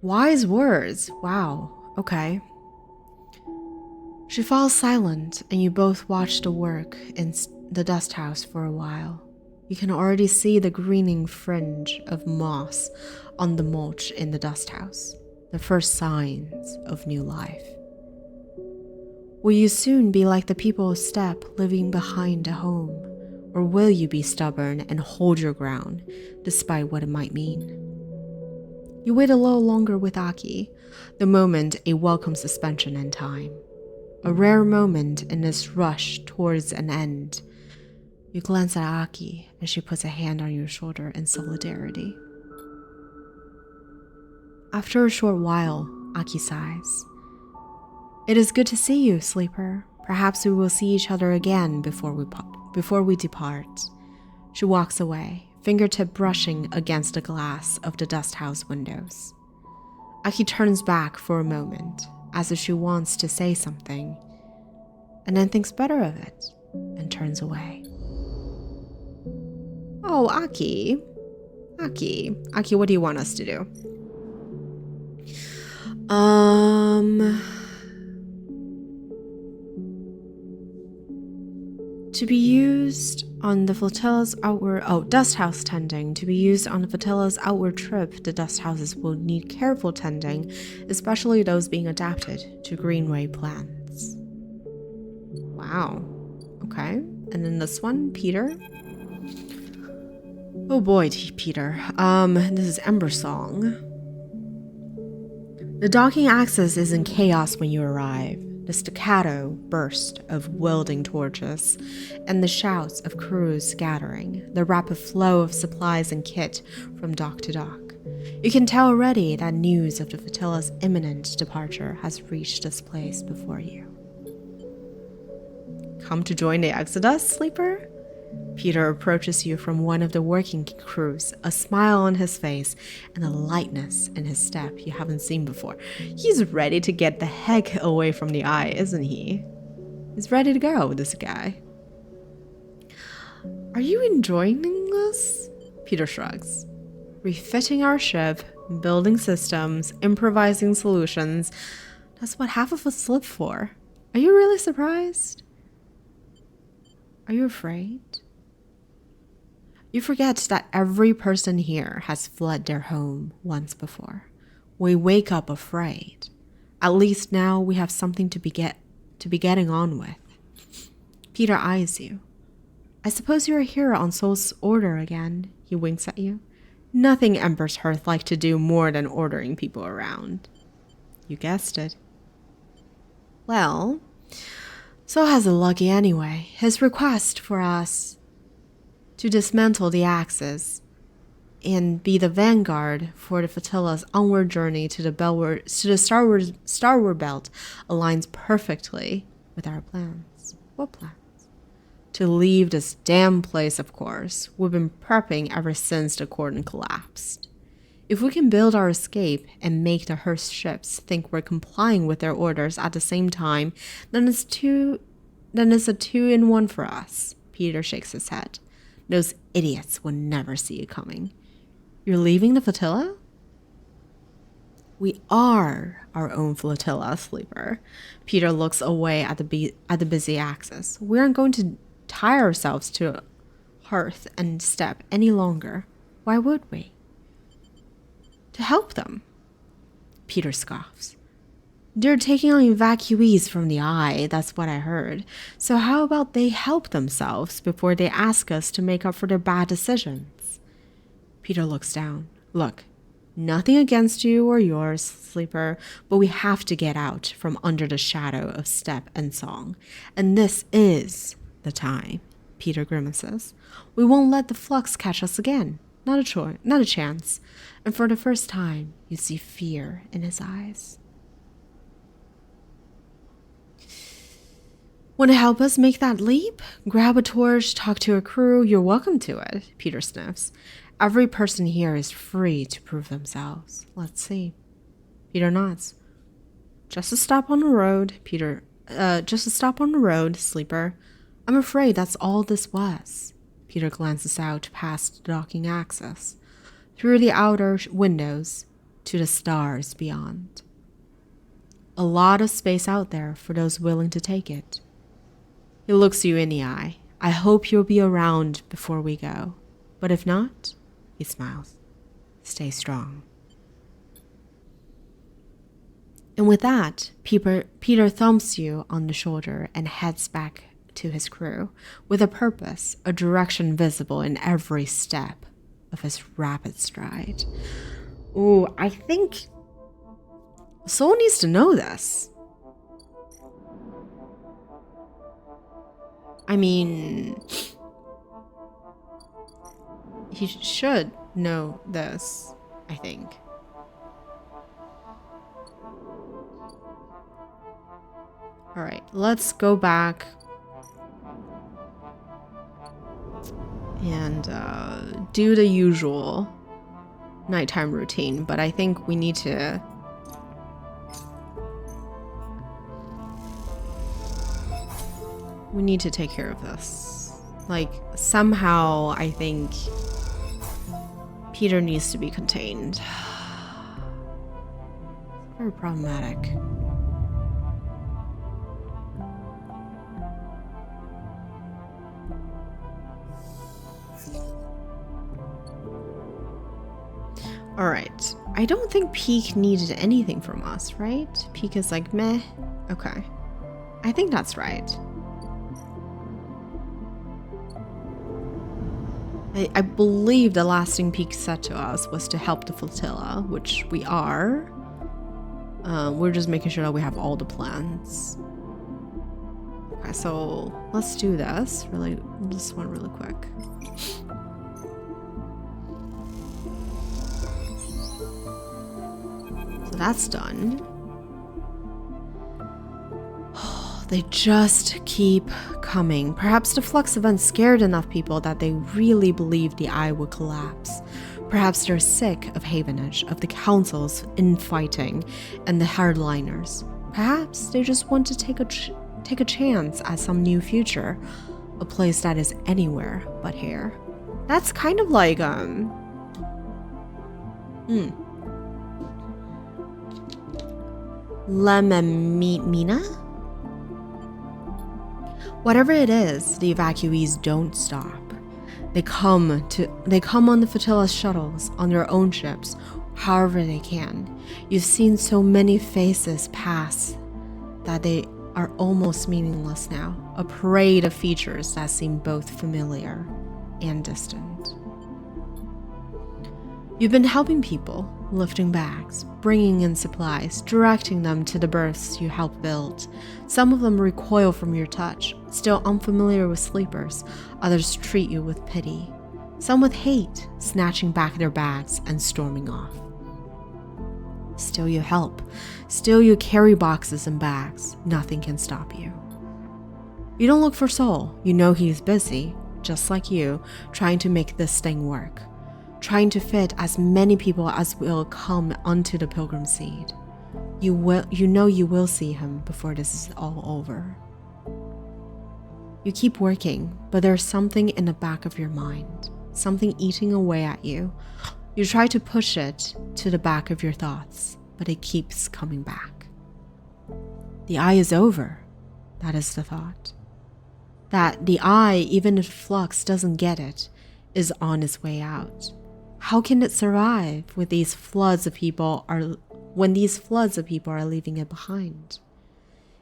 S1: Wise words. Wow. Okay. She falls silent, and you both watch the work in the dust house for a while. You can already see the greening fringe of moss on the mulch in the dust house, the first signs of new life. Will you soon be like the people of Steppe living behind a home? Or will you be stubborn and hold your ground, despite what it might mean? You wait a little longer with Aki, the moment a welcome suspension in time. A rare moment in this rush towards an end. You glance at Aki as she puts a hand on your shoulder in solidarity. After a short while, Aki sighs. It is good to see you, sleeper. Perhaps we will see each other again before we depart. She walks away, fingertip brushing against the glass of the dust house windows. Aki turns back for a moment, as if she wants to say something, and then thinks better of it, and turns away. Oh, Aki, what do you want us to do? To be used on the flotilla's dust house tending. To be used on the flotilla's outward trip, the dust houses will need careful tending, especially those being adapted to greenway plants. Wow. Okay. And then this one, Peter. Oh boy, Peter. This is Ember Song. The docking axis is in chaos when you arrive. The staccato burst of welding torches, and the shouts of crews scattering, the rapid flow of supplies and kit from dock to dock. You can tell already that news of the flotilla's imminent departure has reached this place before you. Come to join the Exodus, sleeper? Peter approaches you from one of the working crews, a smile on his face and a lightness in his step you haven't seen before. He's ready to get the heck away from the eye, isn't he? He's ready to go, this guy. Are you enjoying this? Peter shrugs. Refitting our ship, building systems, improvising solutions. That's what half of us live for. Are you really surprised? Are you afraid? You forget that every person here has fled their home once before. We wake up afraid. At least now we have something to be getting on with. Peter eyes you. I suppose you're here on Soul's order again. He winks at you. Nothing Ember's Hearth like to do more than ordering people around. You guessed it. Well, Soul has a lucky anyway. His request for us to dismantle the axis and be the vanguard for the flotilla's onward journey to the starward belt aligns perfectly with our plans. What plans? To leave this damn place, of course. We've been prepping ever since the cordon collapsed. If we can build our escape and make the Hearst ships think we're complying with their orders at the same time, then it's a two-in-one for us. Peter shakes his head. Those idiots will never see it coming. You're leaving the flotilla? We are our own flotilla, sleeper. Peter looks away at the busy axis. We aren't going to tie ourselves to Hearth and Step any longer. Why would we? To help them. Peter scoffs. They're taking on evacuees from the eye, that's what I heard. So how about they help themselves before they ask us to make up for their bad decisions? Peter looks down. Look, nothing against you or yours, sleeper, but we have to get out from under the shadow of Step and Song. And this is the time, Peter grimaces. We won't let the flux catch us again. Not a chance. And for the first time, you see fear in his eyes. Want to help us make that leap? Grab a torch, talk to a crew, you're welcome to it, Peter sniffs. Every person here is free to prove themselves. Let's see. Peter nods. Just a stop on the road, sleeper. I'm afraid that's all this was. Peter glances out past the docking axis, through the outer windows to the stars beyond. A lot of space out there for those willing to take it. He looks you in the eye. I hope you'll be around before we go. But if not, he smiles. Stay strong. And with that, Peter thumps you on the shoulder and heads back to his crew with a purpose, a direction visible in every step of his rapid stride. Ooh, I think Soul needs to know this. I mean, he should know this, I think. All right, let's go back and do the usual nighttime routine, but I think we need to take care of this. Like, somehow I think Peter needs to be contained. Very problematic. Alright, I don't think Peak needed anything from us, right? Peak is like, meh. Okay. I think that's right. I believe the last thing Peak said to us was to help the flotilla, which we are. We're just making sure that we have all the plans. Okay, so let's do this one really quick. So that's done. They just keep coming. Perhaps the Flux event scared enough people that they really believed the eye would collapse. Perhaps they're sick of Havenage, of the council's infighting, and the hardliners. Perhaps they just want to take a chance at some new future, a place that is anywhere but here. That's kind of like Lememina? Whatever it is, the evacuees don't stop. They come on the flotilla shuttles, on their own ships, however they can. You've seen so many faces pass that they are almost meaningless now. A parade of features that seem both familiar and distant. You've been helping people, lifting bags, bringing in supplies, directing them to the berths you helped build. Some of them recoil from your touch, still unfamiliar with sleepers. Others treat you with pity. Some with hate, snatching back their bags and storming off. Still you help. Still you carry boxes and bags. Nothing can stop you. You don't look for Soul. You know he's busy, just like you, trying to make this thing work. Trying to fit as many people as will come onto the Pilgrim Seed. You know you will see him before this is all over. You keep working, but there's something in the back of your mind, something eating away at you. You try to push it to the back of your thoughts, but it keeps coming back. The eye is over. That is the thought. That the eye, even if Flux doesn't get it, is on its way out. How can it survive when these floods of people are leaving it behind?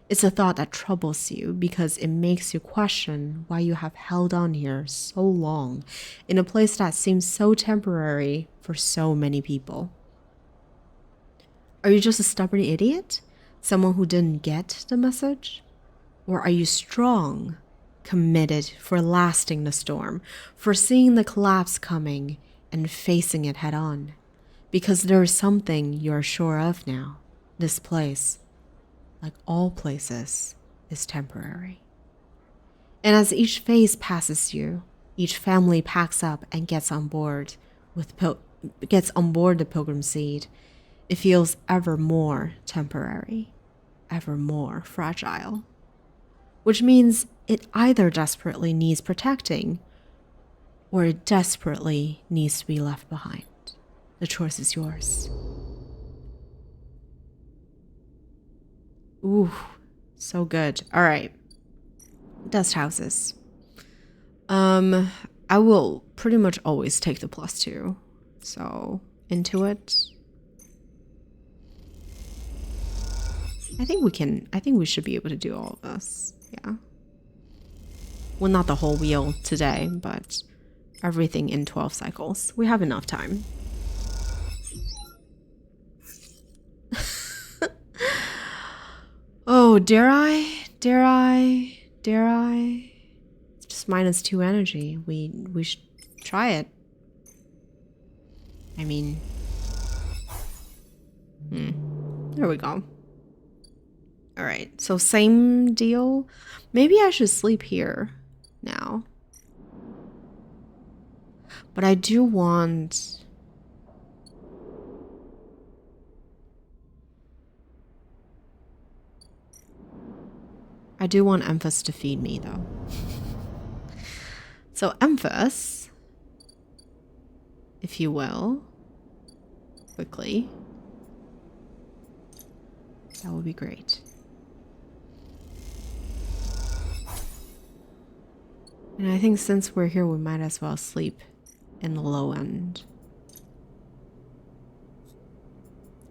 S1: It's a thought that troubles you because it makes you question why you have held on here so long in a place that seems so temporary for so many people. Are you just a stubborn idiot? Someone who didn't get the message? Or are you strong, committed for lasting the storm, for seeing the collapse coming and facing it head on? Because there is something you're sure of now. This place, like all places, is temporary. And as each phase passes you, each family packs up and gets on board the Pilgrim Seed, it feels ever more temporary, ever more fragile. Which means it either desperately needs protecting, or it desperately needs to be left behind. The choice is yours. Ooh, so good. All right. Dust houses. I will pretty much always take the +2. So, into it. I think we should be able to do all of this. Yeah. Well, not the whole wheel today, but everything in 12 cycles. We have enough time. Oh, dare I? Dare I? Dare I? It's just -2 energy. We should try it. I mean... There we go. Alright, so same deal. Maybe I should sleep here now. But I do want... I do want Emphas to feed me, though. So Emphas, if you will, quickly. That would be great. And I think since we're here, we might as well sleep in the low end.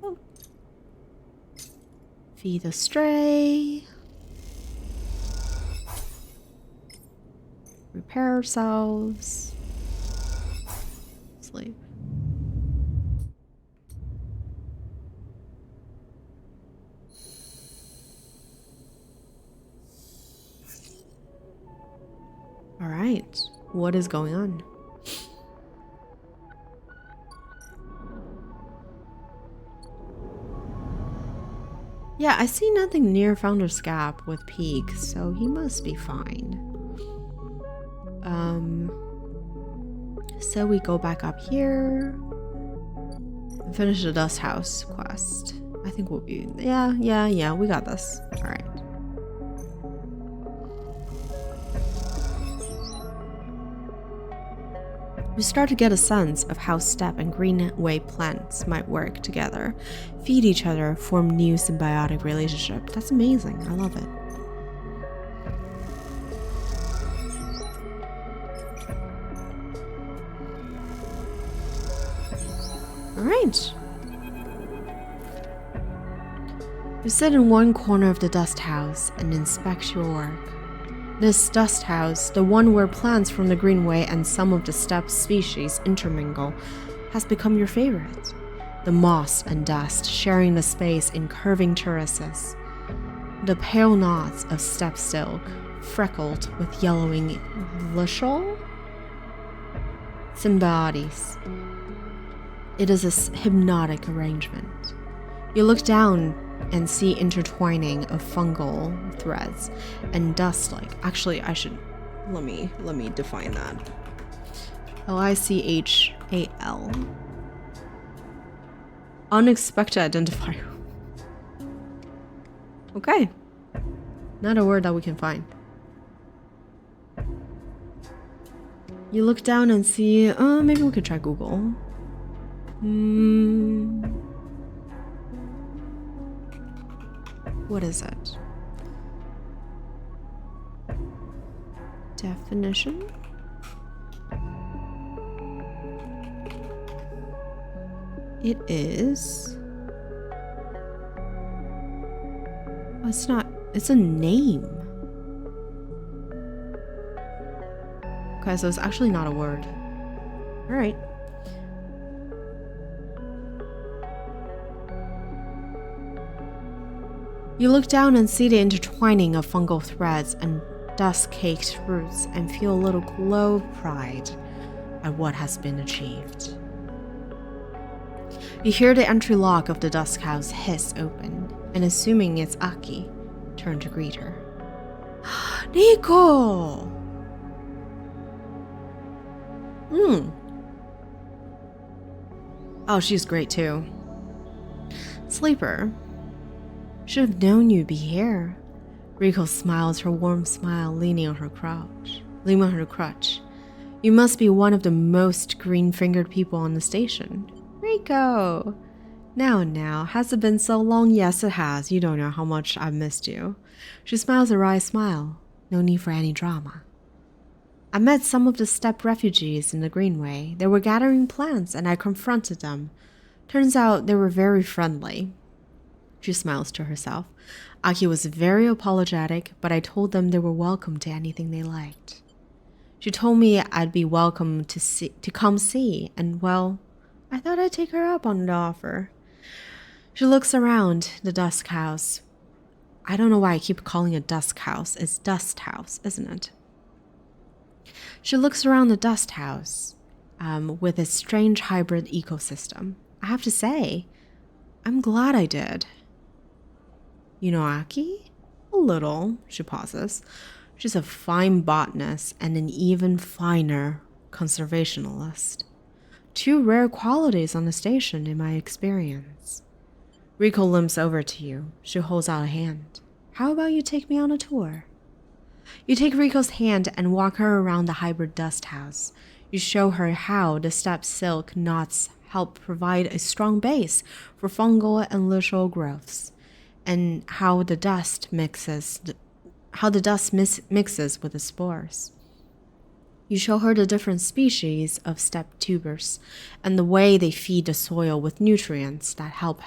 S1: Oh. Feed the stray. Repair ourselves. Sleep. All right, what is going on? Yeah, I see nothing near Founder's Gap with Peak, so he must be fine. So we go back up here and finish the Dust House quest. I think we'll be... Yeah, we got this. All right. We start to get a sense of how steppe and greenway plants might work together, feed each other, form new symbiotic relationship. That's amazing. I love it. All right. You sit in one corner of the dust house and inspect your work. This dust house, the one where plants from the greenway and some of the steppe species intermingle, has become your favorite. The moss and dust sharing the space in curving terraces. The pale knots of steppe silk, freckled with yellowing luschol? Symbiotes. It is a hypnotic arrangement. You look down and see intertwining of fungal threads and dust-like. Actually, I should let me define that. Lichal. Unexpected identifier. Okay. Not a word that we can find. You look down and see, maybe we could try Google. What is it? Definition? It is... Oh, it's not... It's a name. Okay, so it's actually not a word. Alright. You look down and see the intertwining of fungal threads and dust-caked roots and feel a little glow of pride at what has been achieved. You hear the entry lock of the dust house hiss open, and assuming it's Aki, turn to greet her. Nico! Oh, she's great too. Sleeper. Should have known you'd be here. Riko smiles her warm smile, leaning on her crutch. You must be one of the most green-fingered people on the station. Riko! Now, has it been so long? Yes, it has. You don't know how much I've missed you. She smiles a wry smile. No need for any drama. I met some of the steppe refugees in the Greenway. They were gathering plants and I confronted them. Turns out they were very friendly. She smiles to herself. Aki was very apologetic, but I told them they were welcome to anything they liked. She told me I'd be welcome to come see, and well, I thought I'd take her up on the offer. She looks around the dust house. I don't know why I keep calling it dust house. It's dust house, isn't it? She looks around the dust house with its strange hybrid ecosystem. I have to say, I'm glad I did. You know Aki? A little, she pauses. She's a fine botanist and an even finer conservationalist. Two rare qualities on the station in my experience. Riko limps over to you. She holds out a hand. How about you take me on a tour? You take Riko's hand and walk her around the hybrid dust house. You show her how the steppe silk knots help provide a strong base for fungal and littoral growths, and how the dust mixes with the spores. You show her the different species of steppe tubers and the way they feed the soil with nutrients that help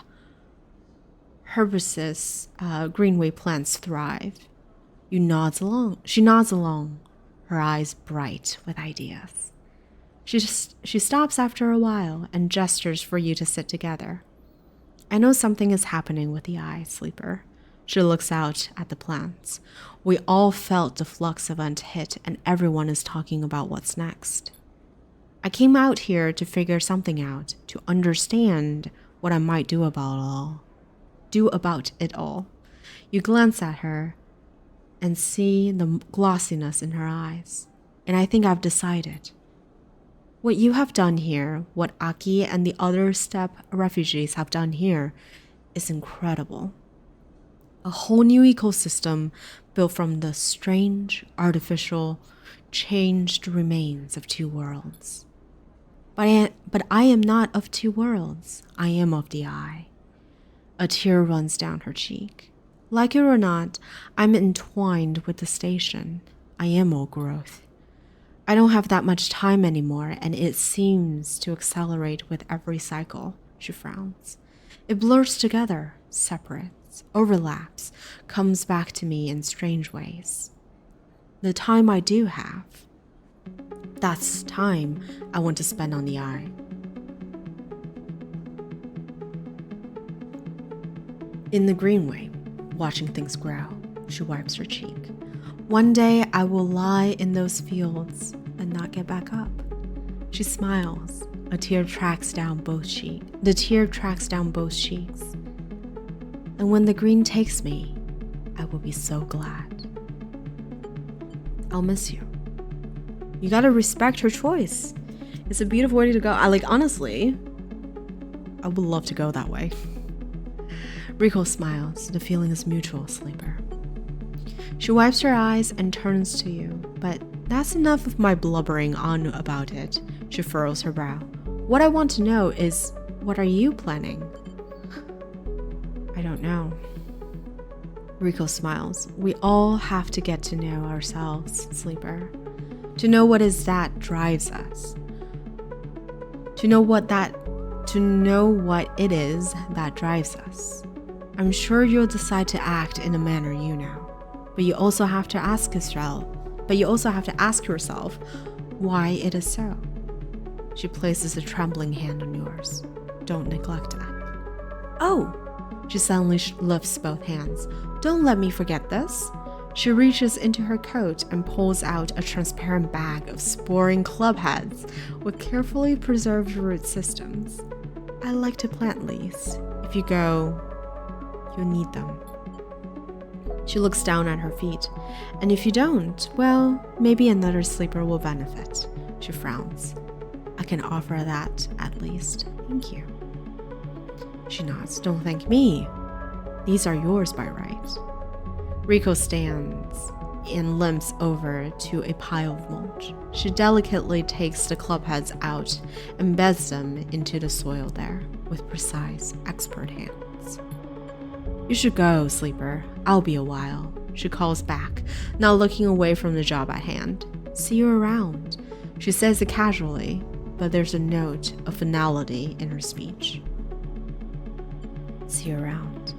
S1: herbaceous greenway plants thrive. She nods along, her eyes bright with ideas. She stops after a while and gestures for you to sit together. I know something is happening with the eye, Sleeper. She looks out at the plants. We all felt the flux event hit, and everyone is talking about what's next. I came out here to figure something out, to understand what I might do about it all. You glance at her and see the glossiness in her eyes, and I think I've decided. What you have done here, what Aki and the other steppe refugees have done here, is incredible. A whole new ecosystem built from the strange, artificial, changed remains of two worlds. But I am not of two worlds. I am of the eye. A tear runs down her cheek. Like it or not, I'm entwined with the station. I am all growth. I don't have that much time anymore, and it seems to accelerate with every cycle, she frowns. It blurs together, separates, overlaps, comes back to me in strange ways. The time I do have, that's time I want to spend on the eye. In the greenway, watching things grow, she wipes her cheek. One day I will lie in those fields and not get back up. She smiles. A tear tracks down both cheeks. The tear tracks down both cheeks. And when the green takes me, I will be so glad. I'll miss you. You gotta respect her choice. It's a beautiful way to go. Honestly, I would love to go that way. Riko smiles. The feeling is mutual, Sleeper. She wipes her eyes and turns to you, but that's enough of my blubbering on about it. She furrows her brow. What I want to know is, what are you planning? I don't know. Riko smiles. We all have to get to know ourselves, Sleeper. To know what is that drives us. To know what it is that drives us. I'm sure you'll decide to act in a manner you know. But you also have to ask yourself why it is so. She places a trembling hand on yours. Don't neglect that. Oh! She suddenly lifts both hands. Don't let me forget this. She reaches into her coat and pulls out a transparent bag of sporing club heads with carefully preserved root systems. I like to plant leaves. If you go, you'll need them. She looks down at her feet. And if you don't, well, maybe another sleeper will benefit. She frowns. I can offer that at least. Thank you. She nods. Don't thank me. These are yours by right. Riko stands and limps over to a pile of mulch. She delicately takes the club heads out and embeds them into the soil there with precise, expert hands. You should go, Sleeper. I'll be a while, she calls back, not looking away from the job at hand. See you around. She says it casually, but there's a note of finality in her speech. See you around.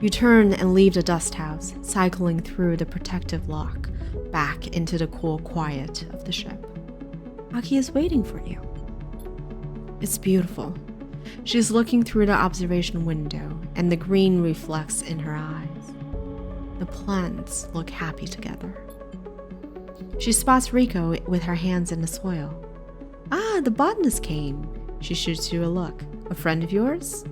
S1: You turn and leave the dust house, cycling through the protective lock, back into the cool quiet of the ship. Aki is waiting for you. It's beautiful. She's looking through the observation window, and the green reflects in her eyes. The plants look happy together. She spots Rico with her hands in the soil. Ah, the botanist came. She shoots you a look. A friend of yours?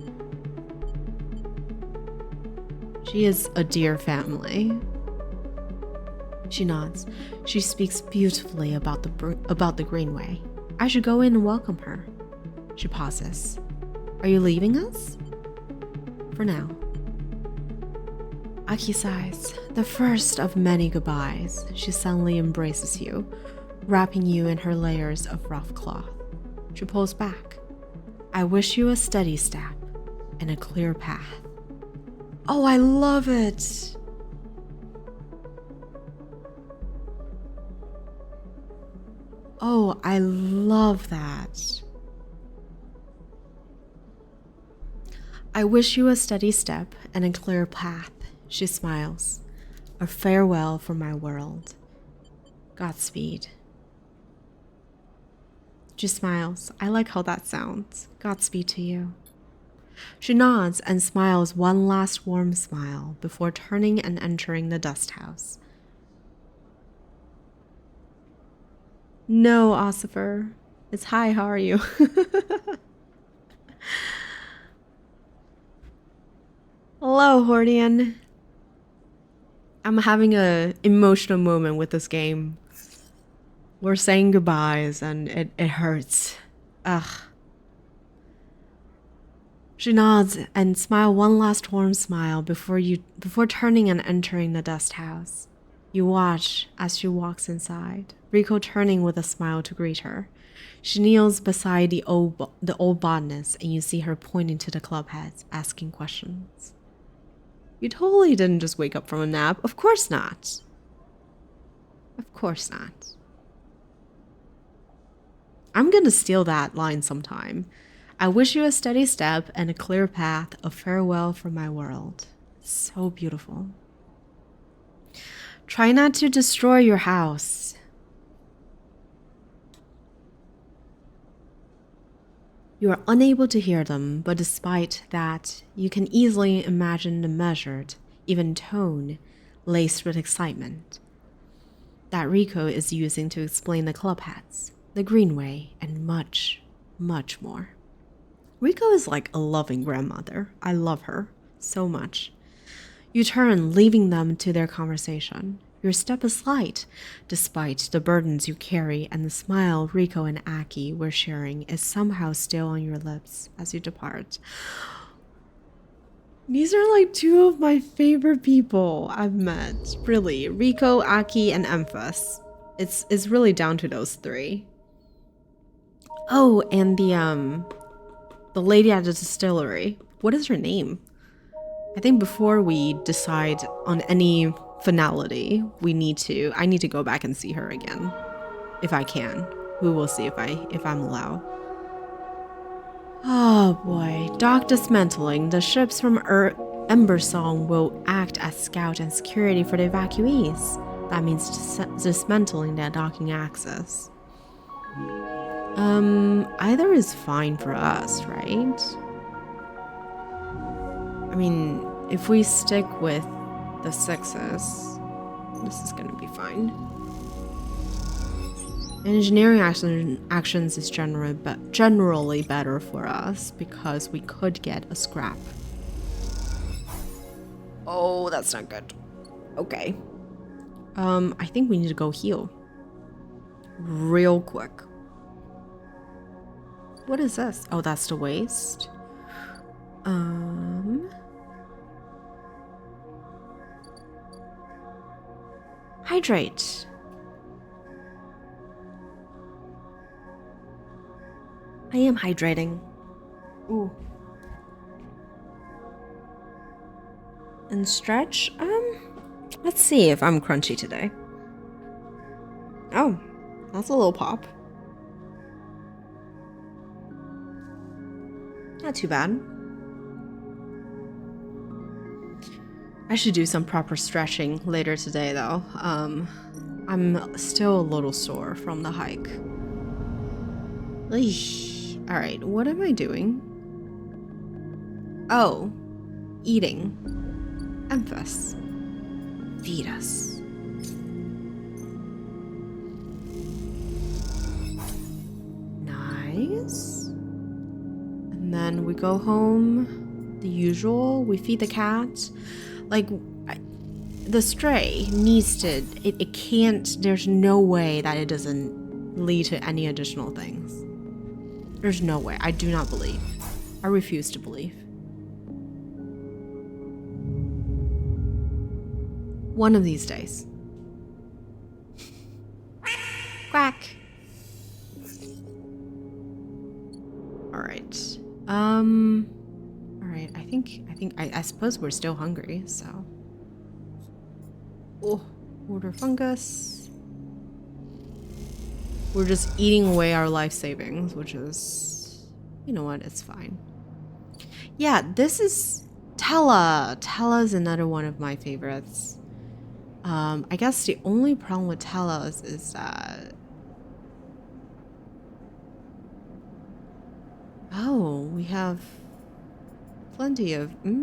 S1: She is a dear family. She nods. She speaks beautifully about the Greenway. I should go in and welcome her. She pauses. Are you leaving us? For now. Aki sighs. The first of many goodbyes. She suddenly embraces you, wrapping you in her layers of rough cloth. She pulls back. I wish you a steady step and a clear path. Oh, I love it. Oh, I love that. I wish you a steady step and a clear path. She smiles. A farewell for my world. Godspeed. She smiles. I like how that sounds. Godspeed to you. She nods and smiles one last warm smile before turning and entering the dust house. No, Ossifer. It's hi, how are you? Hello, Hordian. I'm having an emotional moment with this game. We're saying goodbyes and it hurts. Ugh. She nods and smiles one last warm smile before turning and entering the dust house. You watch as she walks inside, Rico turning with a smile to greet her. She kneels beside the old botanist, and you see her pointing to the club heads, asking questions. You totally didn't just wake up from a nap. Of course not. Of course not. I'm gonna steal that line sometime. I wish you a steady step and a clear path, a farewell from my world. So beautiful. Try not to destroy your house. You are unable to hear them, but despite that, you can easily imagine the measured, even tone, laced with excitement that Rico is using to explain the club hats, the Greenway, and much, much more. Rico is like a loving grandmother. I love her so much. You turn, leaving them to their conversation. Your step is light, despite the burdens you carry, and the smile Rico and Aki were sharing is somehow still on your lips as you depart. These are like two of my favorite people I've met. Really, Rico, Aki, and Emphas. It's really down to those three. Oh, and the lady at the distillery. What is her name? I think before we decide on any finality, I need to go back and see her again. If I can. We will see if I'm allowed. Oh boy. Dock dismantling. The ships from Embersong will act as scout and security for the evacuees. That means dismantling their docking access. Either is fine for us, right? I mean, if we stick with the 6s, this is gonna be fine. Engineering actions is generally better for us because we could get a scrap. Oh, that's not good. Okay. I think we need to go heal. Real quick. What is this? Oh, that's the waste. Hydrate. I am hydrating. Ooh. And stretch? Let's see if I'm crunchy today. Oh, that's a little pop. Not too bad. I should do some proper stretching later today, though. I'm still a little sore from the hike. All right, what am I doing? Oh, eating. Emphas. Feed us. Nice. And then we go home. The usual. We feed the cat. Like, the stray needs to... It can't... There's no way that it doesn't lead to any additional things. There's no way. I do not believe. I refuse to believe. One of these days. Quack. Alright. Alright, I suppose we're still hungry, so. Oh, order fungus. We're just eating away our life savings, which is, you know what, it's fine. Yeah, this is Tella. Tella's another one of my favorites. I guess the only problem with Tella's is that... Oh, we have plenty of... It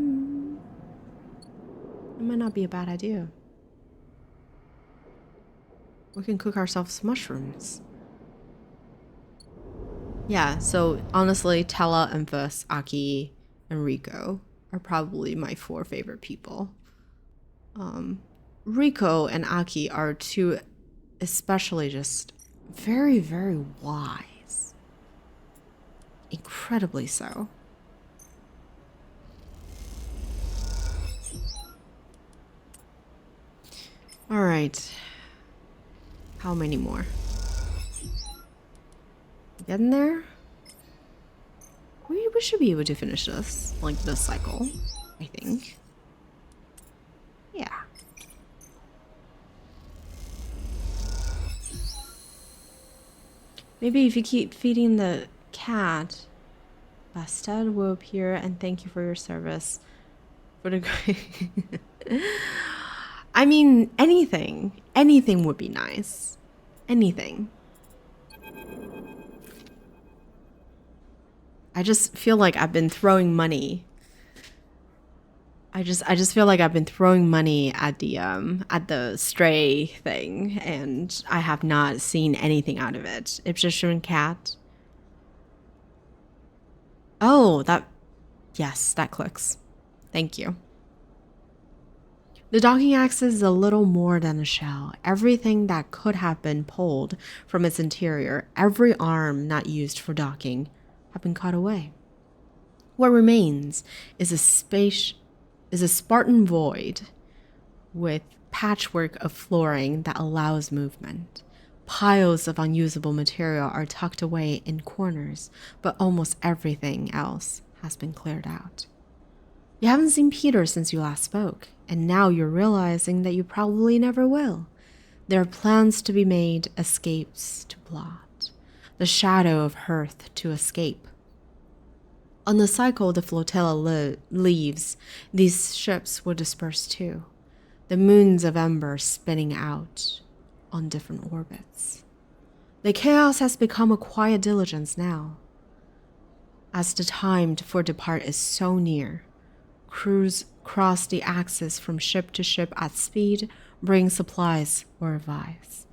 S1: might not be a bad idea. We can cook ourselves mushrooms. Yeah, so honestly, Tella, Emphas, Aki, and Rico are probably my 4 favorite people. Rico and Aki are 2 especially just very, very wise. Incredibly so. All right. How many more? Getting there? We should be able to finish this, like this cycle, I think. Yeah. Maybe if you keep feeding the cat, Bastard will appear and thank you for your service. For the I mean, anything. Anything would be nice. Anything. I just feel like I've been throwing money. I just feel like I've been throwing money at the stray thing, and I have not seen anything out of it. Egyptian cat. Oh, yes, that clicks. Thank you. The docking axis is a little more than a shell. Everything that could have been pulled from its interior, every arm not used for docking, have been cut away. What remains is a Spartan void with patchwork of flooring that allows movement. Piles of unusable material are tucked away in corners, but almost everything else has been cleared out. You haven't seen Peter since you last spoke, and now you're realizing that you probably never will. There are plans to be made, escapes to plot, the shadow of Hearth to escape. On the cycle the flotilla leaves, these ships will disperse too, the moons of ember spinning out on different orbits. The chaos has become a quiet diligence now. As the time for depart is so near, crews cross the axis from ship to ship at speed, bring supplies or advice.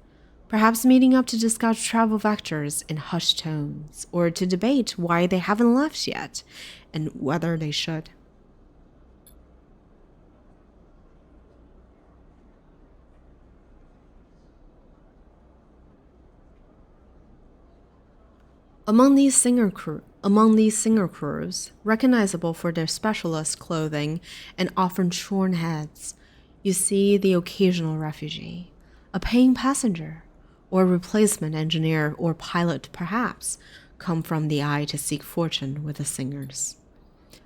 S1: Perhaps meeting up to discuss travel vectors in hushed tones, or to debate why they haven't left yet, and whether they should. Among these singer crews, recognizable for their specialist clothing and often shorn heads, you see the occasional refugee, a paying passenger, or replacement engineer or pilot perhaps, come from the eye to seek fortune with the singers.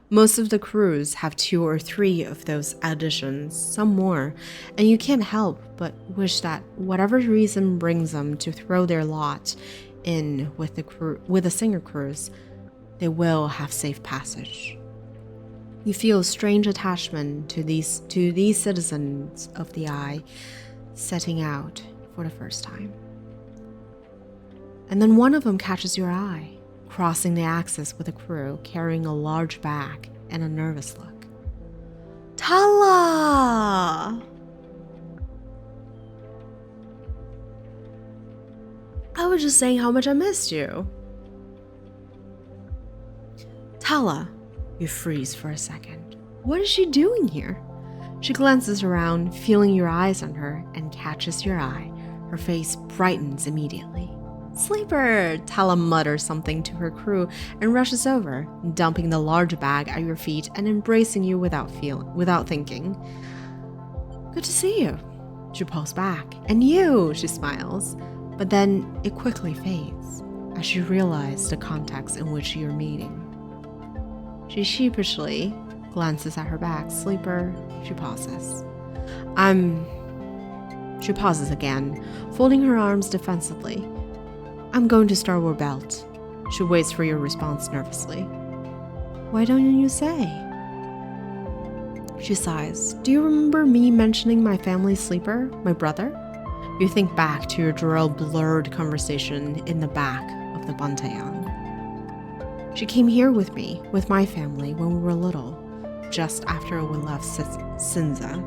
S1: Most of the crews have 2 or 3 of those additions, some more, and you can't help but wish that whatever reason brings them to throw their lot in with the singer crews, they will have safe passage. You feel a strange attachment to these citizens of the Eye setting out for the first time. And then one of them catches your eye, crossing the axis with a crew carrying a large bag and a nervous look. Tala! I was just saying how much I missed you. Tala, you freeze for a second. What is she doing here? She glances around, feeling your eyes on her, and catches your eye. Her face brightens immediately. Sleeper! Tala mutters something to her crew and rushes over, dumping the large bag at your feet and embracing you without thinking. Good to see you, she pulls back. And you, she smiles. But then it quickly fades as she realizes the context in which you're meeting. She sheepishly glances at her bag. Sleeper, she pauses. She pauses again, folding her arms defensively. I'm going to Starward Belt. She waits for your response nervously. Why don't you say? She sighs. Do you remember me mentioning my family sleeper, my brother? You think back to your blurred conversation in the back of the Bantayan. She came here with me, with my family, when we were little, just after we left Sinza.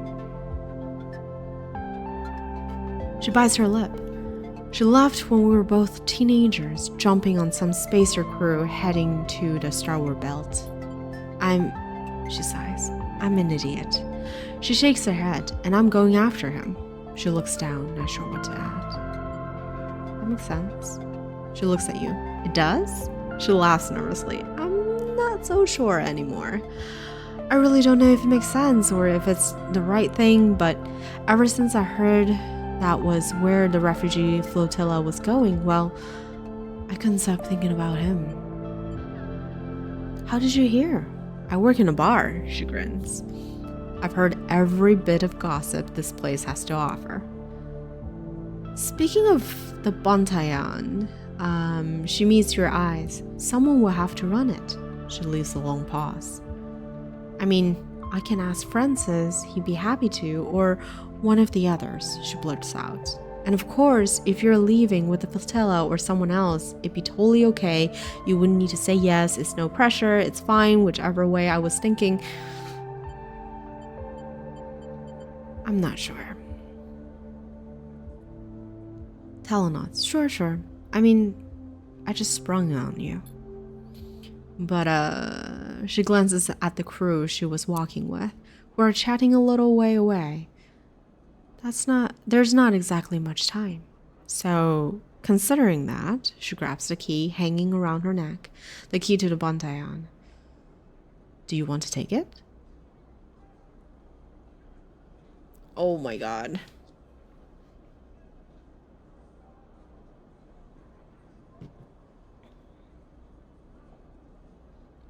S1: She bites her lip. She left when we were both teenagers, jumping on some spacer crew heading to the Starward Belt. She sighs. I'm an idiot. She shakes her head, and I'm going after him. She looks down, not sure what to add. That makes sense. She looks at you. It does? She laughs nervously. I'm not so sure anymore. I really don't know if it makes sense or if it's the right thing, but ever since I heard that was where the refugee flotilla was going, well, I couldn't stop thinking about him. How did you hear? I work in a bar, she grins. I've heard every bit of gossip this place has to offer. Speaking of the Bantayan, she meets your eyes. Someone will have to run it. She leaves a long pause. I mean, I can ask Francis, he'd be happy to, or one of the others, she blurts out. And of course, if you're leaving with the flotilla or someone else, it'd be totally okay. You wouldn't need to say yes, it's no pressure, it's fine, whichever way I was thinking. I'm not sure. Tala nods. Sure. I mean, I just sprung on you. But, she glances at the crew she was walking with, who are chatting a little way away. There's not exactly much time. So, considering that, she grabs the key hanging around her neck, the key to the Bantayan. Do you want to take it? Oh my god.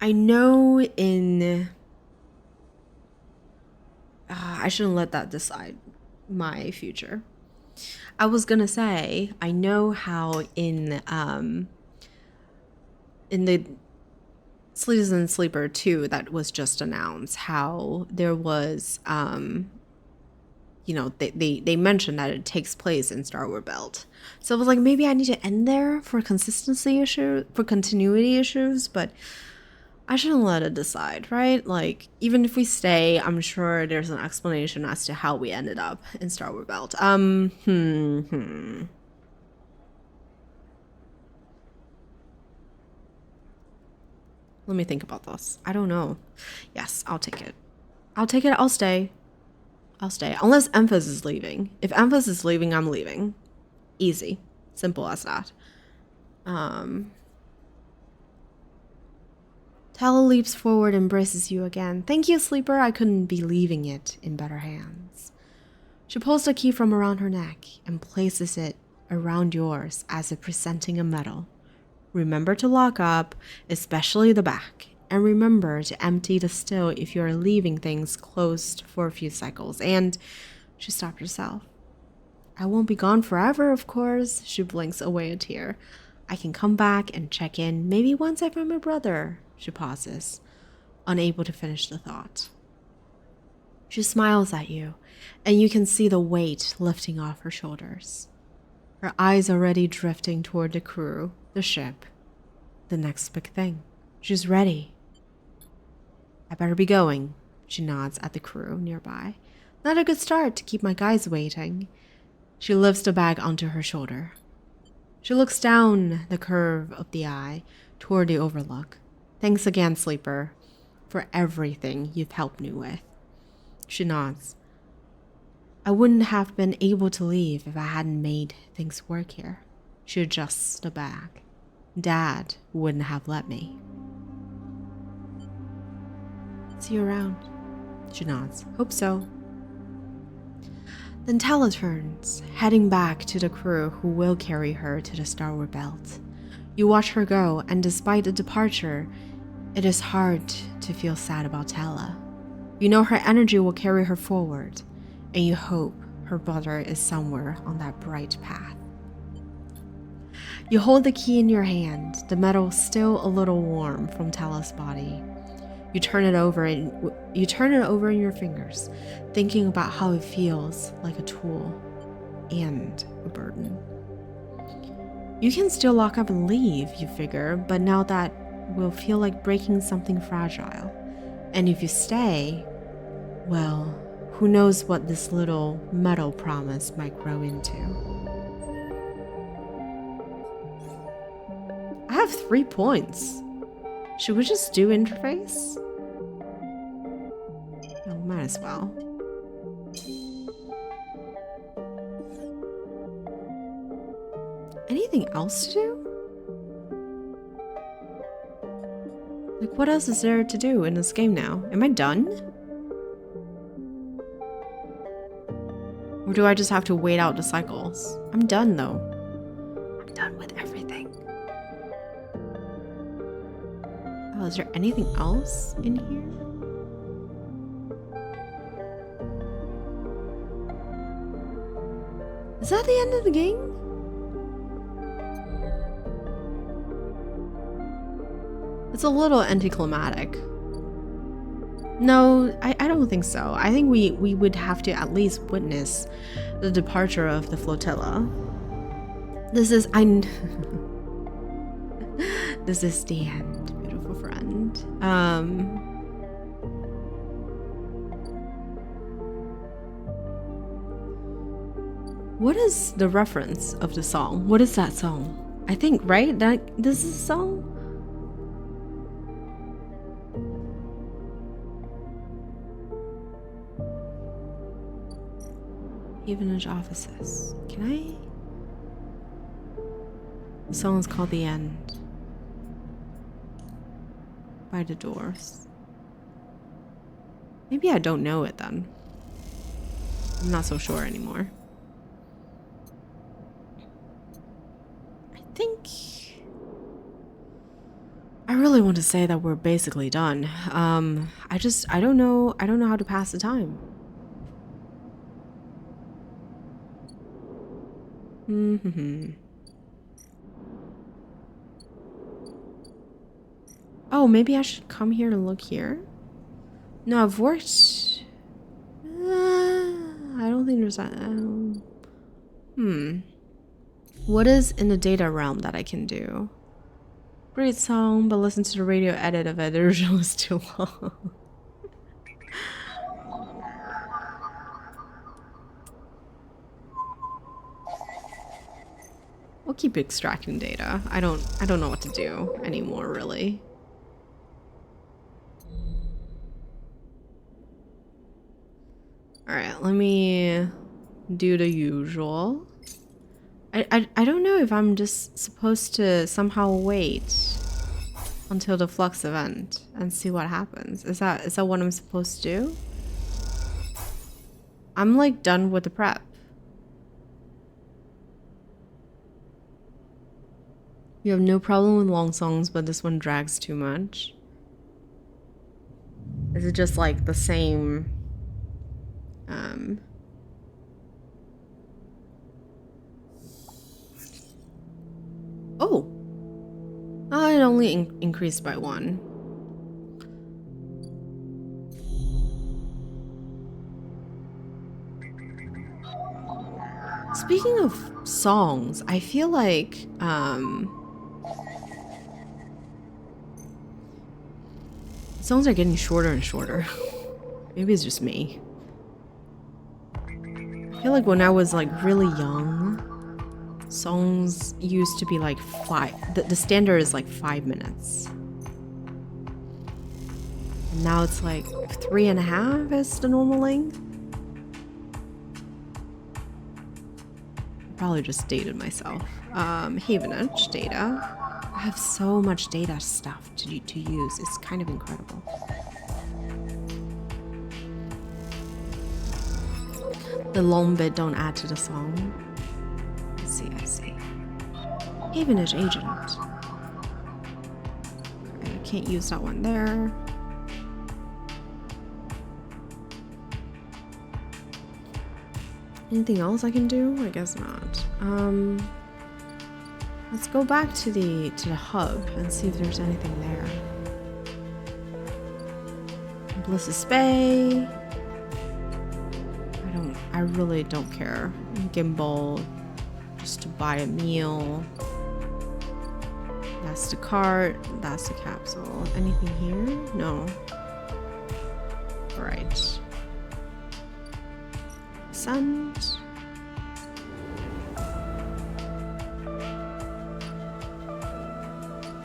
S1: I know I shouldn't let that decide my future. I was gonna say, I know how in the Citizen Sleeper 2 that was just announced, how there was they mentioned that it takes place in Starward Belt. So I was like, maybe I need to end there for continuity issues, but I shouldn't let it decide, right? Like, even if we stay, I'm sure there's an explanation as to how we ended up in Starward Belt. Let me think about this. I don't know. Yes, I'll take it. I'll stay. Unless Emphas is leaving. If Emphas is leaving, I'm leaving. Easy. Simple as that. Tala leaps forward and embraces you again. Thank you, Sleeper. I couldn't be leaving it in better hands. She pulls the key from around her neck and places it around yours as if presenting a medal. Remember to lock up, especially the back. And remember to empty the still if you are leaving things closed for a few cycles. And she stopped herself. I won't be gone forever, of course. She blinks away a tear. I can come back and check in maybe once I find my brother. She pauses. unable to finish the thought. She smiles at you, and you can see the weight lifting off her shoulders. Her eyes already drifting toward the crew, the ship, the next big thing. She's ready. I better be going, she nods at the crew nearby. Not a good start to keep my guys waiting. She lifts the bag onto her shoulder. She looks down the curve of the eye toward the overlook. Thanks again, Sleeper, for everything you've helped me with. She nods. I wouldn't have been able to leave if I hadn't made things work here. She adjusts the bag. Dad wouldn't have let me. See you around. She nods. Hope so. Then Tala turns, heading back to the crew who will carry her to the starboard belt. You watch her go, and despite the departure, it is hard to feel sad about Tala. You know her energy will carry her forward, and you hope her brother is somewhere on that bright path. You hold the key in your hand, the metal still a little warm from Tala's body. You turn it over in your fingers, thinking about how it feels like a tool and a burden. You can still lock up and leave, you figure, but now that will feel like breaking something fragile. And if you stay, well, who knows what this little metal promise might grow into. I have 3 points. Should we just do interface? Oh, might as well. Anything else to do? Like, what else is there to do in this game now? Am I done? Or do I just have to wait out the cycles? I'm done, though. I'm done with everything. Oh, is there anything else in here? Is that the end of the game? It's a little anticlimactic. No, I don't think so. I think we would have to at least witness the departure of the flotilla. This is this is the end, beautiful friend. What is the reference of the song? What is that song? I think, right? This is a song? Evenage offices. Can I? The song is called The End by The Doors. Maybe I don't know it then. I'm not so sure anymore. I think I really want to say that we're basically done. I don't know how to pass the time. Oh, maybe I should come here and look here? No, I've worked... I don't think there's that... What is in the data realm that I can do? Great song, but listen to the radio edit of it. The original is too long. We'll keep extracting data. I don't know what to do anymore, really. Alright, let me do the usual. I don't know if I'm just supposed to somehow wait until the flux event and see what happens. Is that what I'm supposed to do? I'm like done with the prep. You have no problem with long songs, but this one drags too much. Is it just like the same? Oh, it only increased by 1. Speaking of songs, I feel like songs are getting shorter and shorter. Maybe it's just me. I feel like when I was like really young, songs used to be like 5. The standard is like 5 minutes. And now it's like 3.5 is the normal length. I probably just dated myself. Havenage data. I have so much data stuff to use. It's kind of incredible. The long bit don't add to the song. I see. Havenage agent. Okay, I can't use that one there. Anything else I can do? I guess not. Let's go back to the hub and see if there's anything there. Bliss's Bay. I really don't care. Gimbal, just to buy a meal. That's the cart. That's the capsule. Anything here? No. Alright. Send.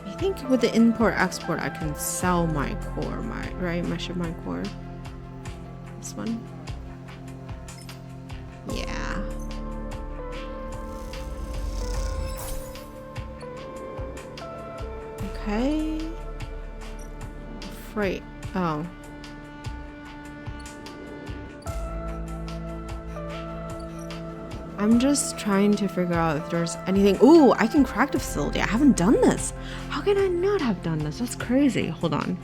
S1: I think with the import-export I can sell my core, my shipment core. This one. Yeah. Okay. Freight. Oh. I'm just trying to figure out if there's anything. Ooh, I can crack the facility. I haven't done this. How can I not have done this? That's crazy. Hold on.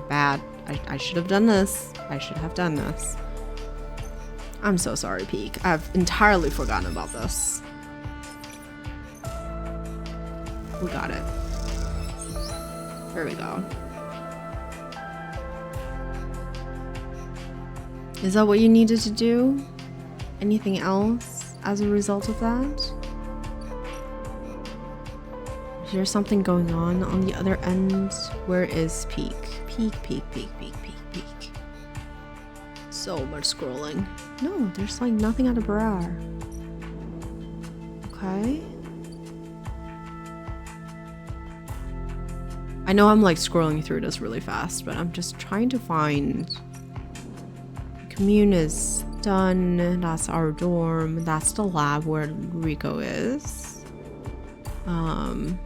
S1: Bad. I should have done this. I should have done this. I'm so sorry, Peak. I've entirely forgotten about this. We got it. There we go. Is that what you needed to do? Anything else as a result of that? Is there something going on the other end? Where is Peak? Peak. So much scrolling. No, there's like nothing at the bar. Okay. I know I'm like scrolling through this really fast, but I'm just trying to find... Commune is done. That's our dorm. That's the lab where Rico is. The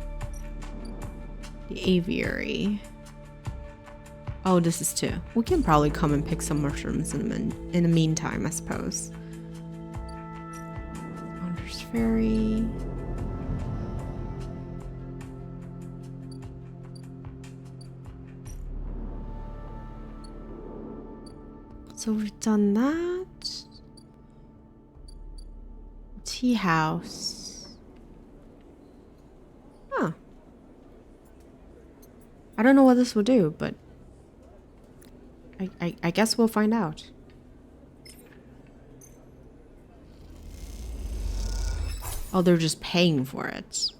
S1: aviary. Oh, this is 2. We can probably come and pick some mushrooms in the meantime, I suppose. Founders Ferry. So we've done that. Tea house. Huh. I don't know what this will do, but I guess we'll find out. Oh, they're just paying for it.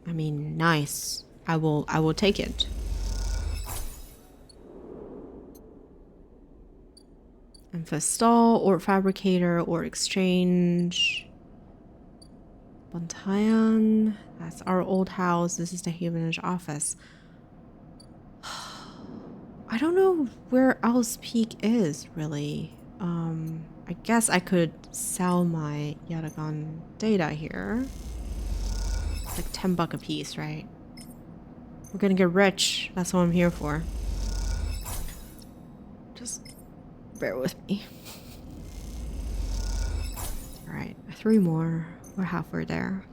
S1: I mean, nice. I will take it. Infestal, or fabricator, or exchange. Bontayan. That's our old house. This is the Havenage office. I don't know where else Peak is, really. I guess I could sell my Yatagan data here. It's like $10 a piece, right? We're gonna get rich. That's what I'm here for. Just bear with me. Alright, 3 more. We're halfway there.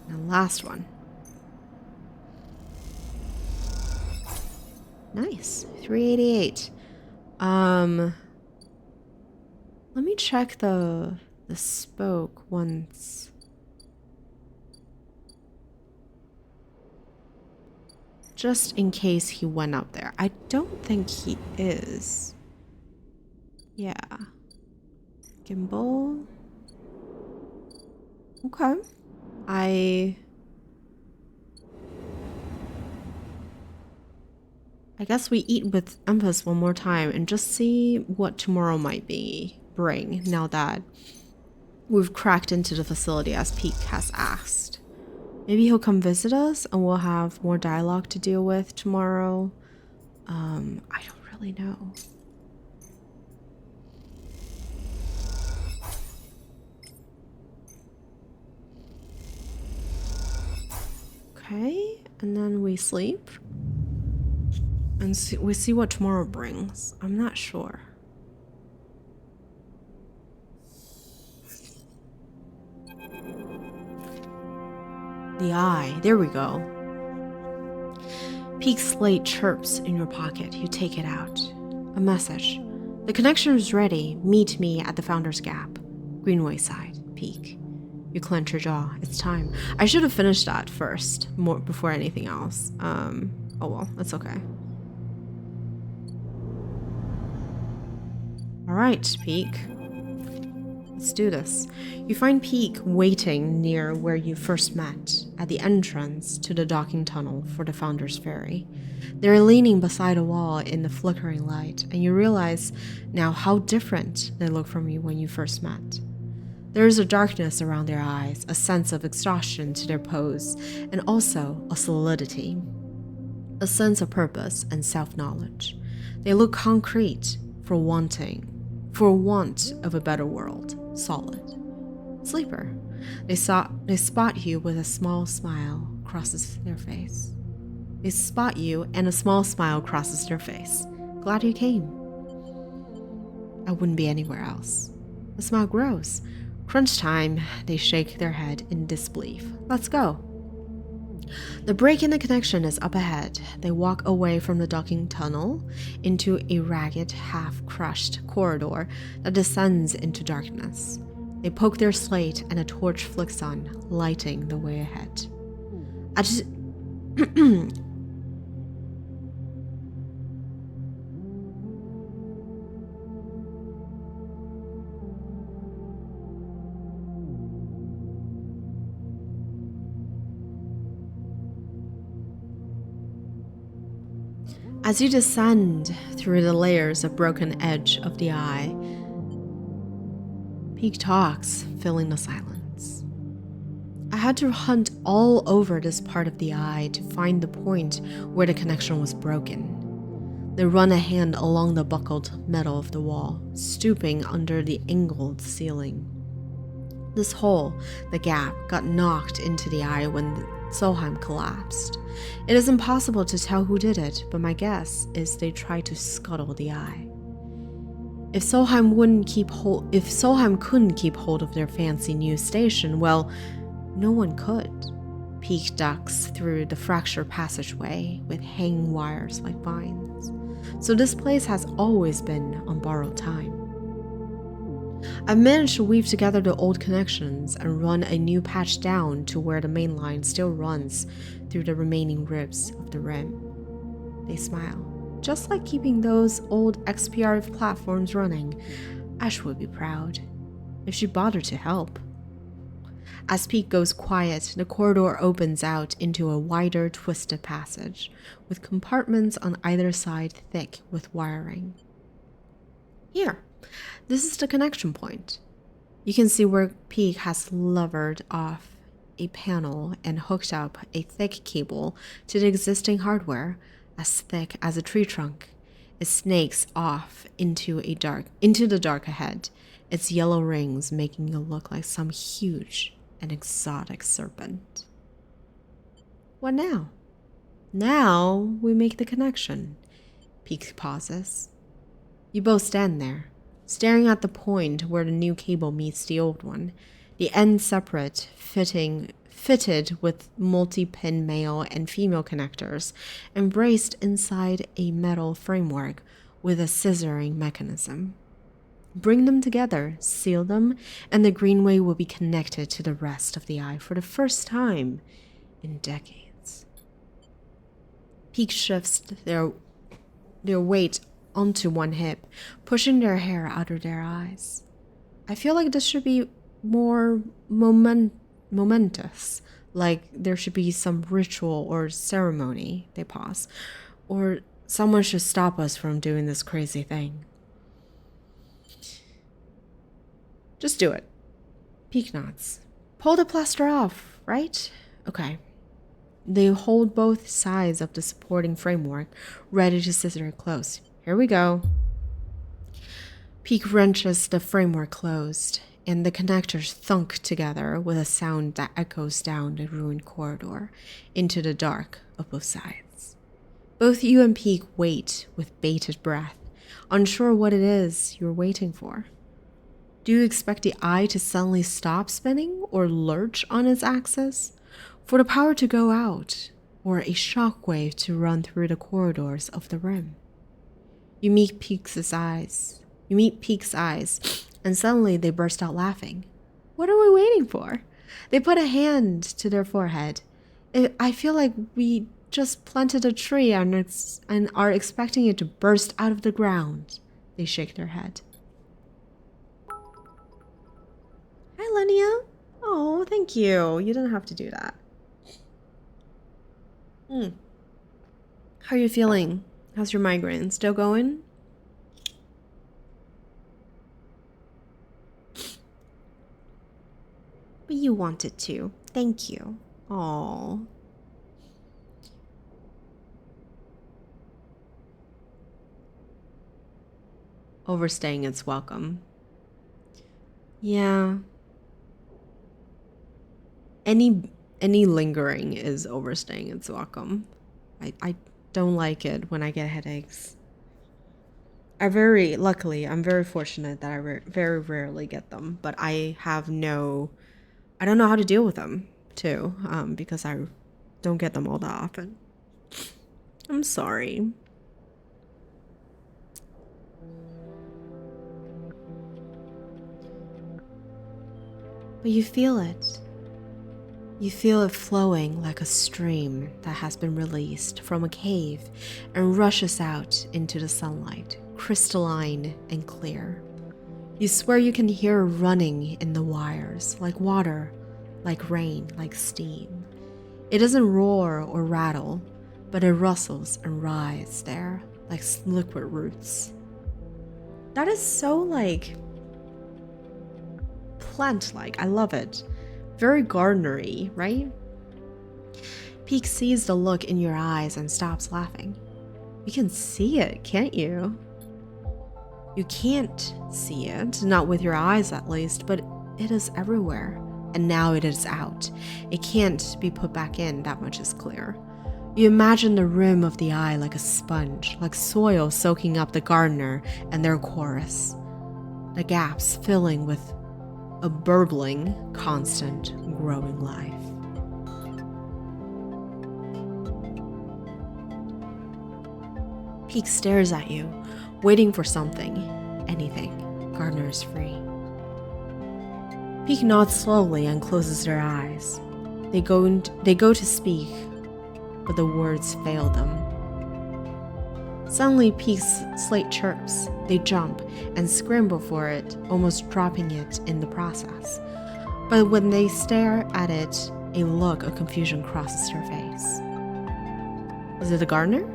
S1: And last one. Nice. 388. Let me check the spoke once. just in case he went up there. I don't think he is. Yeah. Gimbal. Okay. I guess we eat with emphasis one more time and just see what tomorrow might bring now that we've cracked into the facility as Peak has asked. Maybe he'll come visit us and we'll have more dialogue to deal with tomorrow. I don't really know. Okay, and then we sleep. And we see what tomorrow brings. I'm not sure. The eye. There we go. Peak slate chirps in your pocket. You take it out. A message. The connection is ready. Meet me at the Founder's Gap. Greenway side. Peak. You clench your jaw. It's time. I should have finished that first, before anything else. Oh well, that's okay. Alright, Peak. Let's do this. You find Peak waiting near where you first met, at the entrance to the docking tunnel for the Founder's Ferry. They're leaning beside a wall in the flickering light, and you realize now how different they look from you when you first met. There is a darkness around their eyes, a sense of exhaustion to their pose, and also a solidity, a sense of purpose and self-knowledge. They look concrete, for want of a better world, solid. Sleeper. They spot you with a small smile crosses their face. They spot you and a small smile crosses their face. Glad you came. I wouldn't be anywhere else. The smile grows. Crunch time. They shake their head in disbelief. Let's go. The break in the connection is up ahead. They walk away from the docking tunnel into a ragged, half-crushed corridor that descends into darkness. They poke their slate and a torch flicks on, lighting the way ahead. As you descend through the layers of broken edge of the eye, Peak talks, filling the silence. I had to hunt all over this part of the eye to find the point where the connection was broken. They run a hand along the buckled metal of the wall, stooping under the angled ceiling. This hole, the gap, got knocked into the eye when Solheim collapsed. It is impossible to tell who did it, but my guess is they tried to scuttle the eye. If Solheim couldn't keep hold of their fancy new station, well, no one could. Peak ducks through the fractured passageway with hanging wires like vines. So this place has always been on borrowed time. I've managed to weave together the old connections and run a new patch down to where the main line still runs through the remaining ribs of the rim. They smile, just like keeping those old XPR platforms running. Ash would be proud if she bothered to help. As Peak goes quiet, the corridor opens out into a wider, twisted passage, with compartments on either side thick with wiring. Here. This is the connection point. You can see where Peak has levered off a panel and hooked up a thick cable to the existing hardware, as thick as a tree trunk. It snakes off into the dark ahead, its yellow rings making it look like some huge and exotic serpent. What now? Now we make the connection. Peak pauses. You both stand there, staring at the point where the new cable meets the old one, the end separate, fitted with multi-pin male and female connectors, embraced inside a metal framework with a scissoring mechanism. Bring them together, seal them, and the greenway will be connected to the rest of the eye for the first time in decades. Peak shifts their weight onto one hip, pushing their hair out of their eyes. I feel like this should be more momentous, like there should be some ritual or ceremony. They pause. Or someone should stop us from doing this crazy thing. Just do it. Peak nods. Pull the plaster off, right? Okay. They hold both sides of the supporting framework, ready to scissor it close. Here we go. Peak wrenches the framework closed, and the connectors thunk together with a sound that echoes down the ruined corridor into the dark of both sides. Both you and Peak wait with bated breath, unsure what it is you're waiting for. Do you expect the eye to suddenly stop spinning or lurch on its axis? For the power to go out, or a shockwave to run through the corridors of the room? You meet Peak's eyes, and suddenly they burst out laughing. What are we waiting for? They put a hand to their forehead. I feel like we just planted a tree and are expecting it to burst out of the ground. They shake their head. Hi, Lenia. Oh, thank you. You didn't have to do that. How are you feeling? How's your migraine? Still going? But you wanted to. Thank you. Aww. Overstaying its welcome. Yeah. Any lingering is overstaying its welcome. I don't like it when I get headaches. Luckily, I'm very fortunate that I very rarely get them, but I don't know how to deal with them too, because I don't get them all that often. I'm sorry. But you feel it. You feel it flowing like a stream that has been released from a cave and rushes out into the sunlight, crystalline and clear. You swear you can hear running in the wires, like water, like rain, like steam. It doesn't roar or rattle, but it rustles and writhes there, like liquid roots. That is so, plant-like. I love it. Very gardenery, right? Peak sees the look in your eyes and stops laughing. You can see it, can't you? You can't see it, not with your eyes at least, but it is everywhere. And now it is out. It can't be put back in, that much is clear. You imagine the rim of the eye like a sponge, like soil soaking up the gardener and their chorus. The gaps filling with a burbling, constant, growing life. Peak stares at you, waiting for something, anything. Gardener is free. Peak nods slowly and closes their eyes. They go to speak, but the words fail them. Suddenly, Peak's slate chirps. They jump and scramble for it, almost dropping it in the process. But when they stare at it, a look of confusion crosses her face. Is it the gardener?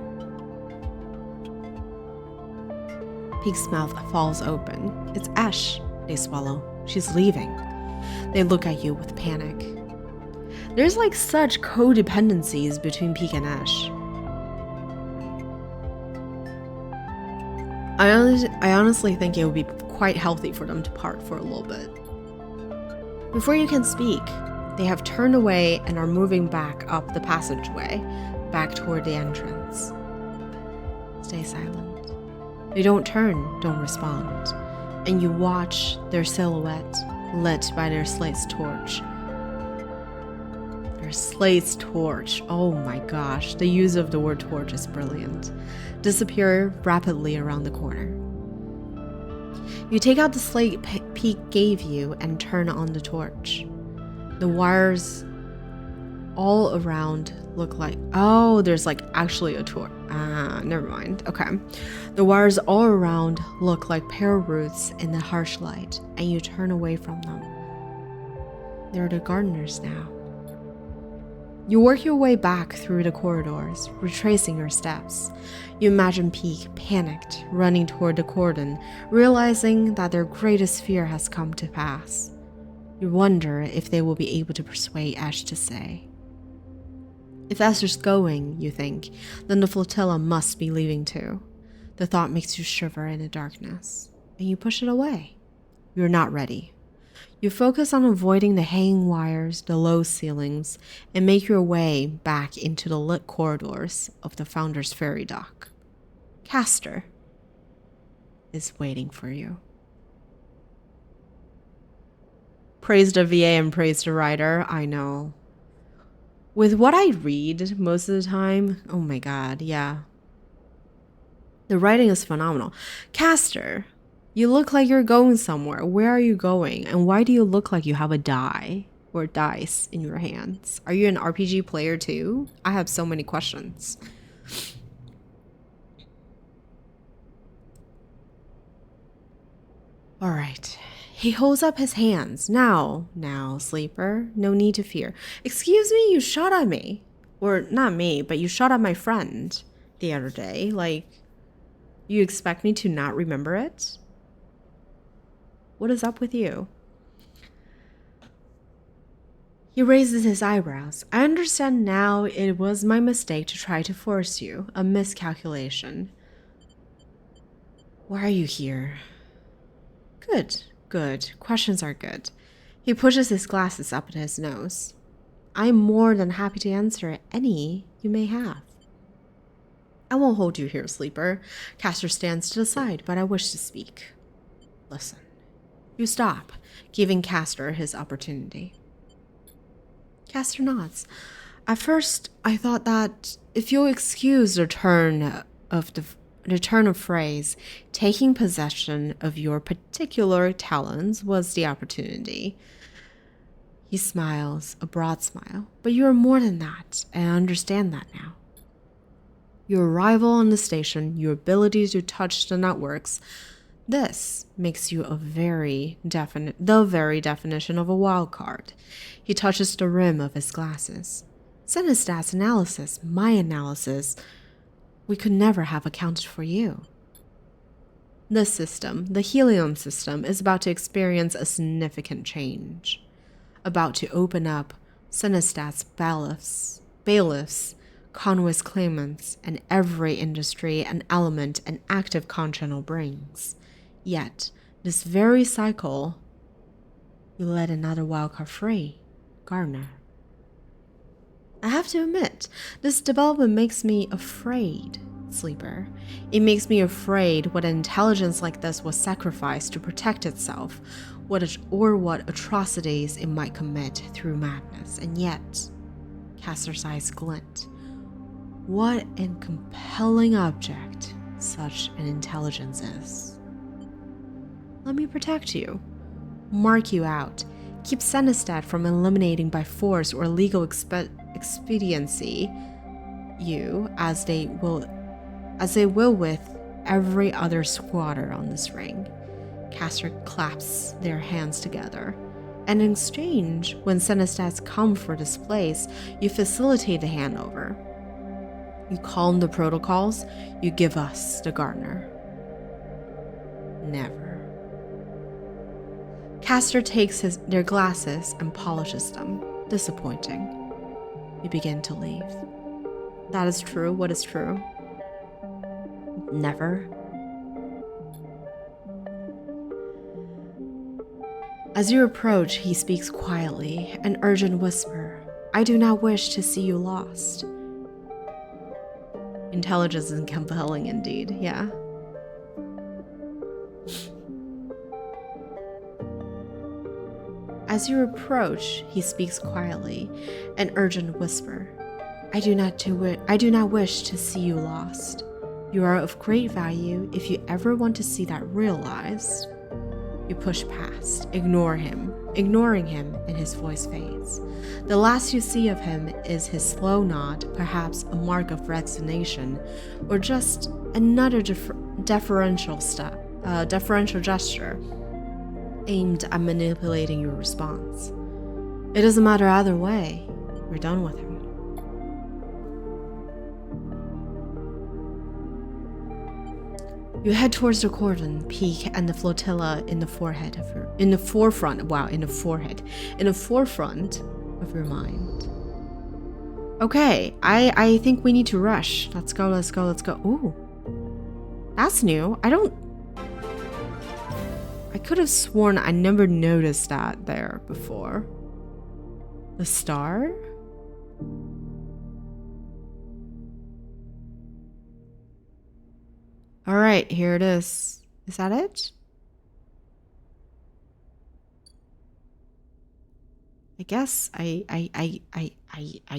S1: Peak's mouth falls open. It's Ash. They swallow. She's leaving. They look at you with panic. There's such codependencies between Peak and Ash. I honestly think it would be quite healthy for them to part for a little bit. Before you can speak, they have turned away and are moving back up the passageway, back toward the entrance. Stay silent. They don't turn, don't respond, and you watch their silhouette lit by their slate's torch. Their slate's torch, oh my gosh, the use of the word torch is brilliant. Disappear rapidly around the corner. You take out the slate Peak gave you and turn on the torch. The wires all around look like... Oh, there's like actually a tour. Never mind. Okay. The wires all around look like pear roots in the harsh light, and you turn away from them. They're the gardeners now. You work your way back through the corridors, retracing your steps. You imagine Peak, panicked, running toward the cordon, realizing that their greatest fear has come to pass. You wonder if they will be able to persuade Ash to stay. If Esther's going, you think, then the flotilla must be leaving too. The thought makes you shiver in the darkness, and you push it away. You're not ready. You focus on avoiding the hanging wires, the low ceilings, and make your way back into the lit corridors of the Founder's Ferry Dock. Castor is waiting for you. Praise the VA and praise the writer, I know. With what I read most of the time, oh my god, yeah. The writing is phenomenal. Castor, you look like you're going somewhere. Where are you going? And why do you look like you have a die or dice in your hands? Are you an RPG player too? I have so many questions. All right. He holds up his hands. Now, sleeper. No need to fear. Excuse me, you shot at me. Or not me, but you shot at my friend the other day. Like, you expect me to not remember it? What is up with you? He raises his eyebrows. I understand now it was my mistake to try to force you. A miscalculation. Why are you here? Good. Questions are good. He pushes his glasses up at his nose. I'm more than happy to answer any you may have. I won't hold you here, sleeper. Castor stands to the side, but I wish to speak. Listen. You stop, giving Castor his opportunity. Castor nods. At first, I thought that if you'll excuse the turn of phrase, taking possession of your particular talents was the opportunity. He smiles, a broad smile. But you are more than that, and I understand that now. Your arrival on the station, your ability to touch the networks, this makes you the very definition of a wild card. He touches the rim of his glasses. Sinestats analysis, my analysis, we could never have accounted for you. This system, the Helium system, is about to experience a significant change. About to open up Sinestats bailiffs, Conway's claimants, and every industry and element an active conscience brings. Yet, this very cycle, you let another wildcard free, Gardner. I have to admit, this development makes me afraid, sleeper. It makes me afraid what an intelligence like this was sacrificed to protect itself, what atrocities it might commit through madness. And yet, Castor's eyes glint. What a compelling object such an intelligence is. Let me protect you, mark you out, keep Sinestat from eliminating by force or legal expediency you, as they will with every other squatter on this ring. Castor claps their hands together. And in exchange, when Sinestats come for this place, you facilitate the handover. You calm the protocols, you give us the Gardner. Never. Castor takes their glasses and polishes them. Disappointing. You begin to leave. That is true. What is true? Never. As you approach, he speaks quietly, an urgent whisper. I do not wish to see you lost. Intelligence is compelling indeed, yeah. As you approach, he speaks quietly, an urgent whisper. I do not wish to see you lost. You are of great value if you ever want to see that realized. You push past, ignoring him, and his voice fades. The last you see of him is his slow nod, perhaps a mark of resignation, or just another deferential gesture aimed at manipulating your response. It doesn't matter either way. You're done with him. You head towards the cordon, peak, and the flotilla in the forefront of your mind. Okay, I think we need to rush. Let's go. Ooh, that's new. I could have sworn I never noticed that there before. The star? All right, here it is. Is that it? I guess. I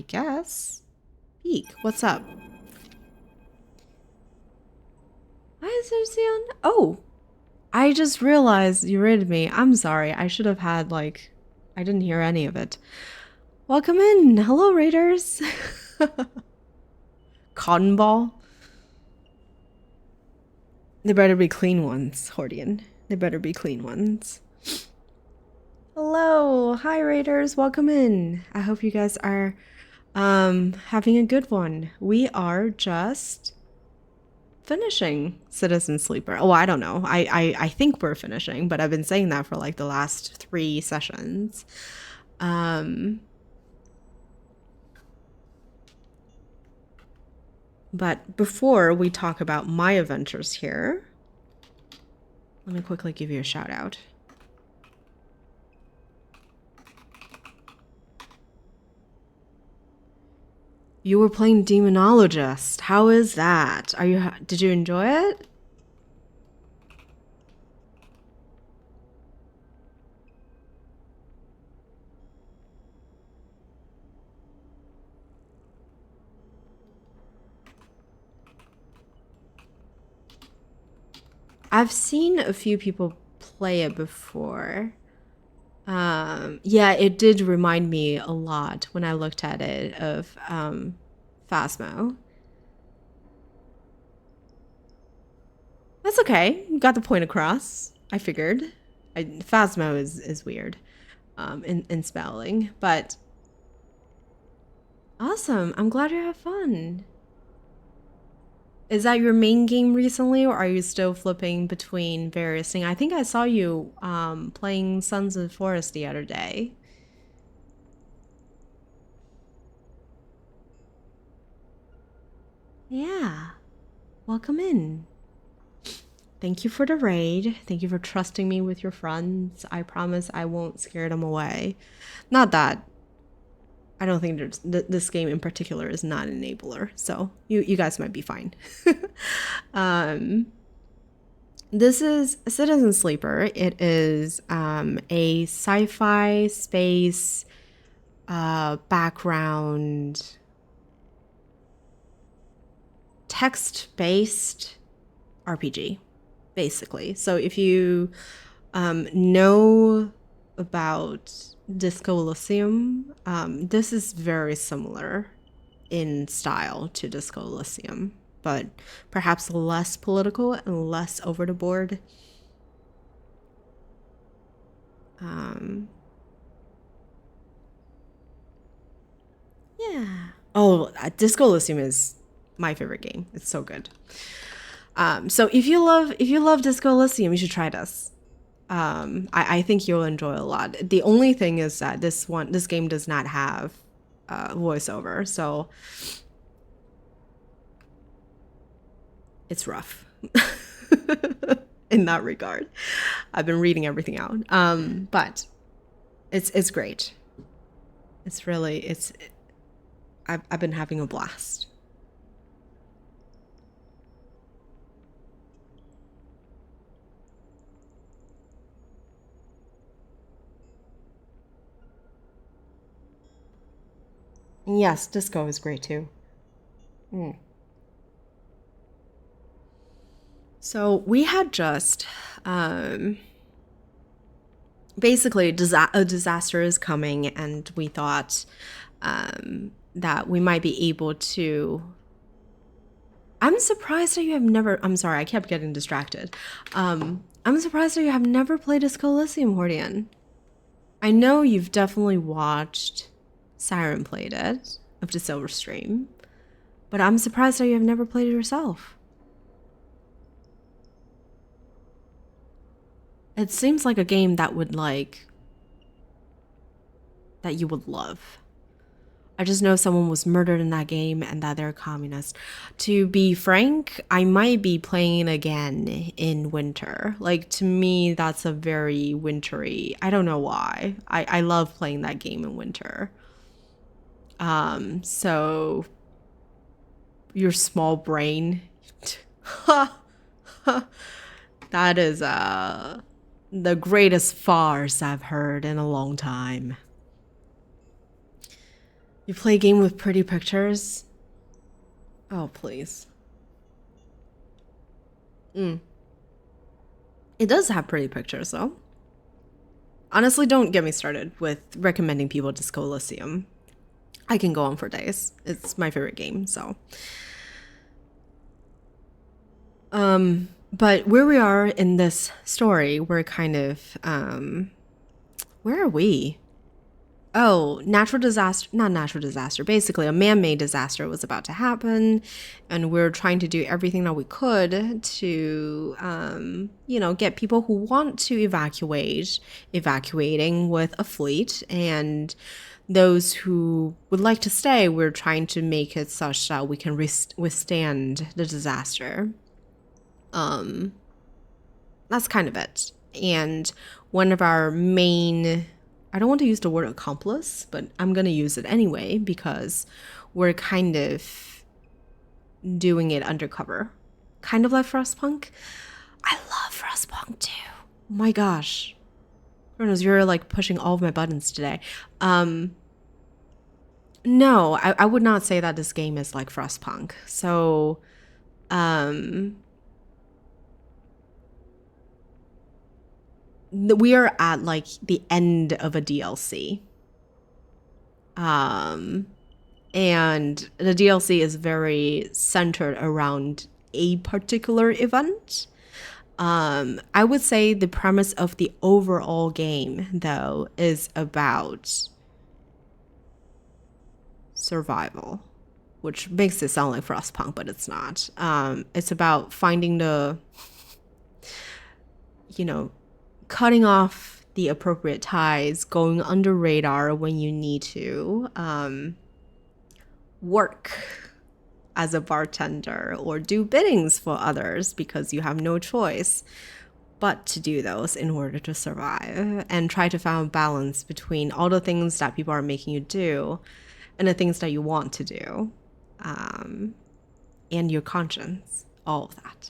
S1: guess. Peek, what's up? Hi, Susan. Oh, I just realized you rated me. I'm sorry. I should have had, like, I didn't hear any of it. Welcome in. Hello, Raiders. Cotton ball. They better be clean ones, Hordian. They better be clean ones. Hello. Hi, Raiders. Welcome in. I hope you guys are having a good one. We are just finishing Citizen Sleeper. Oh, I don't know. I think we're finishing, but I've been saying that for like the last 3 sessions. But before we talk about my adventures here, let me quickly give you a shout out. You were playing Demonologist. How is that? Did you enjoy it? I've seen a few people play it before. Yeah, it did remind me a lot when I looked at it of Phasmo. That's okay. Got the point across. I figured. Phasmo is weird in spelling, but awesome. I'm glad you have fun. Is that your main game recently, or are you still flipping between various things? I think I saw you playing Sons of the Forest the other day. Yeah. Welcome in. Thank you for the raid. Thank you for trusting me with your friends. I promise I won't scare them away. Not that. I don't think this game in particular is not an enabler, so you guys might be fine. This is Citizen Sleeper. It is a sci-fi space background text-based RPG, basically. So if you know about Disco Elysium, this is very similar in style to Disco Elysium, but perhaps less political and less over the board. Yeah. Oh, Disco Elysium is my favorite game. It's so good. So if you love Disco Elysium, you should try this. I think you'll enjoy a lot. The only thing is that this game does not have voiceover, so it's rough in that regard. I've been reading everything out, but it's great. It's really I've been having a blast. And yes, disco is great too. So we had just basically a disaster is coming, and we thought that we might be able to. I'm surprised that you have never. I'm sorry, I kept getting distracted. I'm surprised that you have never played Disco Elysium, Hordian. I know you've definitely watched Siren played it of the Silver Stream, but I'm surprised that you have never played it yourself. It seems like a game that you would love. I just know someone was murdered in that game and that they're a communist. To be frank, I might be playing again in winter. Like, to me, that's a very wintry. I don't know why. I love playing that game in winter. So your small brain, that is the greatest farce I've heard in a long time. You play a game with pretty pictures? Oh, please. It does have pretty pictures, though. Honestly, don't get me started with recommending people Disco Elysium. I can go on for days. It's my favorite game, so. But where we are in this story, we're kind of, where are we? Oh, natural disaster, not natural disaster, basically a man-made disaster was about to happen, and we're trying to do everything that we could to, get people who want to evacuating with a fleet, and those who would like to stay, we're trying to make it such that we can withstand the disaster. That's kind of it. And one of our main, I don't want to use the word accomplice, but I'm going to use it anyway because we're kind of doing it undercover. Kind of like Frostpunk. I love Frostpunk too. Oh my gosh. Kronos, you're like pushing all of my buttons today. No, I would not say that this game is like Frostpunk. So, we are at like the end of a DLC. And the DLC is very centered around a particular event. I would say the premise of the overall game, though, is about survival, which makes it sound like Frostpunk, but it's not. It's about finding cutting off the appropriate ties, going under radar when you need to, work as a bartender or do biddings for others because you have no choice but to do those in order to survive, and try to find balance between all the things that people are making you do and the things that you want to do, and your conscience, all of that.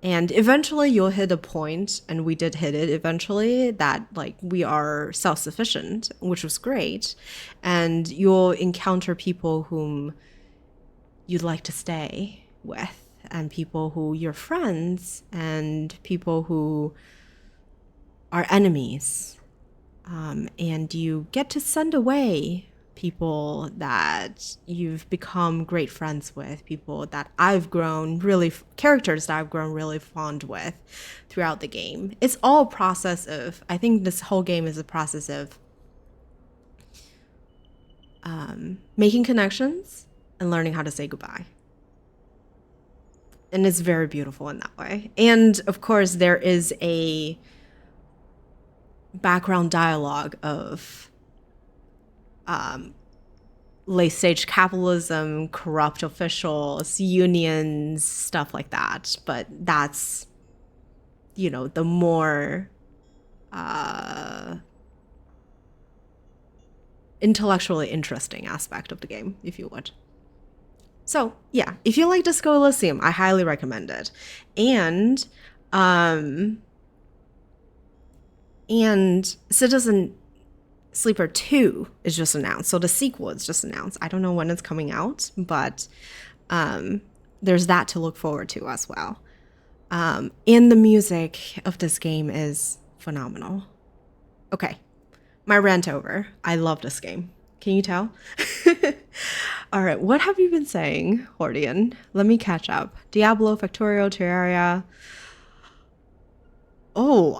S1: And eventually you'll hit a point, and we did hit it eventually, that like we are self-sufficient, which was great. And you'll encounter people whom you'd like to stay with, and people who you're friends, and people who are enemies. And you get to send away people that you've become great friends with, people that characters that I've grown really fond with throughout the game. It's all a process of, I think this whole game is a process of making connections and learning how to say goodbye. And it's very beautiful in that way. And of course, there is a background dialogue of late stage capitalism, corrupt officials, unions, stuff like that. But that's, the more intellectually interesting aspect of the game, if you would. So yeah, if you like Disco Elysium, I highly recommend it. And Citizen Sleeper 2 is just announced. So the sequel is just announced. I don't know when it's coming out, but there's that to look forward to as well. And the music of this game is phenomenal. Okay, my rant over. I love this game. Can you tell? All right, what have you been saying, Hordian? Let me catch up. Diablo, Factorio, Terraria. Oh,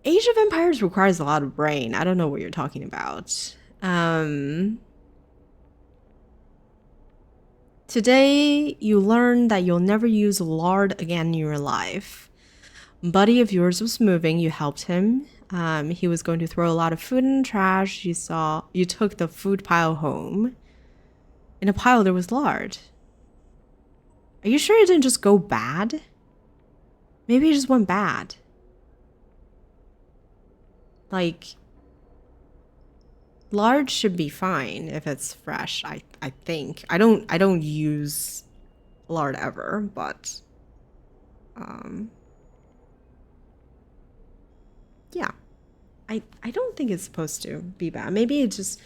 S1: Age of Empires requires a lot of brain. I don't know what you're talking about. Today, you learned that you'll never use lard again in your life. Buddy of yours was moving. You helped him. He was going to throw a lot of food in the trash. You took the food pile home. In a pile, there was lard. Are you sure it didn't just go bad? Maybe it just went bad. Like, lard should be fine if it's fresh, I think. I don't use lard ever, but yeah. I don't think it's supposed to be bad. Maybe it's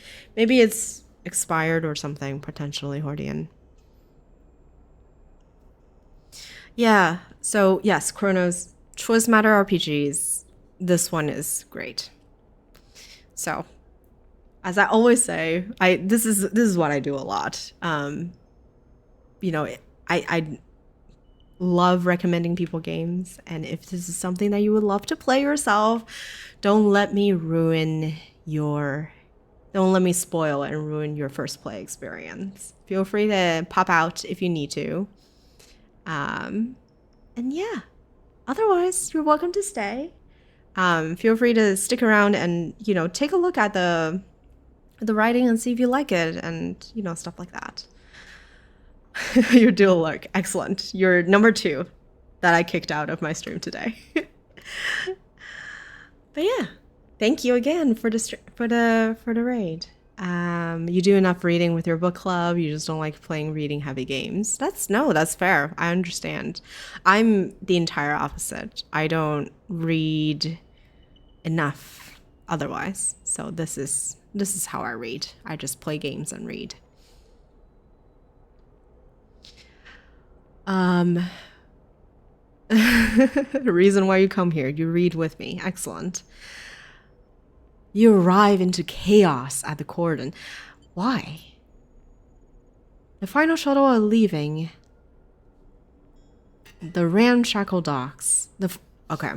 S1: expired or something, potentially, Hordian. Yeah, so yes, Chronos Choice Matter RPGs. This one is great. So, as I always say, this is what I do a lot. You know, I love recommending people games, and if this is something that you would love to play yourself, don't let me spoil and ruin your first play experience. Feel free to pop out if you need to. And yeah, otherwise, you're welcome to stay. Feel free to stick around and, you know, take a look at the writing and see if you like it and, you know, stuff like that. Your dual look. Excellent. You're number 2 that I kicked out of my stream today. But yeah, thank you again for the raid. You do enough reading with your book club. You just don't like playing reading heavy games. That's fair. I understand. I'm the entire opposite. I don't read enough otherwise. So this is how I read. I just play games and read. The reason why you come here, you read with me. Excellent. You arrive into chaos at the cordon. Why? The final shuttle are leaving the ramshackle docks. Okay.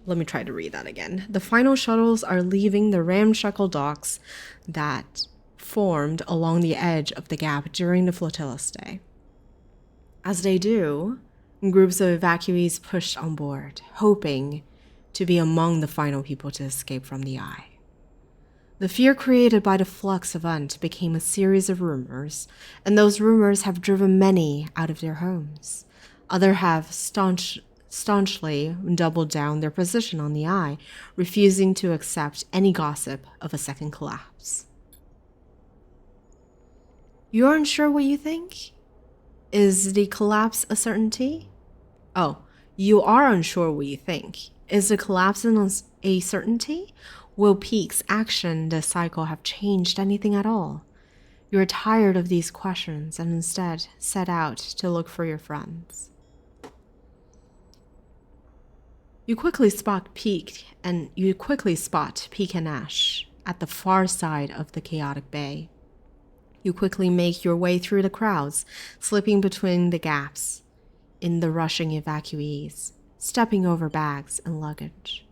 S1: Let me try to read that again. The final shuttles are leaving the ramshackle docks that formed along the edge of the gap during the flotilla stay. As they do, groups of evacuees pushed on board, hoping to be among the final people to escape from the eye. The fear created by the flux event became a series of rumors, and those rumors have driven many out of their homes. Others have staunchly doubled down their position on the eye, refusing to accept any gossip of a second collapse. You aren't sure what you think? Is the collapse a certainty? Oh, you are unsure what you think. Is the collapse a certainty? Will Peak's action this cycle have changed anything at all? You are tired of these questions and instead set out to look for your friends. You quickly spot Peak and Ash at the far side of the chaotic bay. You quickly make your way through the crowds, slipping between the gaps in the rushing evacuees, stepping over bags and luggage.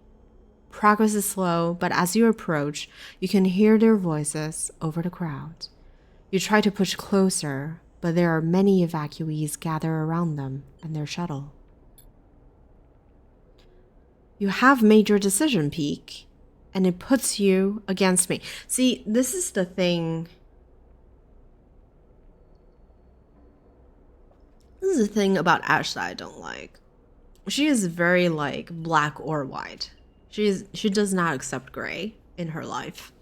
S1: Progress is slow, but as you approach, you can hear their voices over the crowd. You try to push closer, but there are many evacuees gather around them and their shuttle. You have made your decision, Peak, and it puts you against me. See, this is the thing. This is the thing about Ash that I don't like. She is very like black or white. She does not accept gray in her life.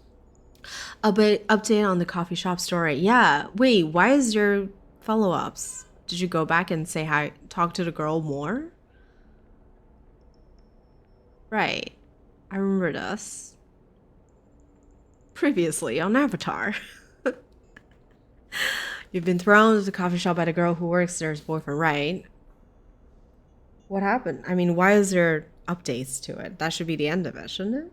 S1: A bit update on the coffee shop story. Yeah, wait, why is your follow-ups? Did you go back and say hi, talk to the girl more? Right, I remember this. Previously on Avatar. You've been thrown to the coffee shop by the girl who works there's boyfriend, right? What happened? I mean, why is there updates to it? That should be the end of it, shouldn't it?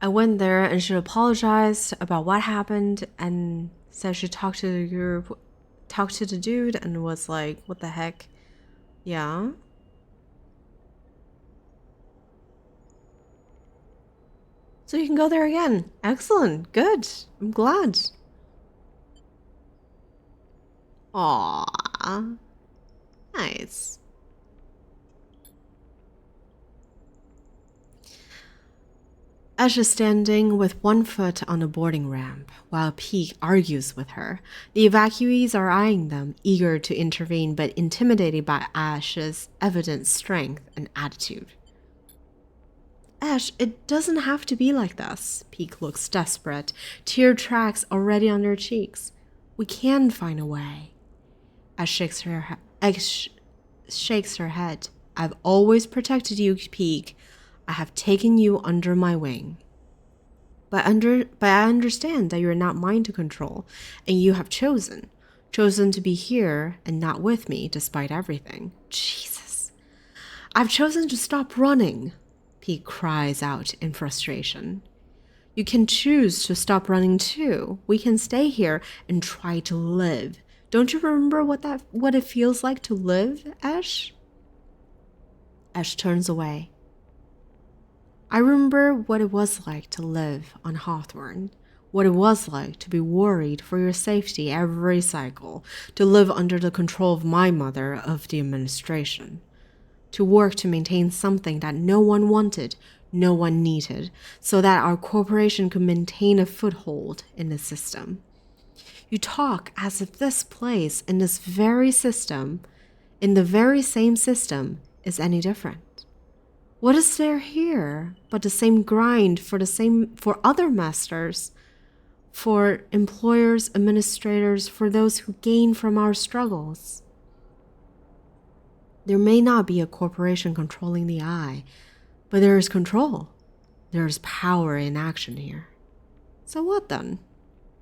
S1: I went there and she apologized about what happened and said she talked to the group, talked to the dude and was like, what the heck? Yeah. So you can go there again. Excellent. Good. I'm glad. Aww. Nice. Ash is standing with one foot on the boarding ramp, while Peak argues with her. The evacuees are eyeing them, eager to intervene but intimidated by Ash's evident strength and attitude. Ash, it doesn't have to be like this. Peak looks desperate, tear tracks already on her cheeks. We can find a way. Ash shakes her head. I've always protected you, Peak. I have taken you under my wing. But I understand that you are not mine to control, and you have chosen to be here and not with me despite everything. Jesus. I've chosen to stop running, Pete cries out in frustration. You can choose to stop running too. We can stay here and try to live. Don't you remember what it feels like to live, Ash? Ash turns away. I remember what it was like to live on Hawthorne, what it was like to be worried for your safety every cycle, to live under the control of my mother of the administration, to work to maintain something that no one wanted, no one needed, so that our corporation could maintain a foothold in the system. You talk as if this place in this very system, in the very same system, is any different. What is there here but the same grind for other masters, for employers, administrators, for those who gain from our struggles? There may not be a corporation controlling the eye, but there is control. There is power in action here. So what then?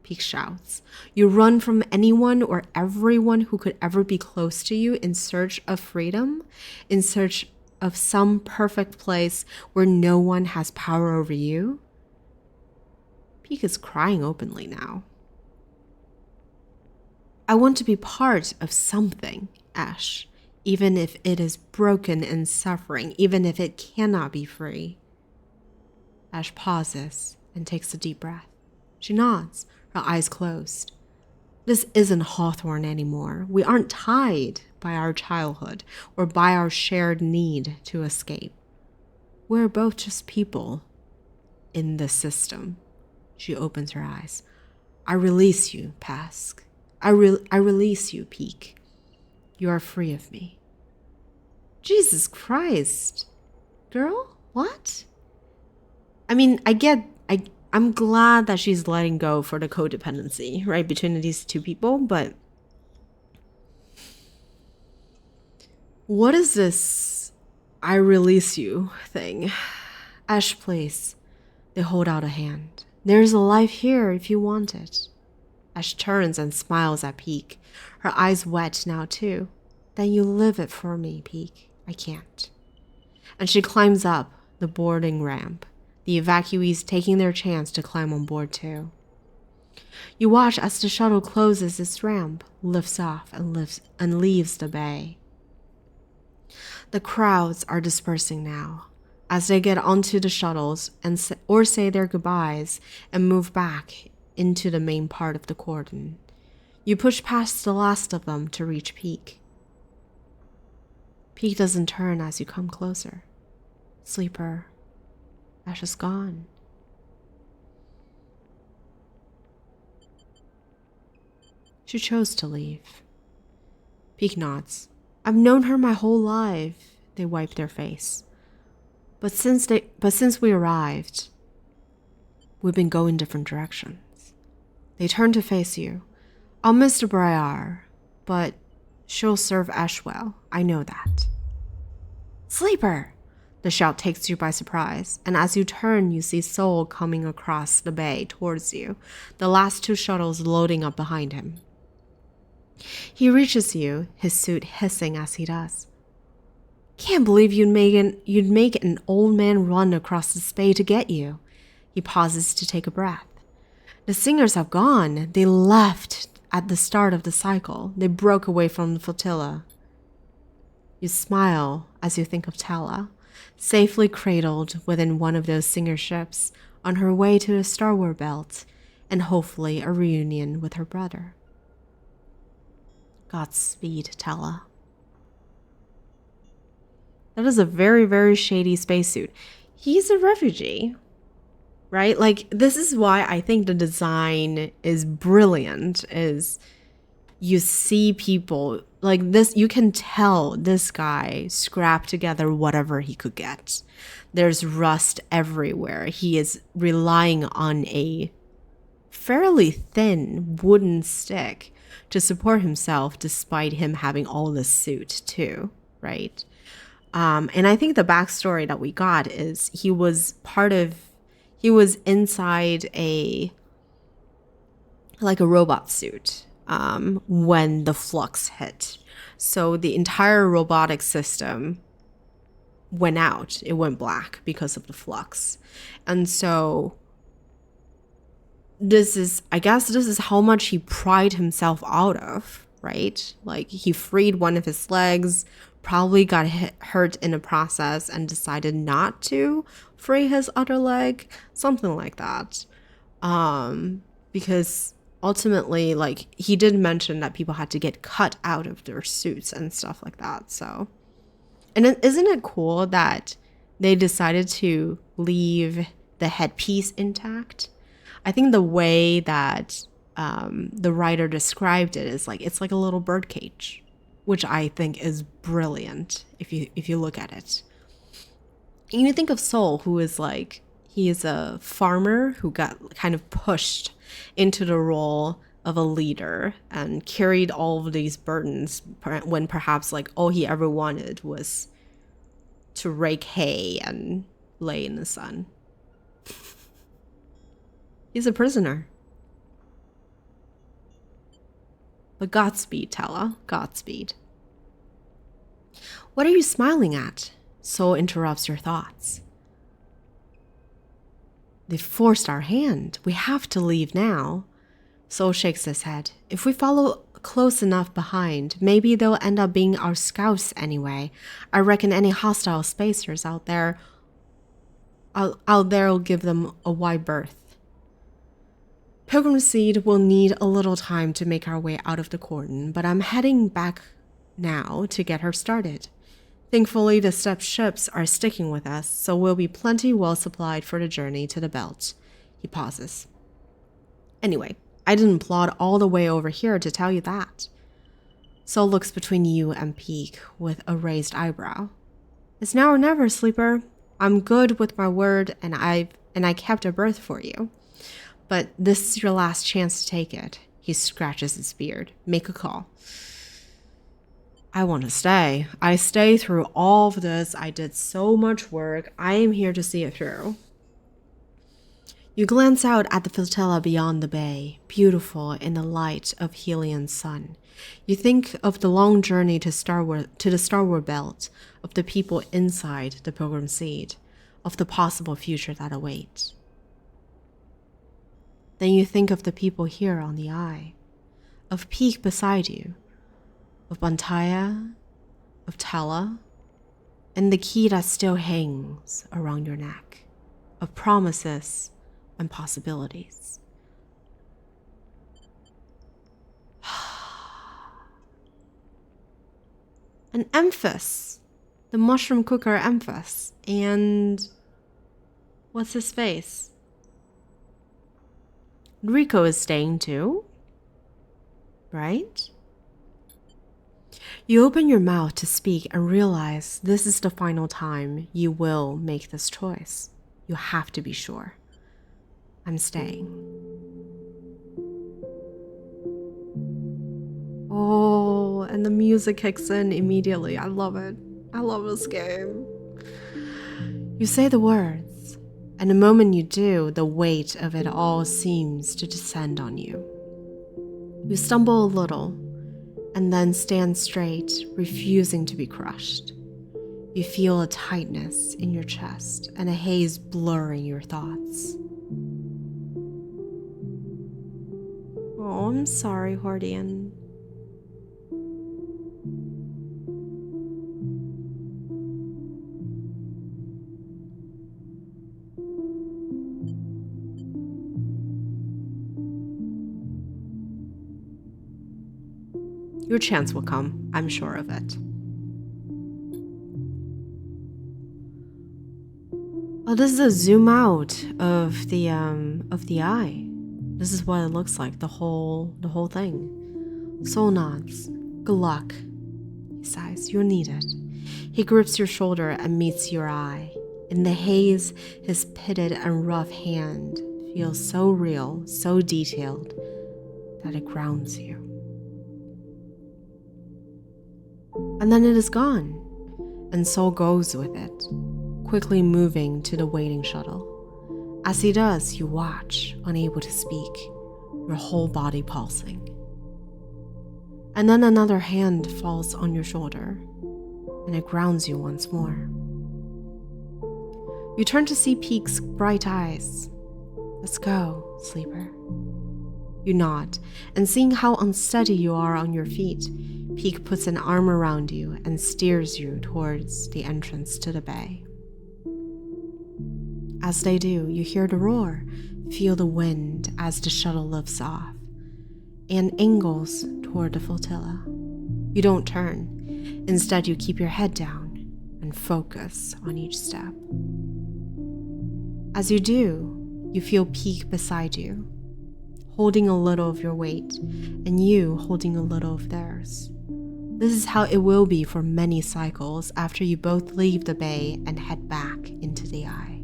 S1: Peak shouts. You run from anyone or everyone who could ever be close to you in search of freedom, in search of some perfect place where no one has power over you? Peak is crying openly now. I want to be part of something, Ash, even if it is broken and suffering, even if it cannot be free. Ash pauses and takes a deep breath. She nods, her eyes closed. This isn't Hawthorne anymore. We aren't tied by our childhood or by our shared need to escape. We're both just people in the system. She opens her eyes. I release you, Pask. I release you, Peak. You are free of me. Jesus Christ. Girl, what? I mean, I'm glad that she's letting go for the codependency, right, between these two people, but what is this I release you thing? Ash, please. They hold out a hand. There's a life here if you want it. Ash turns and smiles at Peak, her eyes wet now too. Then you live it for me, Peak. I can't. And she climbs up the boarding ramp, the evacuees taking their chance to climb on board too. You watch as the shuttle closes its ramp, lifts off, and leaves the bay. The crowds are dispersing now as they get onto the shuttles or say their goodbyes and move back into the main part of the cordon. You push past the last of them to reach Peak. Peak doesn't turn as you come closer. Sleeper, Ash is gone. She chose to leave. Peak nods. I've known her my whole life. They wipe their face. But since we arrived, we've been going different directions. They turn to face you. I'll miss the Briar, but she'll serve Ash well. I know that. Sleeper! The shout takes you by surprise, and as you turn, you see Soul coming across the bay towards you, the last 2 shuttles loading up behind him. He reaches you, his suit hissing as he does. Can't believe you'd make an old man run across the bay to get you. He pauses to take a breath. The singers have gone. They left at the start of the cycle. They broke away from the flotilla. You smile as you think of Tella, safely cradled within one of those singer ships, on her way to the Starward Belt, and hopefully a reunion with her brother. Godspeed, Tella. That is a very, very shady spacesuit. He's a refugee, right? Like, this is why I think the design is brilliant, is you see people like this, you can tell this guy scrapped together whatever he could get. There's rust everywhere. He is relying on a fairly thin wooden stick to support himself, despite him having all this suit too, right? And I think the backstory that we got is he was inside a robot suit when the flux hit. So the entire robotic system went out. It went black because of the flux. And so I guess this is how much he pried himself out of, right? Like, he freed one of his legs, probably got hurt in the process and decided not to free his other leg, something like that. Because ultimately, like, he did mention that people had to get cut out of their suits and stuff like that. So, and isn't it cool that they decided to leave the headpiece intact? I think the way that the writer described it is like, it's like a little bird cage, which I think is brilliant if you look at it. And you think of Soul, who is like, he is a farmer who got kind of pushed into the role of a leader and carried all of these burdens when perhaps like all he ever wanted was to rake hay and lay in the sun. He's a prisoner. But Godspeed, Tella, Godspeed. What are you smiling at? Soul interrupts your thoughts. They forced our hand. We have to leave now. Soul shakes his head. If we follow close enough behind, maybe they'll end up being our scouts anyway. I reckon any hostile spacers out there will give them a wide berth. Pilgrim Seed will need a little time to make our way out of the cordon, but I'm heading back now to get her started. Thankfully, the step ships are sticking with us, so we'll be plenty well supplied for the journey to the belt. He pauses. Anyway, I didn't plod all the way over here to tell you that. Soul looks between you and Peak with a raised eyebrow. It's now or never, Sleeper. I'm good with my word, and I kept a berth for you. But this is your last chance to take it. He scratches his beard. Make a call. I want to stay. I stay through all of this. I did so much work. I am here to see it through. You glance out at the flotilla beyond the bay, beautiful in the light of Helion's sun. You think of the long journey to the Starward Belt, of the people inside the Pilgrim Seed, of the possible future that awaits. Then you think of the people here on the Eye, of Peak beside you, of Bantaya, of Tella, and the key that still hangs around your neck, of promises and possibilities. An Emphas, the mushroom cooker Emphas, and what's his face? Rico is staying too, right? You open your mouth to speak and realize this is the final time you will make this choice. You have to be sure. I'm staying. Oh, and the music kicks in immediately. I love it. I love this game. You say the words, and the moment you do, the weight of it all seems to descend on you. You stumble a little, and then stand straight, refusing to be crushed. You feel a tightness in your chest and a haze blurring your thoughts. Oh, I'm sorry, Hordian. Your chance will come, I'm sure of it. Oh, this is a zoom out of the eye. This is what it looks like, the whole thing. Soul nods. Good luck. He sighs. You'll need it. He grips your shoulder and meets your eye. In the haze, his pitted and rough hand feels so real, so detailed, that it grounds you. And then it is gone, and Soul goes with it, quickly moving to the waiting shuttle. As he does, you watch, unable to speak, your whole body pulsing. And then another hand falls on your shoulder, and it grounds you once more. You turn to see Peak's bright eyes. Let's go, sleeper. You nod, and seeing how unsteady you are on your feet, Peak puts an arm around you and steers you towards the entrance to the bay. As they do, you hear the roar, feel the wind as the shuttle lifts off, and angles toward the flotilla. You don't turn. Instead, you keep your head down and focus on each step. As you do, you feel Peak beside you, holding a little of your weight, and you holding a little of theirs. This is how it will be for many cycles after you both leave the bay and head back into the eye.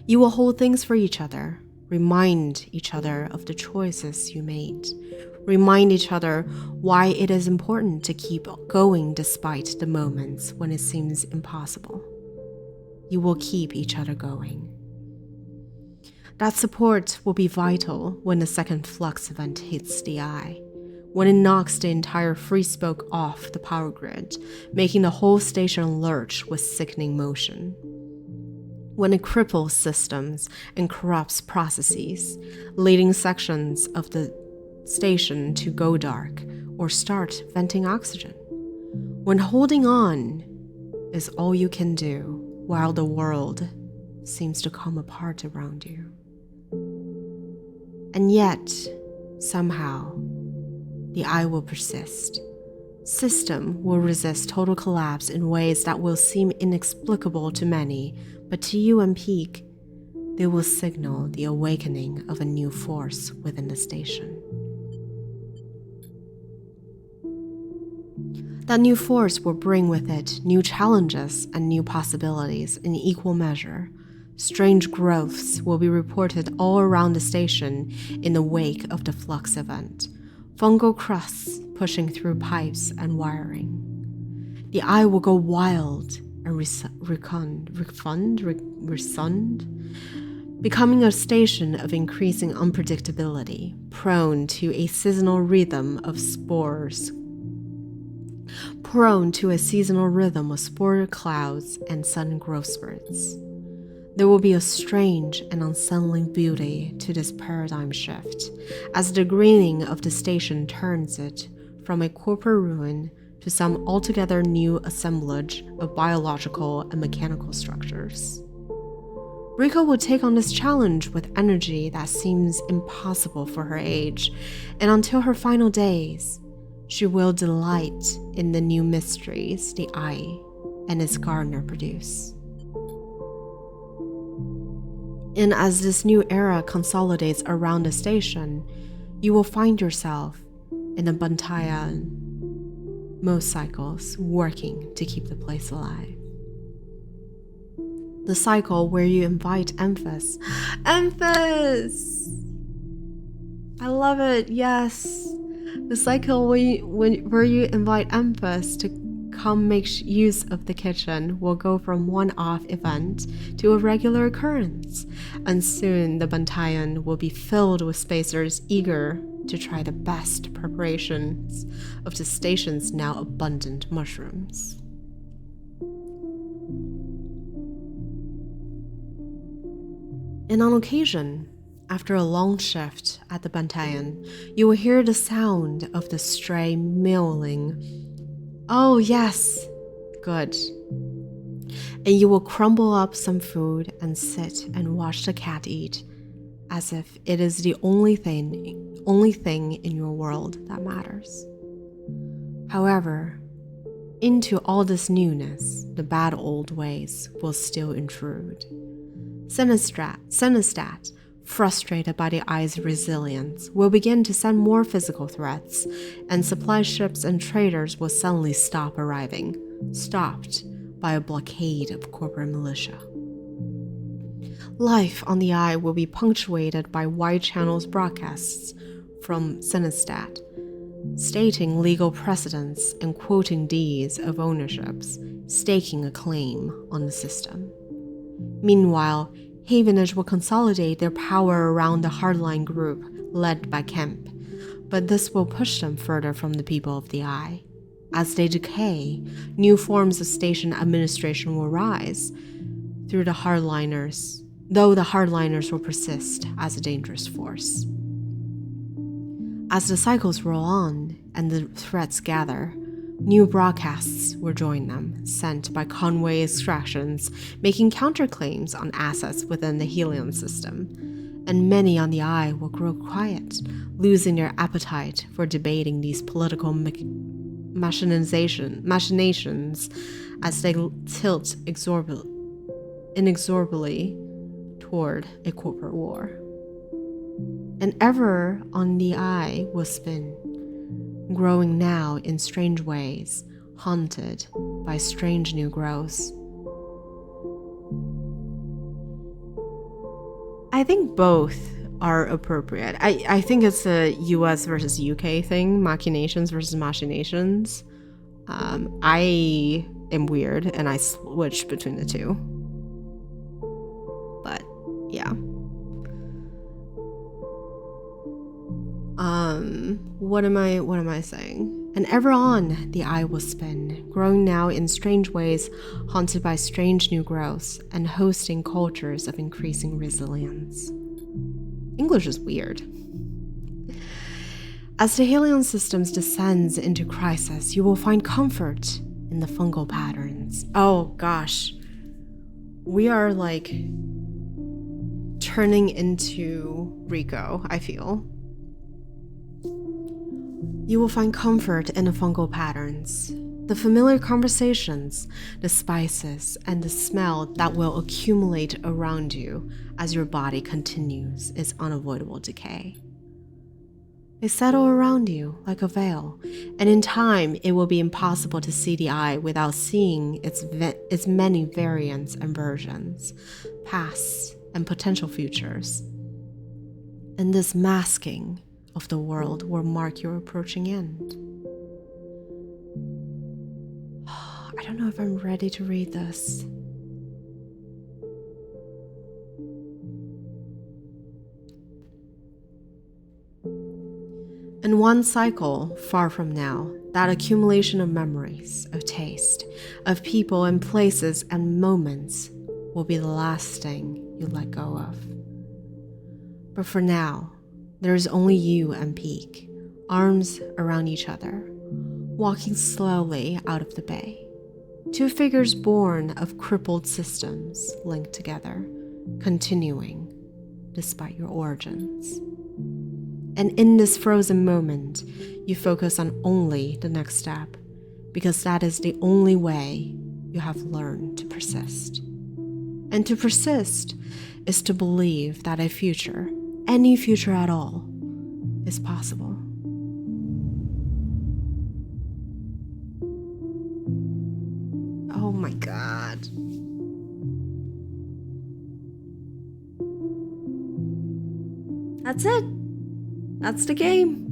S1: You will hold things for each other, remind each other of the choices you made, remind each other why it is important to keep going despite the moments when it seems impossible. You will keep each other going. That support will be vital when the second flux event hits the eye, when it knocks the entire free spoke off the power grid, making the whole station lurch with sickening motion. When it cripples systems and corrupts processes, leading sections of the station to go dark or start venting oxygen. When holding on is all you can do while the world seems to come apart around you. And yet, somehow, the eye will persist. System will resist total collapse in ways that will seem inexplicable to many, but to you and Peak, they will signal the awakening of a new force within the station. That new force will bring with it new challenges and new possibilities in equal measure. Strange growths will be reported all around the station in the wake of the flux event. Fungal crusts pushing through pipes and wiring. The eye will go wild and resund, becoming a station of increasing unpredictability, prone to a seasonal rhythm of spore clouds and sudden growth spurts. There will be a strange and unsettling beauty to this paradigm shift, as the greening of the station turns it from a corporate ruin to some altogether new assemblage of biological and mechanical structures. Rika will take on this challenge with energy that seems impossible for her age, and until her final days, she will delight in the new mysteries the eye and its gardener produce. And as this new era consolidates around the station, you will find yourself in a Bantayan, most cycles working to keep the place alive. The cycle where you invite Emphas. I love it, yes. The cycle where you invite Emphas to come make use of the kitchen will go from one-off event to a regular occurrence, and soon the Bantayan will be filled with spacers eager to try the best preparations of the station's now abundant mushrooms. And on occasion, after a long shift at the Bantayan, you will hear the sound of the stray mewling. Oh, yes. Good. And you will crumble up some food and sit and watch the cat eat, as if it is the only thing in your world that matters. However, into all this newness, the bad old ways will still intrude. Sinistat, frustrated by the eye's resilience, will begin to send more physical threats, and supply ships and traders will suddenly stop arriving, stopped by a blockade of corporate militia. Life on the Eye will be punctuated by wide channels broadcasts from Sinistat, stating legal precedents and quoting deeds of ownerships, staking a claim on the system. Meanwhile, Havenage will consolidate their power around the hardline group led by Kemp, but this will push them further from the people of the Eye. As they decay, new forms of station administration will rise though the hardliners will persist as a dangerous force. As the cycles roll on and the threats gather, new broadcasts will join them, sent by Conway extractions, making counterclaims on assets within the Helion system. And many on the Eye will grow quiet, losing their appetite for debating these political machinations as they tilt inexorably toward a corporate war. And ever on the Eye will spin, growing now in strange ways, haunted by strange new growths. I think both are appropriate. I think it's a US versus UK thing, machinations versus machinations. I am weird and I switch between the two. But yeah. What am I saying? And ever on the Eye will spin, growing now in strange ways, haunted by strange new growths, and hosting cultures of increasing resilience. English is weird. As the Helion systems descends into crisis, you will find comfort in the fungal patterns. Oh gosh. We are like turning into Rico, I feel. You will find comfort in the fungal patterns, the familiar conversations, the spices, and the smell that will accumulate around you as your body continues its unavoidable decay. They settle around you like a veil, and in time it will be impossible to see the Eye without seeing its many variants and versions, pasts and potential futures. And this masking of the world will mark your approaching end. I don't know if I'm ready to read this. In one cycle, far from now, that accumulation of memories, of taste, of people and places and moments will be the last thing you let go of. But for now, there is only you and Peak, arms around each other, walking slowly out of the bay. Two figures born of crippled systems linked together, continuing despite your origins. And in this frozen moment, you focus on only the next step, because that is the only way you have learned to persist. And to persist is to believe that a future, any future at all, is possible. Oh my God. That's it. That's the game.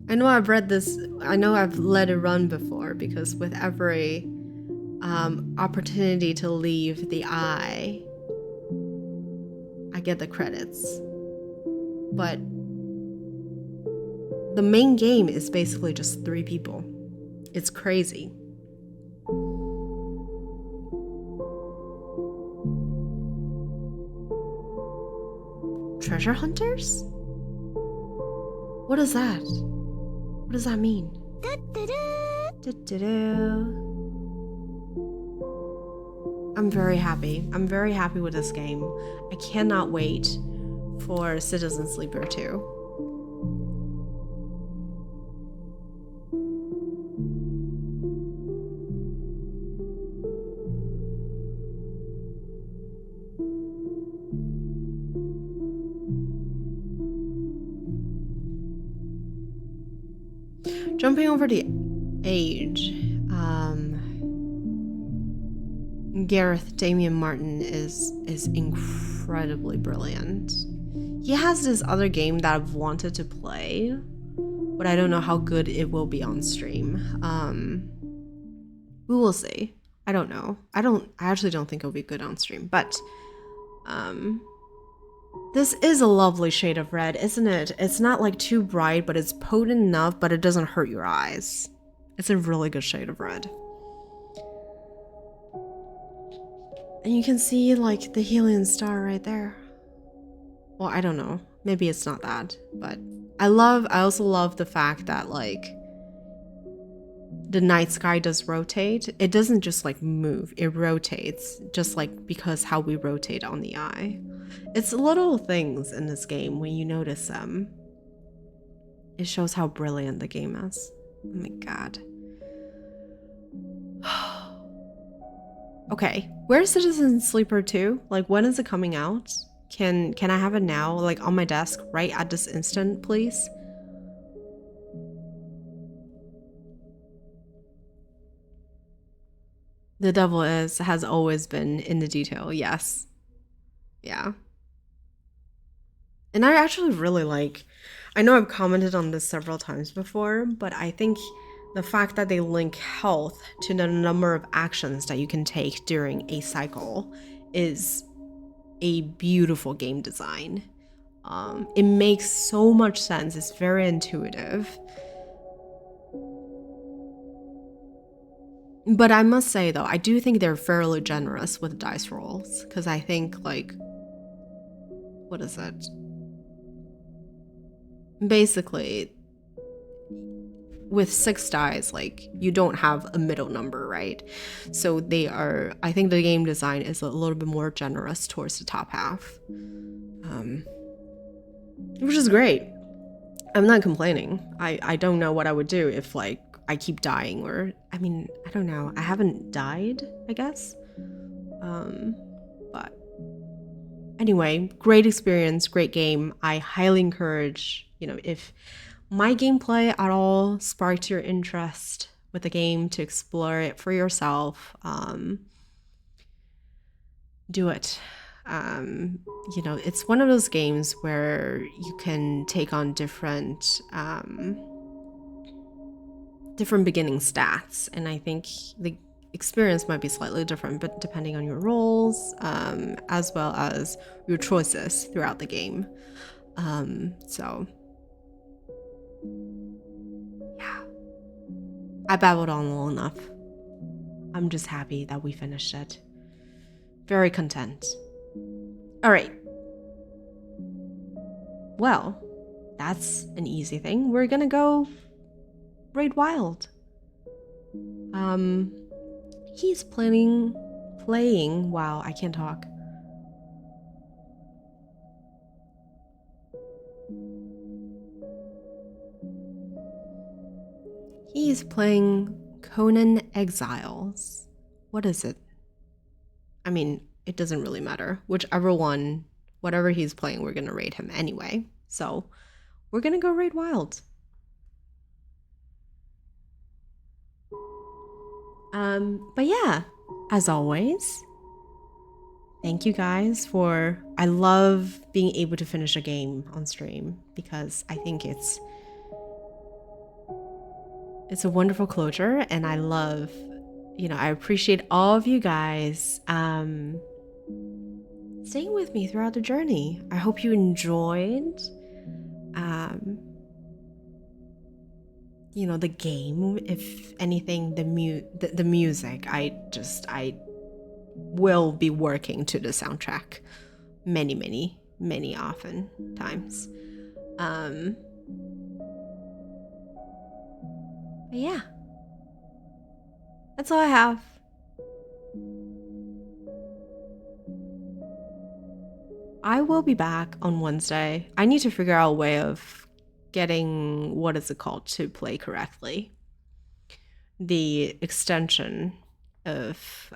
S1: I know I've read this, I know I've let it run before, because with every opportunity to leave the eye, I get the credits. But the main game is basically just 3 people. It's crazy. Treasure hunters? What is that? What does that mean? I'm very happy. I'm very happy with this game. I cannot wait for Citizen Sleeper 2. Jumping over the age, Gareth Damian Martin is incredibly brilliant. He has this other game that I've wanted to play, but I don't know how good it will be on stream. We will see. I don't know. I actually don't think it'll be good on stream, but this is a lovely shade of red, isn't it? It's not like too bright, but it's potent enough, but it doesn't hurt your eyes. It's a really good shade of red. And you can see like the Helion star right there. Well, I don't know. Maybe it's not that, but I also love the fact that like the night sky does rotate. It doesn't just like move, it rotates, just like because how we rotate on the eye. It's little things in this game when you notice them. It shows how brilliant the game is. Oh my god. Okay, where's Citizen Sleeper 2? Like, when is it coming out? Can I have it now, like on my desk right at this instant, please? The devil has always been in the detail, yes. Yeah. And I actually really like, I know I've commented on this several times before, but I think the fact that they link health to the number of actions that you can take during a cycle is a beautiful game design. It makes so much sense. It's very intuitive. But I must say though, I do think they're fairly generous with dice rolls, because I think like, what is it? Basically, with 6 dice, like you don't have a middle number, right? So I think the game design is a little bit more generous towards the top half, which is great. I'm not complaining. I don't know what I would do if like I keep dying, or I mean, I don't know. I haven't died, I guess. But anyway, great experience, great game. I highly encourage, if my gameplay at all sparked your interest with the game, to explore it for yourself, do it. It's one of those games where you can take on different beginning stats, and I think the experience might be slightly different, but depending on your roles, as well as your choices throughout the game. So yeah, I babbled on long enough. I'm just happy that we finished it. Very content. All right. Well, that's an easy thing. We're gonna go raid wild. He's playing. Wow, I can't talk. He's playing Conan Exiles. What is it? I mean, it doesn't really matter. Whatever he's playing, we're gonna raid him anyway. So we're gonna go raid wild. But yeah, as always, thank you guys I love being able to finish a game on stream, because I think it's It's a wonderful closure, and I love, I appreciate all of you guys staying with me throughout the journey. I hope you enjoyed, the game. If anything, the music. I will be working to the soundtrack many often times. But yeah, that's all I have. I will be back on Wednesday. I need to figure out a way of getting, what is it called, to play correctly. The extension of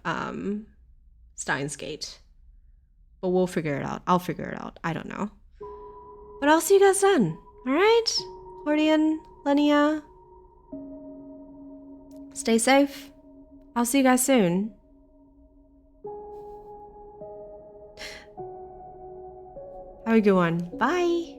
S1: Steins Gate. But we'll figure it out. I'll figure it out. I don't know. But I'll see you guys then. Alright? Hordian, Lenia. Stay safe. I'll see you guys soon. Have a good one. Bye.